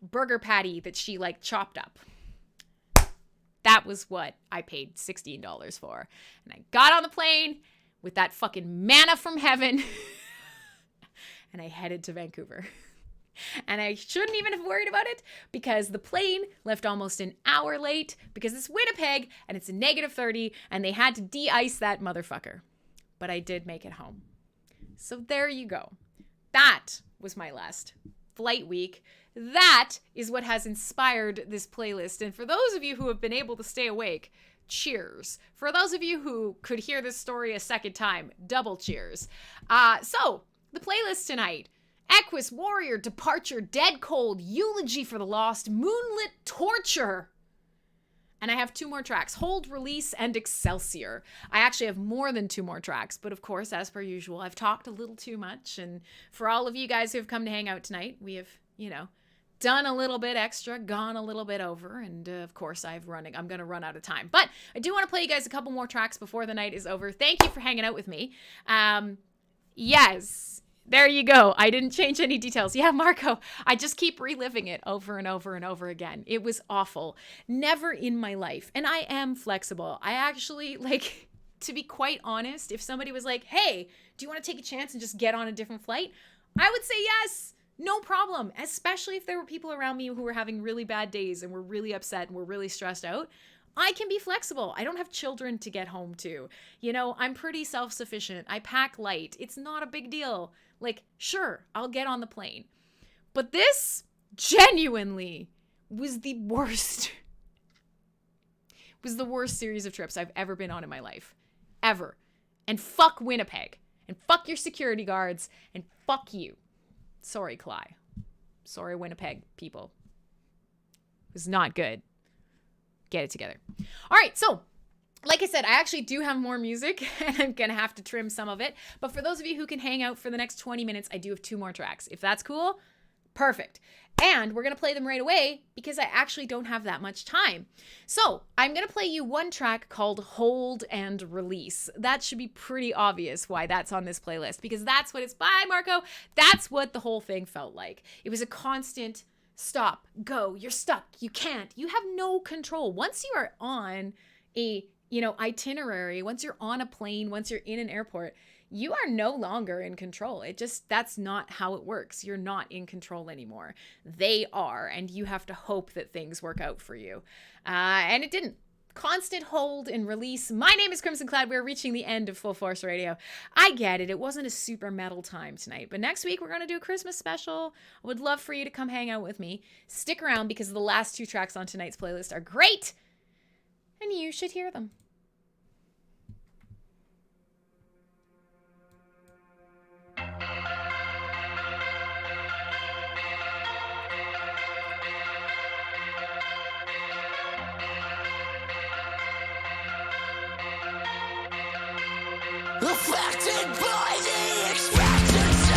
burger patty that she chopped up. That was what I paid $16 for. And I got on the plane with that fucking manna from heaven and I headed to Vancouver. And I shouldn't even have worried about it because the plane left almost an hour late because it's Winnipeg and it's a -30 and they had to de-ice that motherfucker. But I did make it home. So there you go. That was my last flight week. That is what has inspired this playlist. And for those of you who have been able to stay awake, cheers. For those of you who could hear this story a second time, double cheers. So the playlist tonight: Equus Warrior, Departure, Dead Cold, Eulogy for the Lost, Moonlit Torture. And I have 2 more tracks: Hold, Release, and Excelsior. I actually have more than 2 more tracks, but of course, as per usual, I've talked a little too much. And for all of you guys who have come to hang out tonight, we have, done a little bit extra, gone a little bit over, and of course I'm going to run out of time. But I do want to play you guys a couple more tracks before the night is over. Thank you for hanging out with me. Yes, there you go. I didn't change any details. Yeah, Marco, I just keep reliving it over and over and over again. It was awful. Never in my life. And I am flexible. I actually, like, to be quite honest, if somebody was like, hey, do you want to take a chance and just get on a different flight? I would say yes. No problem, especially if there were people around me who were having really bad days and were really upset and were really stressed out. I can be flexible. I don't have children to get home to. You know, I'm pretty self-sufficient. I pack light. It's not a big deal. Like, sure, I'll get on the plane. But this genuinely was the worst. Was the worst series of trips I've ever been on in my life. Ever. And fuck Winnipeg. And fuck your security guards. And fuck you. Sorry, 𝖊𝖕. Sorry, Winnipeg people. It was not good. Get it together. All right, so like I said, I actually do have more music, and I'm going to have to trim some of it. But for those of you who can hang out for the next 20 minutes, I do have 2 more tracks. If that's cool, perfect. And we're going to play them right away because I actually don't have that much time. So I'm going to play you one track called Hold and Release. That should be pretty obvious why that's on this playlist, because that's what it's by Marco. That's what the whole thing felt like. It was a constant stop, go, you're stuck, you can't, you have no control. Once you are on a, itinerary, once you're on a plane, once you're in an airport, you are no longer in control. That's not how it works. You're not in control anymore. They are, and you have to hope that things work out for you. And it didn't. Constant hold and release. My name is Crimson Cloud. We're reaching the end of Full Force Radio. I get it. It wasn't a super metal time tonight, but next week we're going to do a Christmas special. I would love for you to come hang out with me. Stick around because the last 2 tracks on tonight's playlist are great, and you should hear them. Affected by the expectancy,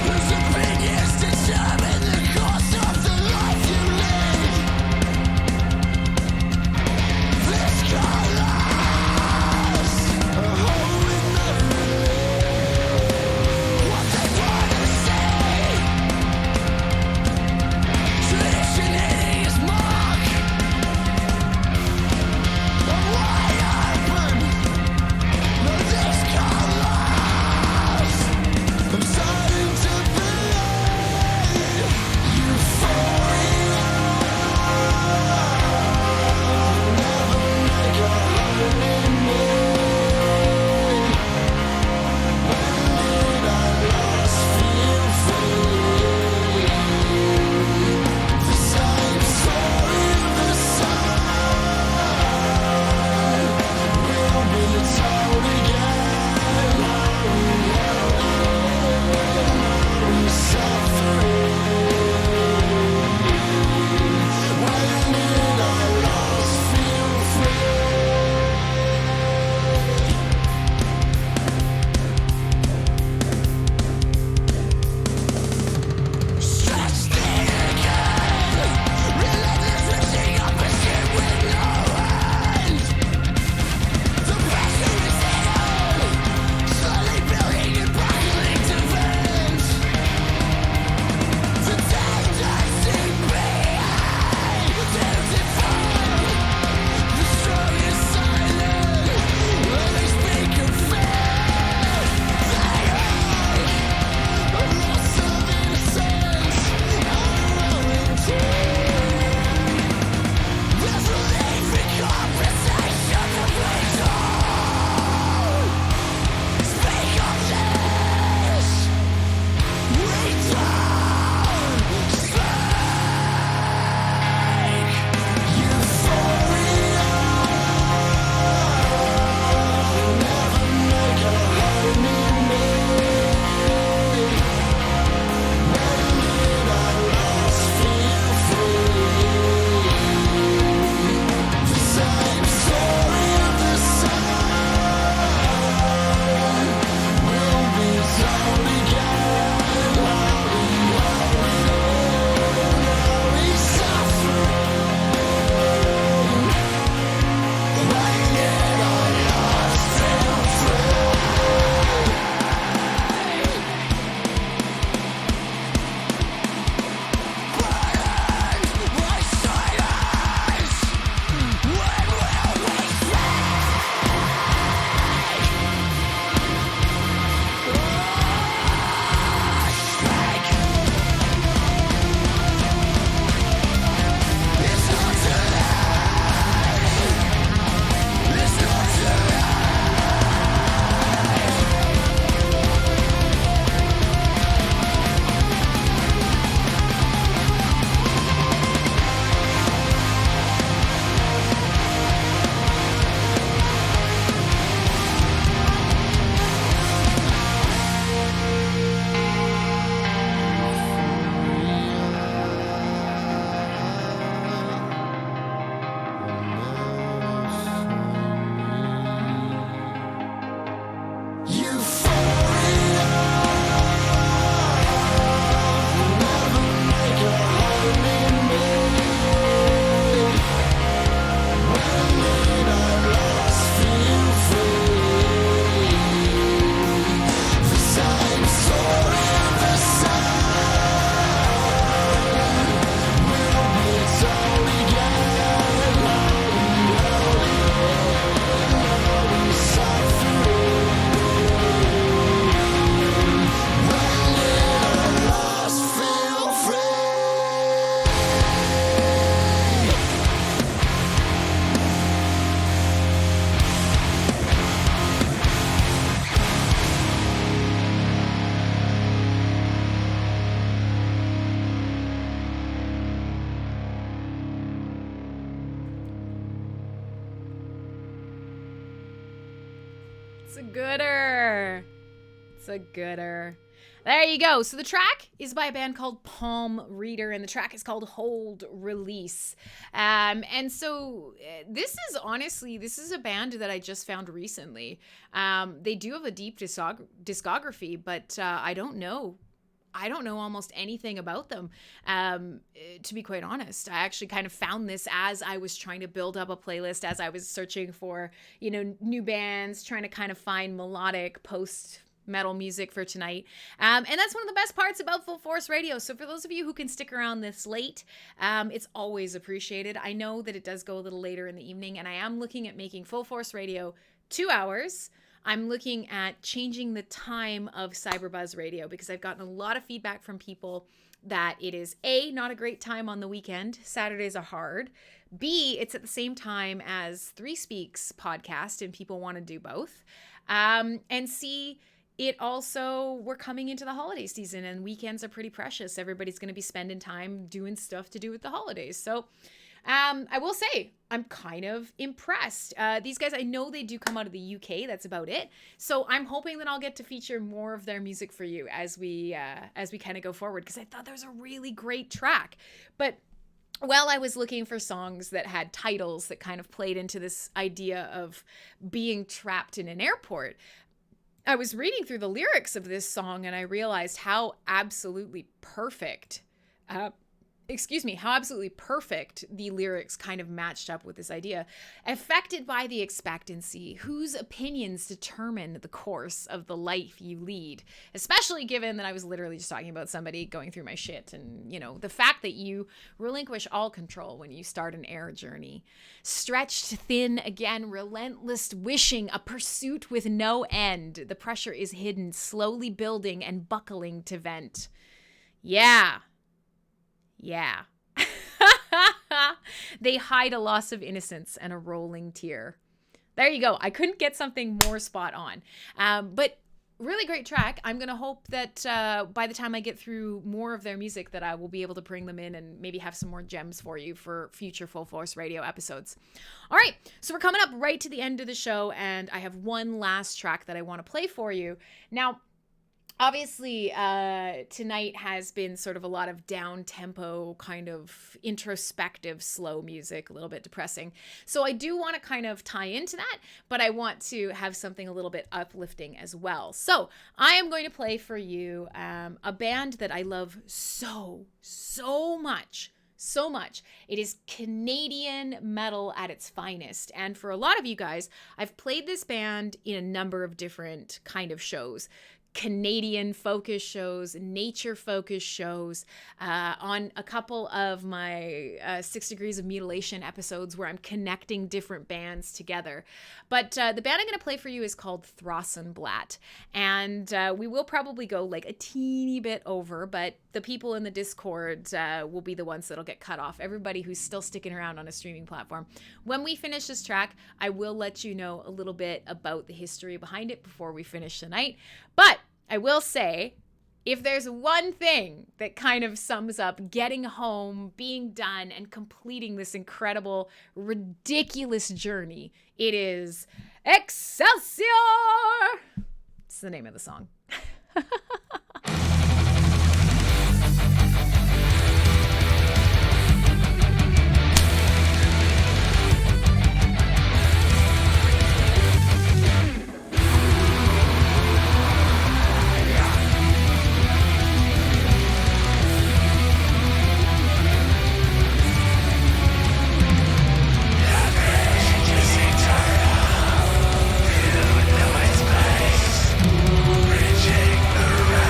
whose opinions determine the course of the life you live. This collapse, a hole in the roof. What they wanna say, tradition hitting its mark. Why open? No, It's a gooder. It's a gooder. There you go. So the track is by a band called Palm Reader, and the track is called Hold Release. And so this is a band that I just found recently. They do have a deep discography, but I don't know almost anything about them, to be quite honest. I actually kind of found this as I was trying to build up a playlist, as I was searching for, new bands, trying to kind of find melodic post-metal music for tonight. And that's one of the best parts about Full Force Radio. So for those of you who can stick around this late, it's always appreciated. I know that it does go a little later in the evening, and I am looking at making Full Force Radio 2 hours. I'm looking at changing the time of Cyberbuzz Radio because I've gotten a lot of feedback from people that it is A, not a great time on the weekend. Saturdays are hard. B, it's at the same time as Three Speaks podcast and people want to do both. And C, we're coming into the holiday season and weekends are pretty precious. Everybody's going to be spending time doing stuff to do with the holidays. So I will say, I'm kind of impressed. These guys, I know they do come out of the UK. That's about it. So I'm hoping that I'll get to feature more of their music for you as we kind of go forward, because I thought that was a really great track. But while I was looking for songs that had titles that kind of played into this idea of being trapped in an airport, I was reading through the lyrics of this song and I realized how absolutely perfect the lyrics kind of matched up with this idea. Affected by the expectancy, whose opinions determine the course of the life you lead. Especially given that I was literally just talking about somebody going through my shit and, the fact that you relinquish all control when you start an air journey. Stretched thin again, relentless wishing, a pursuit with no end. The pressure is hidden, slowly building and buckling to vent. Yeah. They hide a loss of innocence and a rolling tear. There you go. I couldn't get something more spot on. But really great track. I'm going to hope that by the time I get through more of their music that I will be able to bring them in and maybe have some more gems for you for future Full Force Radio episodes. All right. So we're coming up right to the end of the show, and I have one last track that I want to play for you. Now, obviously, tonight has been sort of a lot of down-tempo, kind of introspective, slow music, a little bit depressing. So I do want to kind of tie into that, but I want to have something a little bit uplifting as well. So I am going to play for you a band that I love so much. So much. It is Canadian metal at its finest. And for a lot of you guys, I've played this band in a number of different kind of shows. Canadian focus shows, nature focus shows, on a couple of my 6 Degrees of Mutilation episodes where I'm connecting different bands together. But the band I'm going to play for you is called 𝖍𝖊𝖆𝖆. And we will probably go like a teeny bit over, but the people in the Discord will be the ones that'll get cut off. Everybody who's still sticking around on a streaming platform. When we finish this track, I will let you know a little bit about the history behind it before we finish tonight. But I will say, if there's one thing that kind of sums up getting home, being done, and completing this incredible, ridiculous journey, it is Excelsior! It's the name of the song. Bridging the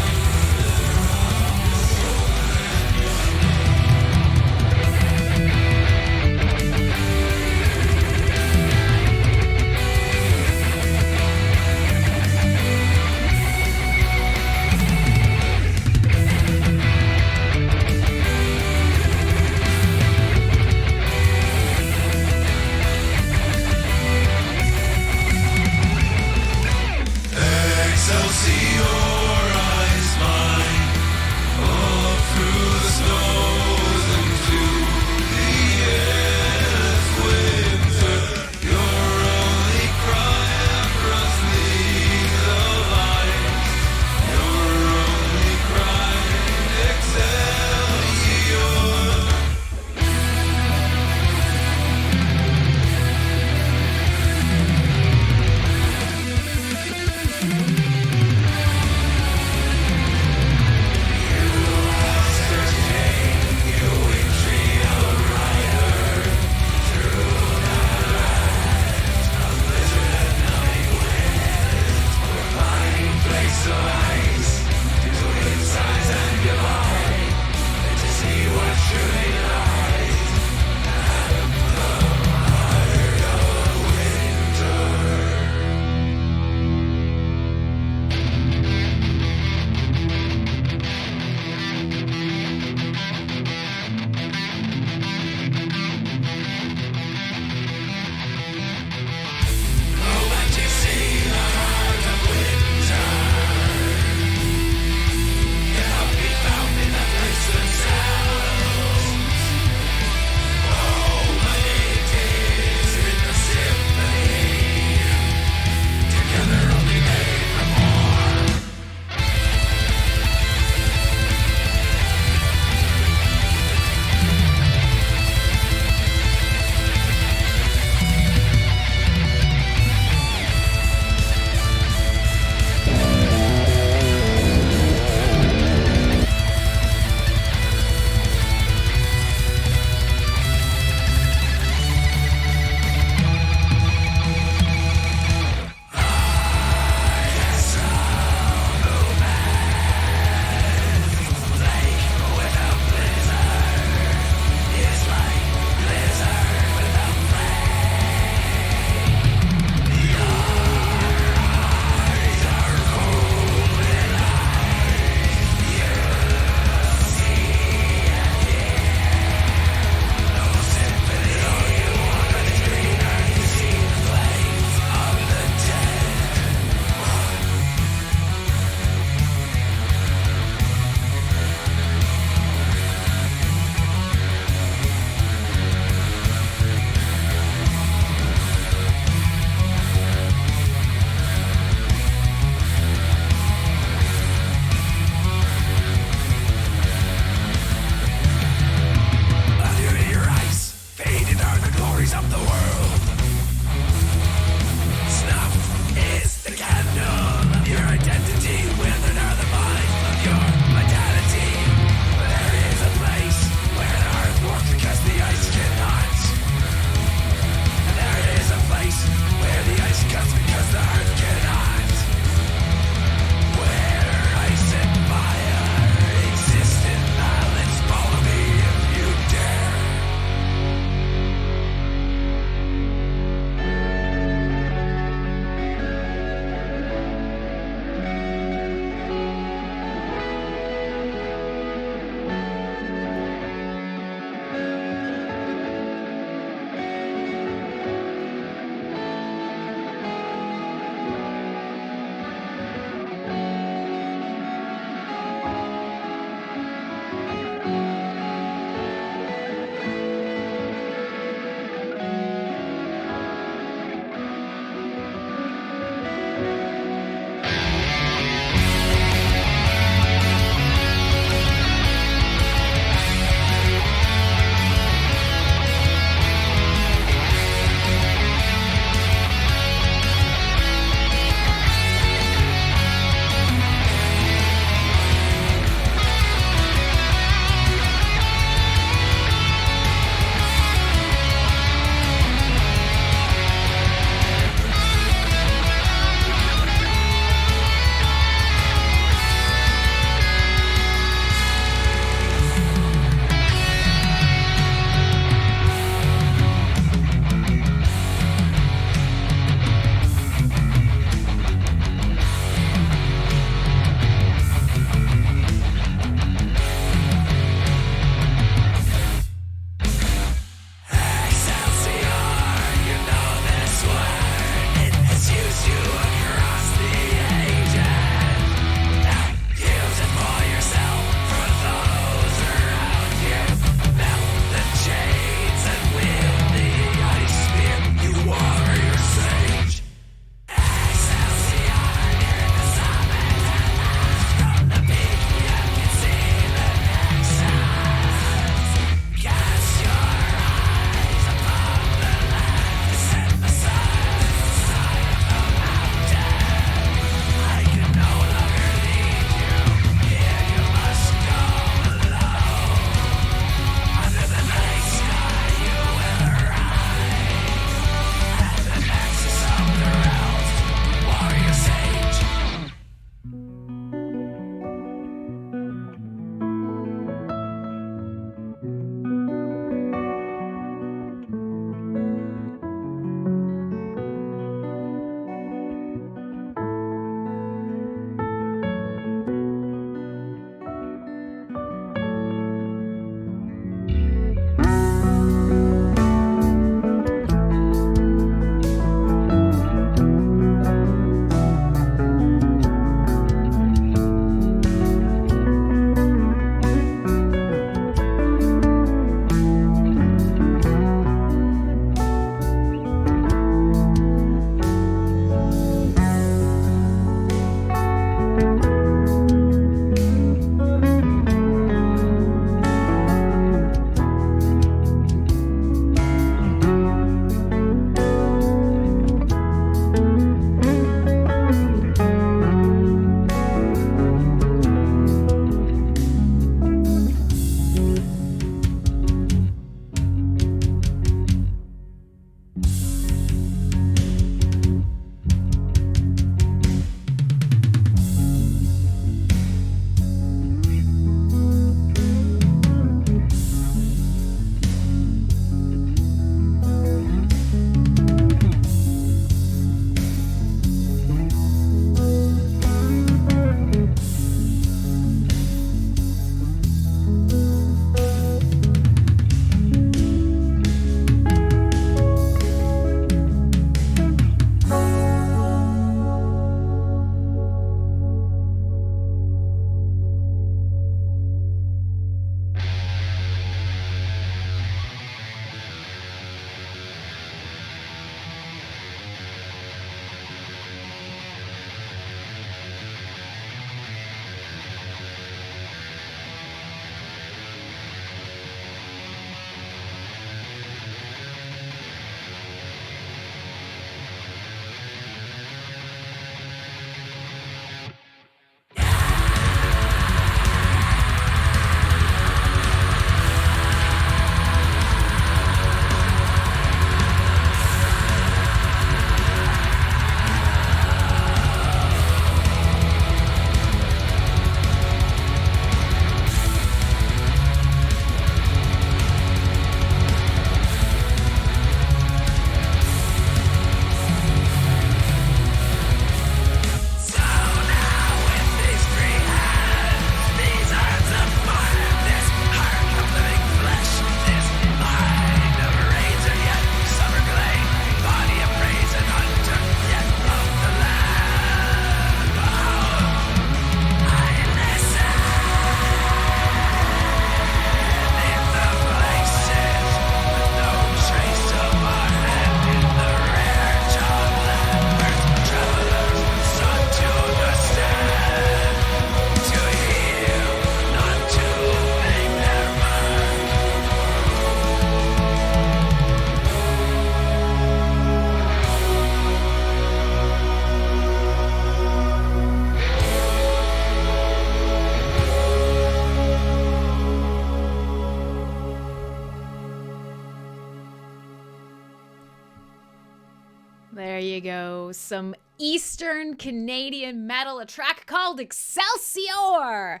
There you go. Some Eastern Canadian metal, a track called Excelsior.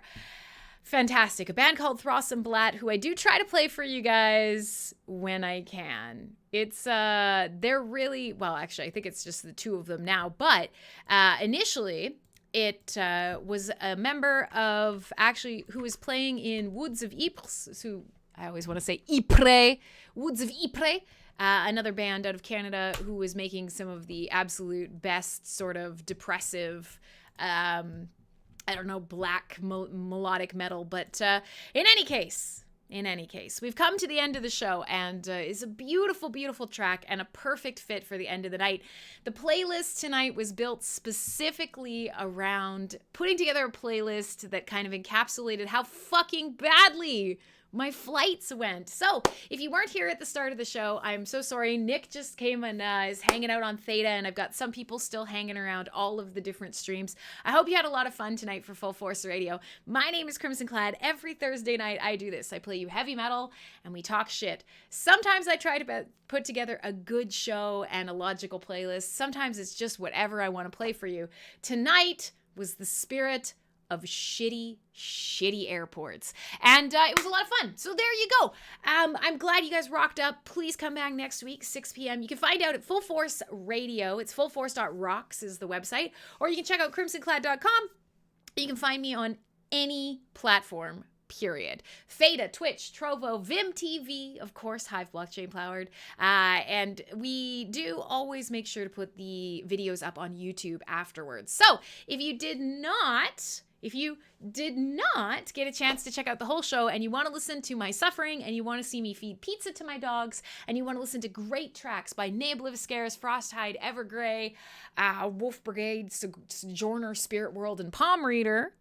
Fantastic. A band called 𝖍𝖊𝖆𝖛𝖞, who I do try to play for you guys when I can. It's, they're really, well, actually, I think it's just the two of them now, but initially it was a member of, actually, who was playing in 𝖊𝖕𝖎𝖆, who I always want to say 𝖒𝖊𝖙, 𝖊𝖕𝖎𝖆, another band out of Canada who was making some of the absolute best sort of depressive, I don't know, black melodic metal. But in any case, we've come to the end of the show, and it's a beautiful, beautiful track and a perfect fit for the end of the night. The playlist tonight was built specifically around putting together a playlist that kind of encapsulated how fucking badly my flights went. So if you weren't here at the start of the show, I'm so sorry. Nick just came and is hanging out on Theta, and I've got some people still hanging around all of the different streams. I hope you had a lot of fun tonight for Full Force Radio. My name is Crimson Clad. Every Thursday night I do this. I play you heavy metal and we talk shit. Sometimes I try to put together a good show and a logical playlist. Sometimes it's just whatever I want to play for you. Tonight was the spirit of shitty airports. And it was a lot of fun. So there you go. I'm glad you guys rocked up. Please come back next week, 6 p.m. You can find out at Full Force Radio. It's fullforce.rocks is the website. Or you can check out crimsonclad.com. You can find me on any platform, period. Theta, Twitch, Trovo, Vim TV, of course, 𝖍𝖊𝖆𝖆 𝖘𝖊𝖆. And we do always make sure to put the videos up on YouTube afterwards. So if you did not get a chance to check out the whole show, and you want to listen to my suffering, and you want to see me feed pizza to my dogs, and you want to listen to great tracks by 𝖊𝖕𝖎𝖆𝖏, 𝖍𝖊𝖆𝖏, Wolf Brigade, Sojourner, Spirit World, and Palm Reader,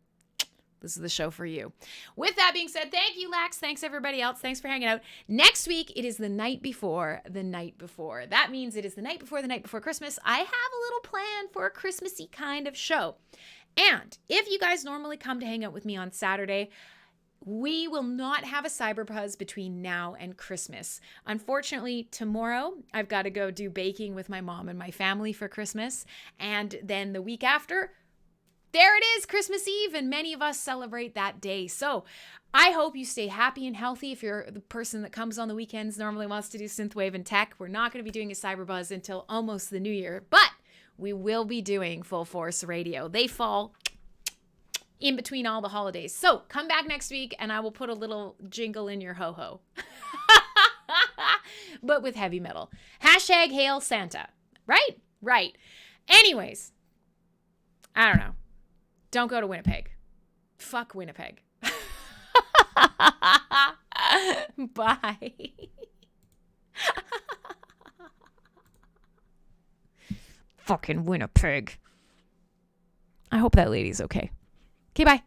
this is the show for you. With that being said, thank you, Lax. Thanks, everybody else. Thanks for hanging out. Next week, it is the night before the night before. That means it is the night before Christmas. I have a little plan for a Christmassy kind of show. And if you guys normally come to hang out with me on Saturday, we will not have a cyberbuzz between now and Christmas. Unfortunately, tomorrow, I've got to go do baking with my mom and my family for Christmas. And then the week after, there it is, Christmas Eve, and many of us celebrate that day. So I hope you stay happy and healthy. If you're the person that comes on the weekends, normally wants to do synthwave and tech, we're not going to be doing a cyberbuzz until almost the new year, but we will be doing Full Force Radio. They fall in between all the holidays. So come back next week and I will put a little jingle in your ho-ho. But with heavy metal. #Hail Santa. Right? Right. Anyways, I don't know. Don't go to Winnipeg. Fuck Winnipeg. Bye. Fucking Winnipeg. I hope that lady's okay. Okay, bye.